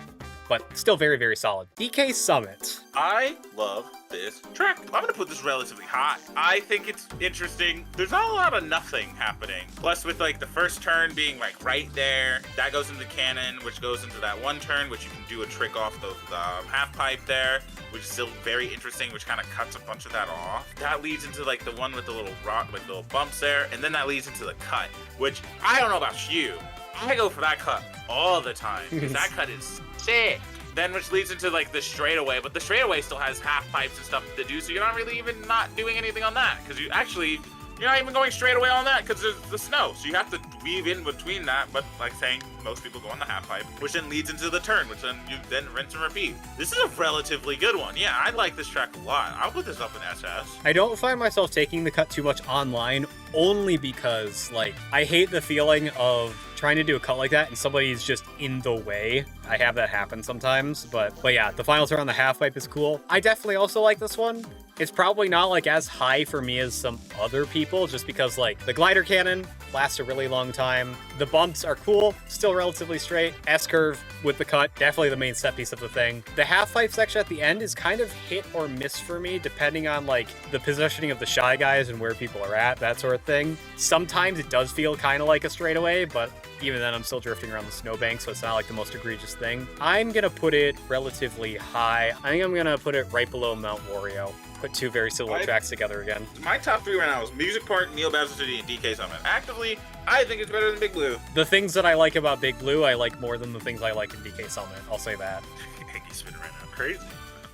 But still very, very solid. DK Summit. I love this track. I'm going to put this relatively high. I think it's interesting. There's not a lot of nothing happening. Plus with like the first turn being like right there, that goes into cannon, which goes into that one turn, which you can do a trick off the half pipe there, which is still very interesting, which kind of cuts a bunch of that off. That leads into like the one with the little rock, with the little bumps there, and then that leads into the cut, which I don't know about you. I go for that cut all the time because that cut is sick. Then which leads into like the straightaway, but the straightaway still has half pipes and stuff to do, so you're not really even not doing anything on that because you're not even going straight away on that because there's the snow, so you have to weave in between that. But like saying, most people go on the half pipe, which then leads into the turn, which then you then rinse and repeat. This is a relatively good one. Yeah, I like this track a lot. I'll put this up in SS. I don't find myself taking the cut too much online, only because like I hate the feeling of trying to do a cut like that and somebody's just in the way. I have that happen sometimes, but yeah, the final turn on the half pipe is cool. I definitely also like this one. It's probably not like as high for me as some other people, just because like the glider cannon lasts a really long time. The bumps are cool, still relatively straight. S-curve with the cut, definitely the main set piece of the thing. The half-pipe section at the end is kind of hit or miss for me, depending on like the positioning of the Shy Guys and where people are at, that sort of thing. Sometimes it does feel kind of like a straightaway, but even then I'm still drifting around the snowbank, so it's not like the most egregious thing. I'm gonna put it relatively high. I think I'm gonna put it right below Mount Wario. Put two very similar tracks together again. My top three right now is Music Park, Neil Bowser City, and DK Summit. Actively, I think it's better than Big Blue. The things that I like about Big Blue, I like more than the things I like in DK Summit. I'll say that. He's spinning right now. Crazy.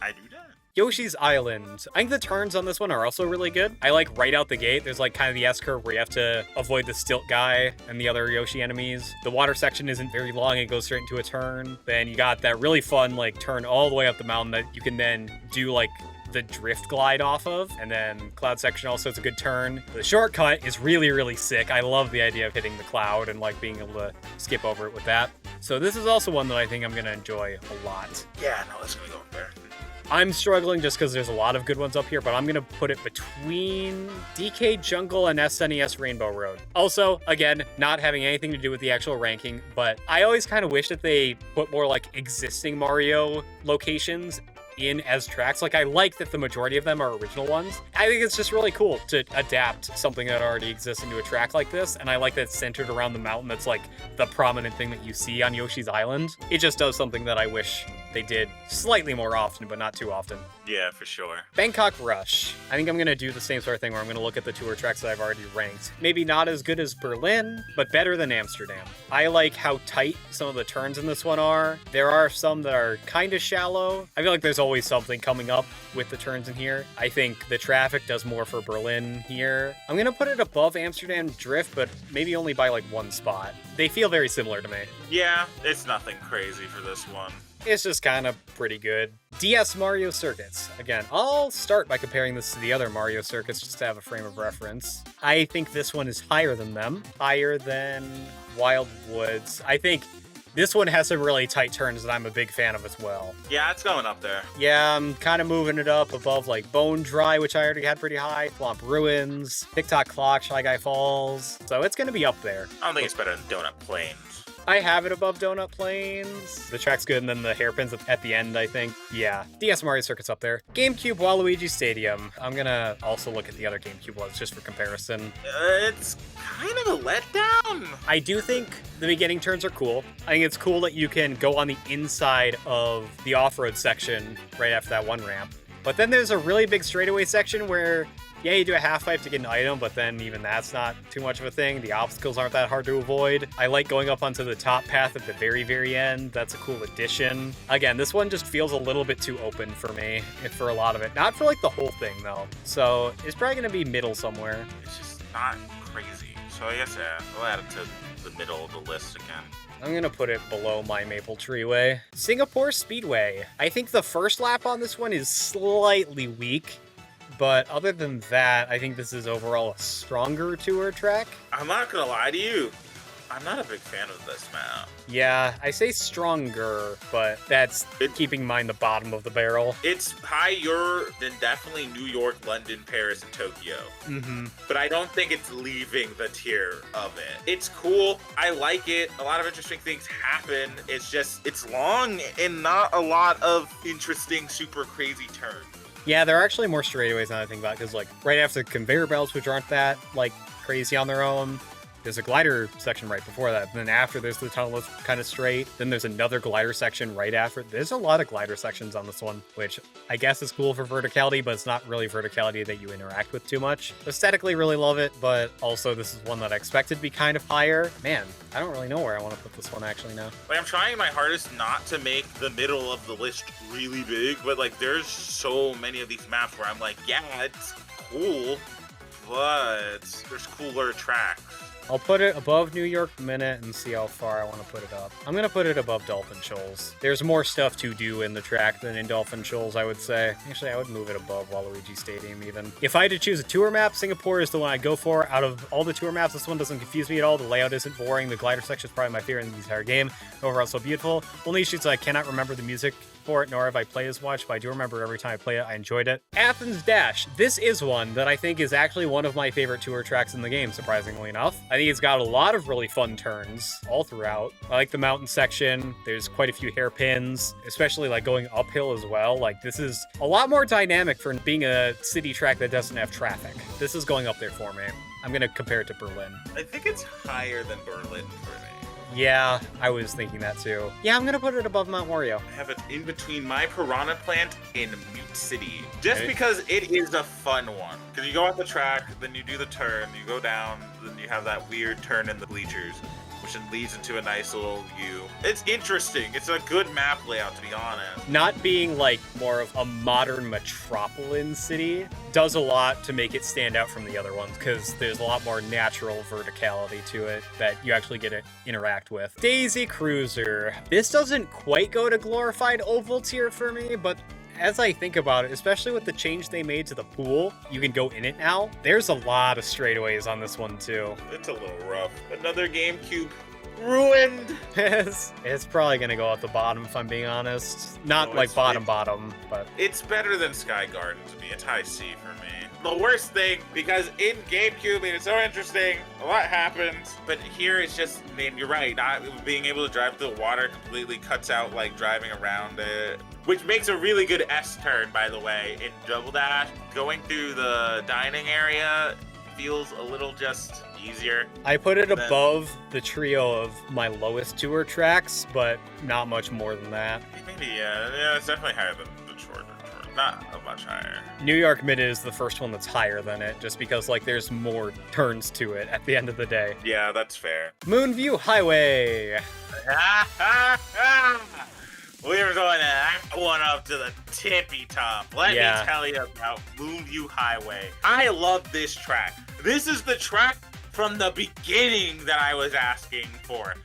I do that. Yoshi's Island. I think the turns on this one are also really good. I like right out the gate, there's like kind of the S-curve where you have to avoid the stilt guy and the other Yoshi enemies. The water section isn't very long, it goes straight into a turn. Then you got that really fun like turn all the way up the mountain that you can then do like the drift glide off of, and then cloud section also is a good turn. The shortcut is really, really sick. I love the idea of hitting the cloud and like being able to skip over it with that. So this is also one that I think I'm gonna enjoy a lot. Yeah, no, that's gonna go up there. I'm struggling just because there's a lot of good ones up here, but I'm gonna put it between DK Jungle and SNES Rainbow Road. Also, again, not having anything to do with the actual ranking, but I always kind of wish that they put more like existing Mario locations in as tracks. Like, I like that the majority of them are original ones. I think it's just really cool to adapt something that already exists into a track like this, and I like that it's centered around the mountain that's like the prominent thing that you see on Yoshi's Island. It just does something that I wish they did slightly more often, but not too often. Yeah, for sure. Bangkok Rush. I think I'm going to do the same sort of thing where I'm going to look at the tour tracks that I've already ranked. Maybe not as good as Berlin, but better than Amsterdam. I like how tight some of the turns in this one are. There are some that are kind of shallow. I feel like there's always something coming up with the turns in here. I think the traffic does more for Berlin here. I'm going to put it above Amsterdam Drift, but maybe only by like one spot. They feel very similar to me. Yeah, it's nothing crazy for this one. It's just kind of pretty good. DS Mario Circuits. Again, I'll start by comparing this to the other Mario Circuits just to have a frame of reference. I think this one is higher than them. Higher than Wild Woods. I think this one has some really tight turns that I'm a big fan of as well. Yeah, it's going up there. Yeah, I'm kind of moving it up above like Bone Dry, which I already had pretty high, Thwomp Ruins, Tick-Tock Clock, Shy Guy Falls. So it's going to be up there. I don't think it's better than Donut Plains. I have it above Donut Plains. The track's good, and then the hairpins at the end, I think. Yeah, DS Mario Circuit's up there. GameCube Waluigi Stadium. I'm gonna also look at the other GameCube ones just for comparison. It's kind of a letdown. I do think the beginning turns are cool. I think it's cool that you can go on the inside of the off-road section right after that one ramp. But then there's a really big straightaway section where, yeah, you do a half pipe to get an item, but then even that's not too much of a thing. The obstacles aren't that hard to avoid. I like going up onto the top path at the very, very end. That's a cool addition. Again, this one just feels a little bit too open for me, for a lot of it. Not for like the whole thing though. So it's probably gonna be middle somewhere. It's just not crazy. So I guess, yeah, we'll add it to the middle of the list again. I'm gonna put it below my Maple Treeway. Singapore Speedway. I think the first lap on this one is slightly weak. But other than that, I think this is overall a stronger tour track. I'm not gonna lie to you. I'm not a big fan of this map. Yeah, I say stronger, but that's keeping in mind the bottom of the barrel. It's higher than definitely New York, London, Paris, and Tokyo. Mm-hmm. But I don't think it's leaving the tier of it. It's cool. I like it. A lot of interesting things happen. It's just, it's long and not a lot of interesting, super crazy turns. Yeah, there are actually more straightaways now that I think about it, because like right after the conveyor belts, which aren't that like crazy on their own, there's a glider section right before that. And then after there's the tunnel that's kind of straight. Then there's another glider section right after. There's a lot of glider sections on this one, which I guess is cool for verticality, but it's not really verticality that you interact with too much. Aesthetically, really love it, but also this is one that I expected to be kind of higher. Man, I don't really know where I want to put this one actually now. Like, I'm trying my hardest not to make the middle of the list really big, but like there's so many of these maps where I'm like, yeah, it's cool, but there's cooler tracks. I'll put it above New York Minute and see how far I want to put it up. I'm going to put it above Dolphin Shoals. There's more stuff to do in the track than in Dolphin Shoals, I would say. Actually, I would move it above Waluigi Stadium even. If I had to choose a tour map, Singapore is the one I'd go for. Out of all the tour maps, this one doesn't confuse me at all. The layout isn't boring. The glider section is probably my favorite in the entire game. Overall, so beautiful. Only issue is I cannot remember the music for it, nor have I played as much, but I do remember every time I play it, I enjoyed it. Athens Dash. This is one that I think is actually one of my favorite tour tracks in the game, surprisingly enough. I think it's got a lot of really fun turns all throughout. I like the mountain section. There's quite a few hairpins, especially like going uphill as well. Like this is a lot more dynamic for being a city track that doesn't have traffic. This is going up there for me. I'm gonna compare it to Berlin. I think it's higher than Berlin for me. Yeah, I was thinking that too. Yeah, I'm gonna put it above Mount Wario. I have it in between my Piranha Plant and Mute City. Just because it is a fun one. Because you go off the track, then you do the turn, you go down, then you have that weird turn in the bleachers, which then leads into a nice little view. It's interesting. It's a good map layout, to be honest. Not being like more of a modern metropolitan city does a lot to make it stand out from the other ones, because there's a lot more natural verticality to it that you actually get to interact with. Daisy Cruiser. This doesn't quite go to glorified oval tier for me, but as I think about it, especially with the change they made to the pool, you can go in it now. There's a lot of straightaways on this one too. It's a little rough. Another GameCube ruined. It's probably gonna go at the bottom if I'm being honest. Not No, like bottom, but It's better than Sky Garden to me. It's high C for me. The worst thing, because in GameCube, I mean, it's so interesting, a lot happens, but here it's just, man, you're right, not being able to drive through the water completely cuts out, like, driving around it, which makes a really good S-turn, by the way, in Double Dash. Going through the dining area feels a little just easier. I put it above the trio of my lowest tour tracks, but not much more than that. Maybe, yeah, it's definitely higher than the shorter. Not much higher. New York Mid is the first one that's higher than it, just because like there's more turns to it at the end of the day. Yeah, that's fair. Moonview Highway. We're going to that one up to the tippy top. Let me tell you about Moonview Highway. I love this track. This is the track from the beginning that I was asking for.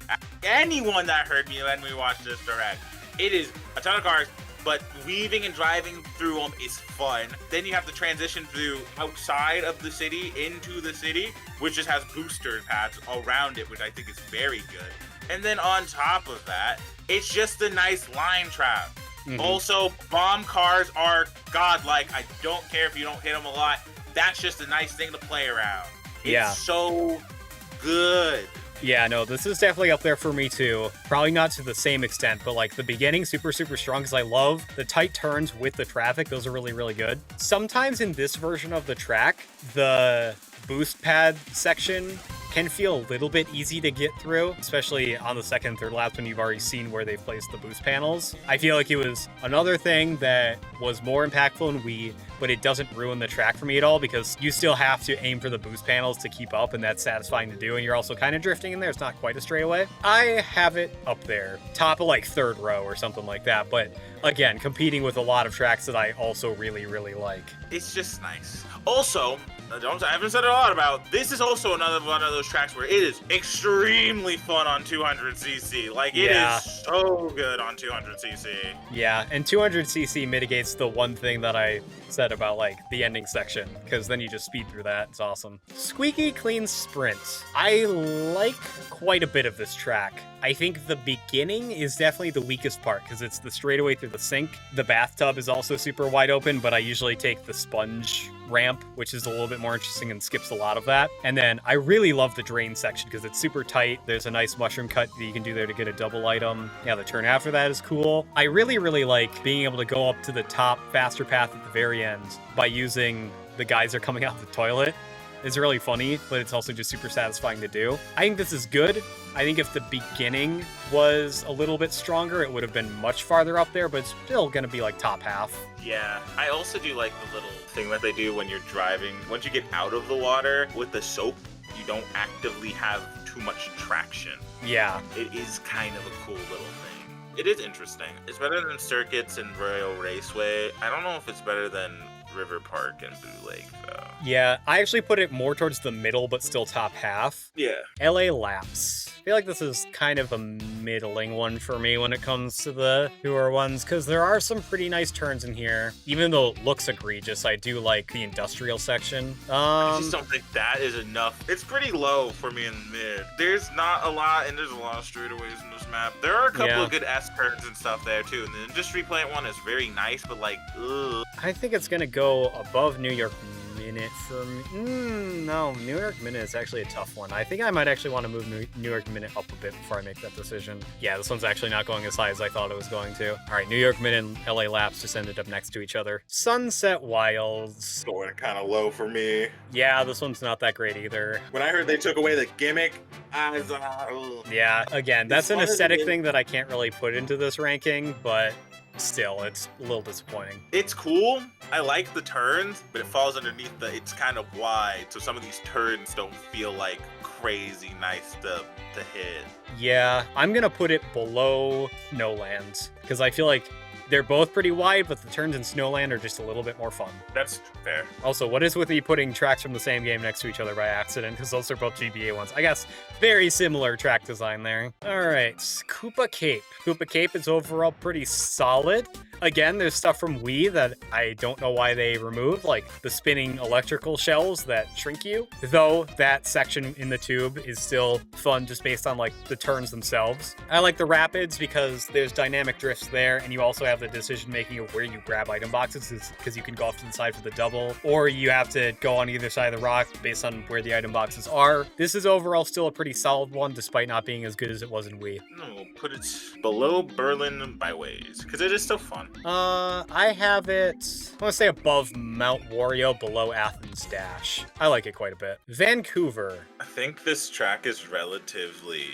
Anyone that heard me when we watched this direct, it is a ton of cars, but weaving and driving through them is fun. Then you have to transition through outside of the city into the city, which just has booster pads around it, which I think is very good. And then on top of that, it's just a nice line track. Mm-hmm. Also, bomb cars are godlike. I don't care if you don't hit them a lot. That's just a nice thing to play around. It's so good. Yeah, no, this is definitely up there for me too. Probably not to the same extent, but like the beginning, super strong, because I love the tight turns with the traffic. Those are really, really good. Sometimes in this version of the track, the boost pad section can feel a little bit easy to get through, especially on the second and third laps when you've already seen where they've placed the boost panels. I feel like it was another thing that was more impactful in Wii, but it doesn't ruin the track for me at all, because you still have to aim for the boost panels to keep up, and that's satisfying to do, and you're also kind of drifting in there. It's not quite a straightaway. I have it up there, top of like third row or something like that, but again, competing with a lot of tracks that I also really, really like. It's just nice. Also, I haven't said a lot about, this is also another one of those tracks where it is extremely fun on 200cc. Like, it is so good on 200cc. Yeah, and 200cc mitigates the one thing that I said about, like, the ending section, because then you just speed through that. It's awesome. Squeaky Clean Sprint. I like quite a bit of this track. I think the beginning is definitely the weakest part, because it's the straightaway through the sink. The bathtub is also super wide open, but I usually take the sponge ramp, which is a little bit more interesting and skips a lot of that. And then I really love the drain section because it's super tight. There's a nice mushroom cut that you can do there to get a double item. Yeah, the turn after that is cool. I really, really like being able to go up to the top faster path at the very end by using the geyser coming out of the toilet. It's really funny, but it's also just super satisfying to do. I think this is good. I think if the beginning was a little bit stronger, it would have been much farther up there, but it's still gonna be like top half. Yeah, I also do like the little thing that they do when you're driving. Once you get out of the water with the soap, you don't actively have too much traction. Yeah. It is kind of a cool little thing. It is interesting. It's better than Circuits and Royal Raceway. I don't know if it's better than River Park and Blue Lake, though. Yeah, I actually put it more towards the middle, but still top half. Yeah. LA Laps. I feel like this is kind of a middling one for me when it comes to the tour ones, because there are some pretty nice turns in here. Even though it looks egregious, I do like the industrial section. I just don't think that is enough. It's pretty low for me in mid. There's not a lot, and there's a lot of straightaways in this map. There are a couple of good S-turns and stuff there, too. And the Industry Plant one is very nice, but like, ugh. I think it's going to go above New York Minute for me. No, New York Minute is actually a tough one. I think I might actually want to move New York Minute up a bit before I make that decision. Yeah, this one's actually not going as high as I thought it was going to. All right, New York Minute and LA Laps just ended up next to each other. Sunset Wilds. Going kind of low for me. Yeah, this one's not that great either. When I heard they took away the gimmick, I was yeah, again, that's an aesthetic thing that I can't really put into this ranking, but still, it's a little disappointing. It's cool. I like the turns, but it falls underneath it's kind of wide, so some of these turns don't feel like crazy nice to hit. Yeah, I'm gonna put it below Snowlands, because I feel like they're both pretty wide, but the turns in Snowland are just a little bit more fun. That's fair. Also, what is with me putting tracks from the same game next to each other by accident? Because those are both GBA ones. I guess very similar track design there. All right, Koopa Cape. Koopa Cape is overall pretty solid. Again, there's stuff from Wii that I don't know why they removed, like the spinning electrical shells that shrink you. Though that section in the tube is still fun just based on like the turns themselves. I like the rapids because there's dynamic drifts there, and you also have the decision making of where you grab item boxes, because you can go off to the side for the double, or you have to go on either side of the rock based on where the item boxes are. This is overall still a pretty solid one, despite not being as good as it was in Wii. No, put it below Berlin Byways, because it is still fun. I have it, I want to say above Mount Wario, below Athens Dash. I like it quite a bit. Vancouver. I think this track is relatively...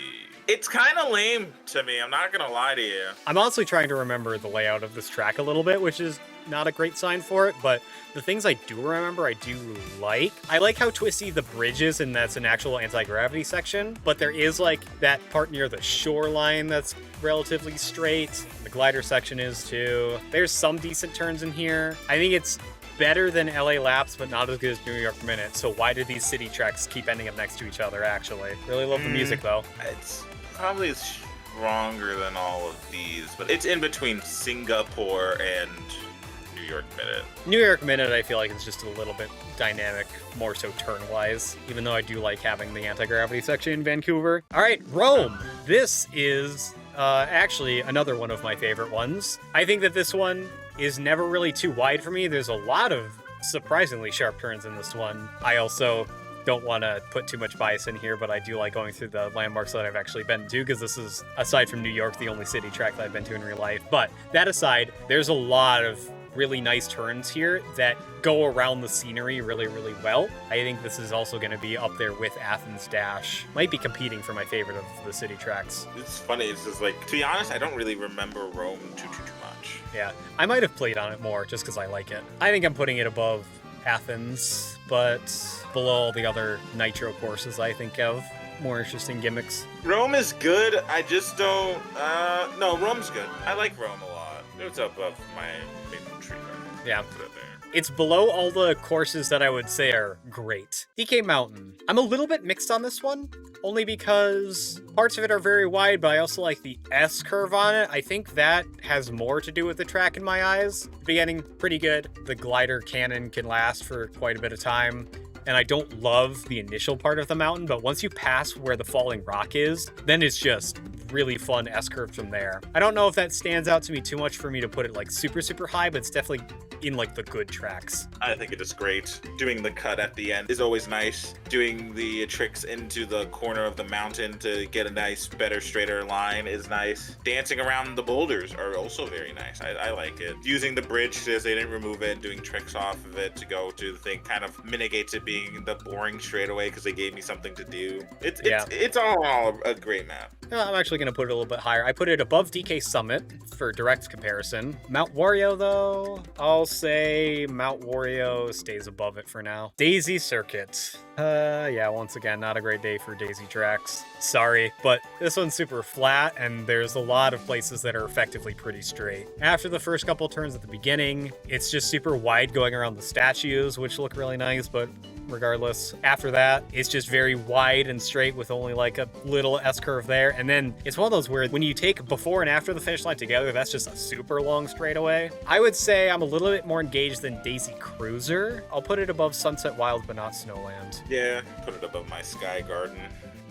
It's kind of lame to me, I'm not gonna lie to you. I'm honestly trying to remember the layout of this track a little bit, which is not a great sign for it, but the things I do remember, I do like. I like how twisty the bridge is, and that's an actual anti-gravity section, but there is like that part near the shoreline that's relatively straight. The glider section is too. There's some decent turns in here. I think it's better than LA Laps, but not as good as New York Minute. So why do these city tracks keep ending up next to each other, actually? Really love the music, though. It's probably stronger than all of these, but it's in between Singapore and New York Minute. New York Minute, I feel like it's just a little bit dynamic, more so turn-wise, even though I do like having the anti-gravity section in Vancouver. All right, Rome. This is actually another one of my favorite ones. I think that this one is never really too wide for me. There's a lot of surprisingly sharp turns in this one. I also don't want to put too much bias in here, but I do like going through the landmarks that I've actually been to, because this is, aside from New York, the only city track that I've been to in real life. But that aside, there's a lot of really nice turns here that go around the scenery really, really well. I think this is also going to be up there with Athens Dash. Might be competing for my favorite of the city tracks. It's funny, it's just like, to be honest, I don't really remember Rome too much. Yeah, I might have played on it more just because I like it. I think I'm putting it above Athens, but below all the other Nitro courses I think have more interesting gimmicks. Rome is good, I just don't, no, Rome's good. I like Rome a lot. It's above my favorite treatment. Yeah. Put it there. It's below all the courses that I would say are great. DK Mountain. I'm a little bit mixed on this one, only because parts of it are very wide, but I also like the S-curve on it. I think that has more to do with the track in my eyes. The beginning, pretty good. The glider cannon can last for quite a bit of time. And I don't love the initial part of the mountain, but once you pass where the falling rock is, then it's just really fun S-curve from there. I don't know if that stands out to me too much for me to put it like super, super high, but it's definitely in like the good tracks. I think it is great. Doing the cut at the end is always nice. Doing the tricks into the corner of the mountain to get a nice, better, straighter line is nice. Dancing around the boulders are also very nice. I like it. Using the bridge since they didn't remove it, doing tricks off of it to go to the thing kind of mitigates it being the boring straightaway because they gave me something to do. It's all in all a great map. No, I'm actually going to put it a little bit higher. I put it above DK Summit for direct comparison. Mount Wario, though, I'll say Mount Wario stays above it for now. Daisy Circuit. Yeah, once again, not a great day for Daisy tracks. Sorry, but this one's super flat, and there's a lot of places that are effectively pretty straight. After the first couple turns at the beginning, it's just super wide going around the statues, which look really nice, but regardless. After that, it's just very wide and straight with only like a little S-curve there. And then it's one of those where when you take before and after the finish line together, that's just a super long straightaway. I would say I'm a little bit more engaged than Daisy Cruiser. I'll put it above Sunset Wild, but not Snowland. Yeah, put it above my Sky Garden.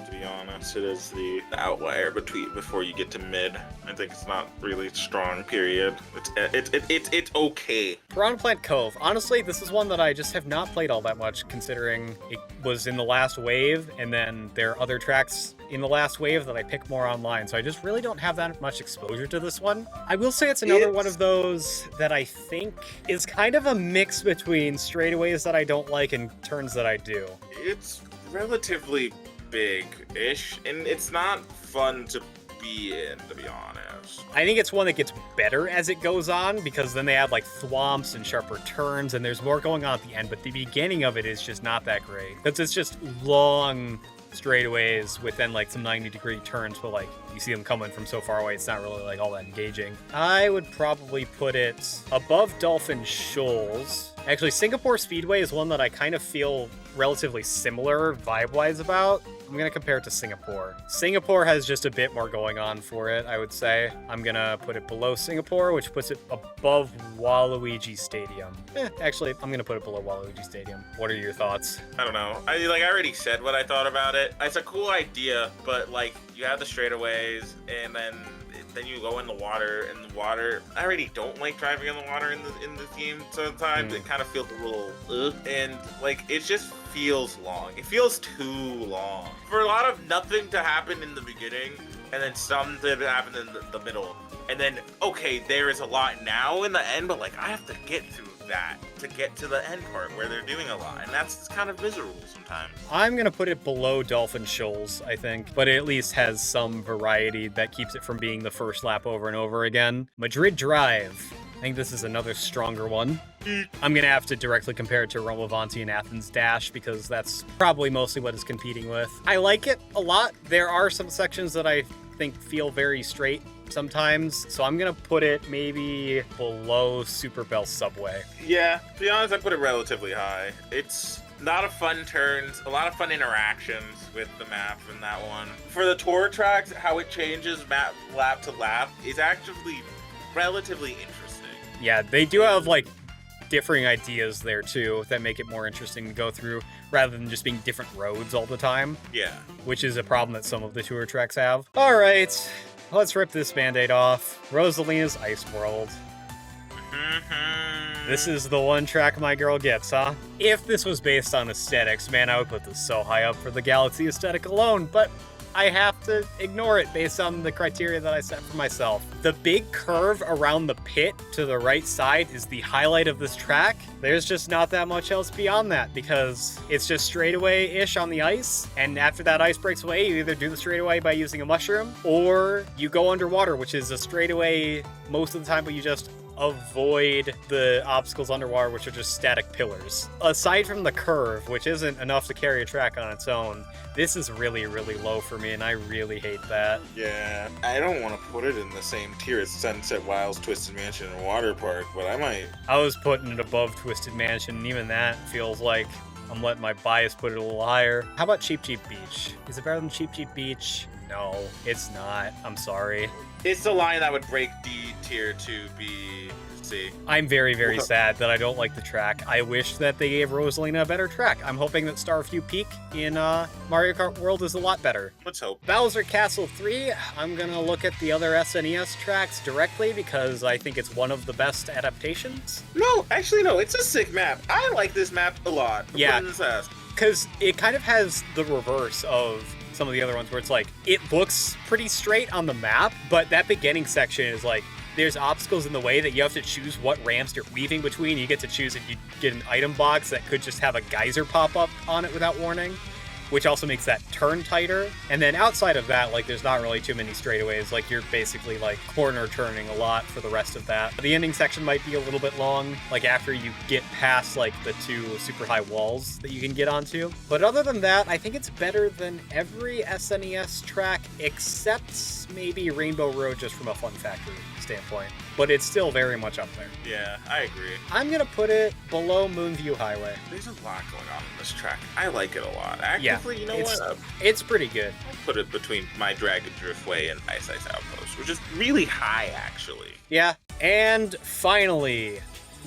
To be honest, it is the outlier before you get to mid. I think it's not really strong. Period. It's okay. Piranha Plant Cove. Honestly, this is one that I just have not played all that much, considering it was in the last wave, and then there are other tracks in the last wave that I pick more online. So I just really don't have that much exposure to this one. I will say it's another one of those that I think is kind of a mix between straightaways that I don't like and turns that I do. It's relatively big-ish, and it's not fun to be in, to be honest. I think it's one that gets better as it goes on, because then they add like thwomps and sharper turns, and there's more going on at the end, but the beginning of it is just not that great. Because it's just long straightaways with then like some 90-degree turns, but like you see them coming from so far away, it's not really like all that engaging. I would probably put it above Dolphin Shoals. Actually, Singapore Speedway is one that I kind of feel relatively similar vibe-wise about. I'm going to compare it to Singapore. Singapore has just a bit more going on for it, I would say. I'm going to put it below Singapore, which puts it above Waluigi Stadium. Actually, I'm going to put it below Waluigi Stadium. What are your thoughts? I don't know. I already said what I thought about it. It's a cool idea, but like you have the straightaways, and then you go in the water, and the water, I already don't like driving in the water in the game sometimes. It kind of feels a little and like it just feels long. It feels too long for a lot of nothing to happen in the beginning and then something to happen in the middle, and then okay, there is a lot now in the end, but like I have to get through that to get to the end part where they're doing a lot, and that's kind of miserable sometimes. I'm gonna put it below Dolphin Shoals, I think, but it at least has some variety that keeps it from being the first lap over and over again. Madrid Drive. I think this is another stronger one. I'm gonna have to directly compare it to Romovanti and Athens Dash, because that's probably mostly what it's competing with. I like it a lot. There are some sections that I think feel very straight sometimes, so I'm gonna put it maybe below Super Bell Subway. Yeah, to be honest, I put it relatively high. It's not a fun turns, a lot of fun interactions with the map in that one. For the tour tracks, how it changes map lap to lap is actually relatively interesting. Yeah, they do have like differing ideas there too that make it more interesting to go through, rather than just being different roads all the time. Yeah. Which is a problem that some of the tour tracks have. All right, let's rip this Band-Aid off. Rosalina's Ice World. This is the one track my girl gets, huh? If this was based on aesthetics, man, I would put this so high up for the Galaxy aesthetic alone, but I have to ignore it based on the criteria that I set for myself. The big curve around the pit to the right side is the highlight of this track. There's just not that much else beyond that, because it's just straightaway-ish on the ice, and after that ice breaks away, you either do the straightaway by using a mushroom, or you go underwater, which is a straightaway most of the time, but you just avoid the obstacles underwater, which are just static pillars. Aside from the curve, which isn't enough to carry a track on its own, this is really, really low for me, and I really hate that. Yeah, I don't want to put it in the same tier as Sunset Wilds, Twisted Mansion, and Water Park, but I might. I was putting it above Twisted Mansion, and even that feels like I'm letting my bias put it a little higher. How about Cheep Cheep Beach? Is it better than Cheep Cheep Beach? No, it's not. I'm sorry. It's the line that would break D tier to B, C. I'm very, very sad that I don't like the track. I wish that they gave Rosalina a better track. I'm hoping that Starview Peak in Mario Kart World is a lot better. Let's hope. Bowser Castle 3, I'm gonna look at the other SNES tracks directly because I think it's one of the best adaptations. No, actually no, it's a sick map. I like this map a lot. Yeah, because it kind of has the reverse of some of the other ones where it's like, it looks pretty straight on the map, but that beginning section is like, there's obstacles in the way that you have to choose what ramps you're weaving between. You get to choose if you get an item box that could just have a geyser pop up on it without warning, which also makes that turn tighter. And then outside of that, like, there's not really too many straightaways. Like, you're basically, like, corner turning a lot for the rest of that. The ending section might be a little bit long, like, after you get past, like, the 2 super high walls that you can get onto. But other than that, I think it's better than every SNES track except maybe Rainbow Road, just from a fun factor standpoint. But it's still very much up there. Yeah, I agree. I'm gonna put it below Moonview Highway. There's a lot going on in this track. I like it a lot. Actively, you know what? It's pretty good. I put it between my Dragon Driftway and Ice Outpost, which is really high, actually. Yeah. And finally,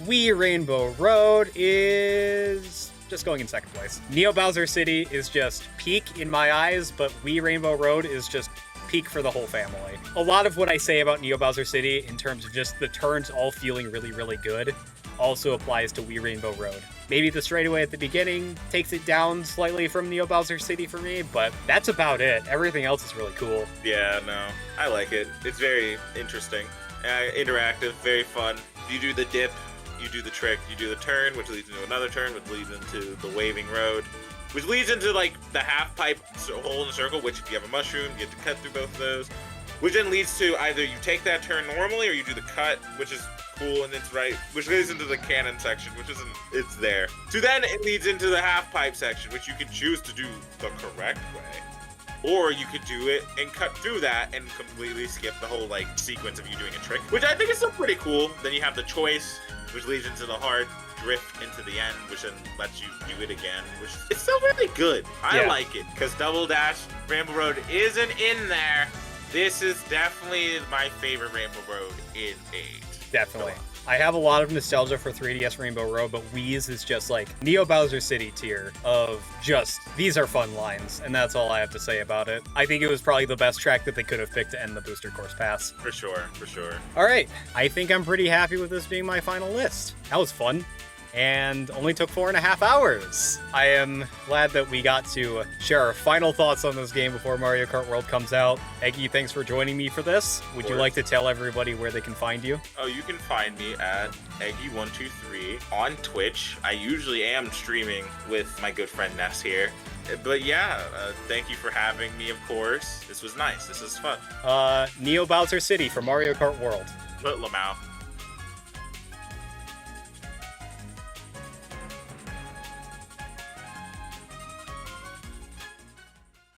Wii Rainbow Road is just going in second place. Neo Bowser City is just peak in my eyes, but Wii Rainbow Road is just peak for the whole family. A lot of what I say about Neo Bowser City in terms of just the turns all feeling really, really good also applies to Wii Rainbow Road. Maybe the straightaway at the beginning takes it down slightly from Neo Bowser City for me, but that's about it. Everything else is really cool. Yeah, no, I like it. It's very interesting, interactive, very fun. You do the dip, you do the trick, you do the turn, which leads into another turn, which leads into the waving road, which leads into, like, the half pipe hole in the circle, which if you have a mushroom, you have to cut through both of those, which then leads to either you take that turn normally or you do the cut, which is cool and it's right, which leads into the cannon section, which isn't, it's there. So then it leads into the half pipe section, which you can choose to do the correct way. Or you could do it and cut through that and completely skip the whole, like, sequence of you doing a trick, which I think is still pretty cool. Then you have the choice, which leads into the hard drift into the end, which then lets you do it again, which it's still really good. I like it, because Double Dash Rainbow Road isn't in there. This is definitely my favorite Rainbow Road in 8. Definitely. I have a lot of nostalgia for 3DS Rainbow Road, but Wii's is just like Neo Bowser City tier of just, these are fun lines, and that's all I have to say about it. I think it was probably the best track that they could have picked to end the Booster Course Pass. For sure, for sure. All right, I think I'm pretty happy with this being my final list. That was fun. And only took 4.5 hours. I am glad that we got to share our final thoughts on this game before Mario Kart World comes out. Eggy, thanks for joining me for this. Would you like to tell everybody where they can find you? Oh, you can find me at Eggy123 on Twitch. I usually am streaming with my good friend Ness here. But yeah, thank you for having me, of course. This was nice. This is fun. Neo Bowser City for Mario Kart World. But Lamau.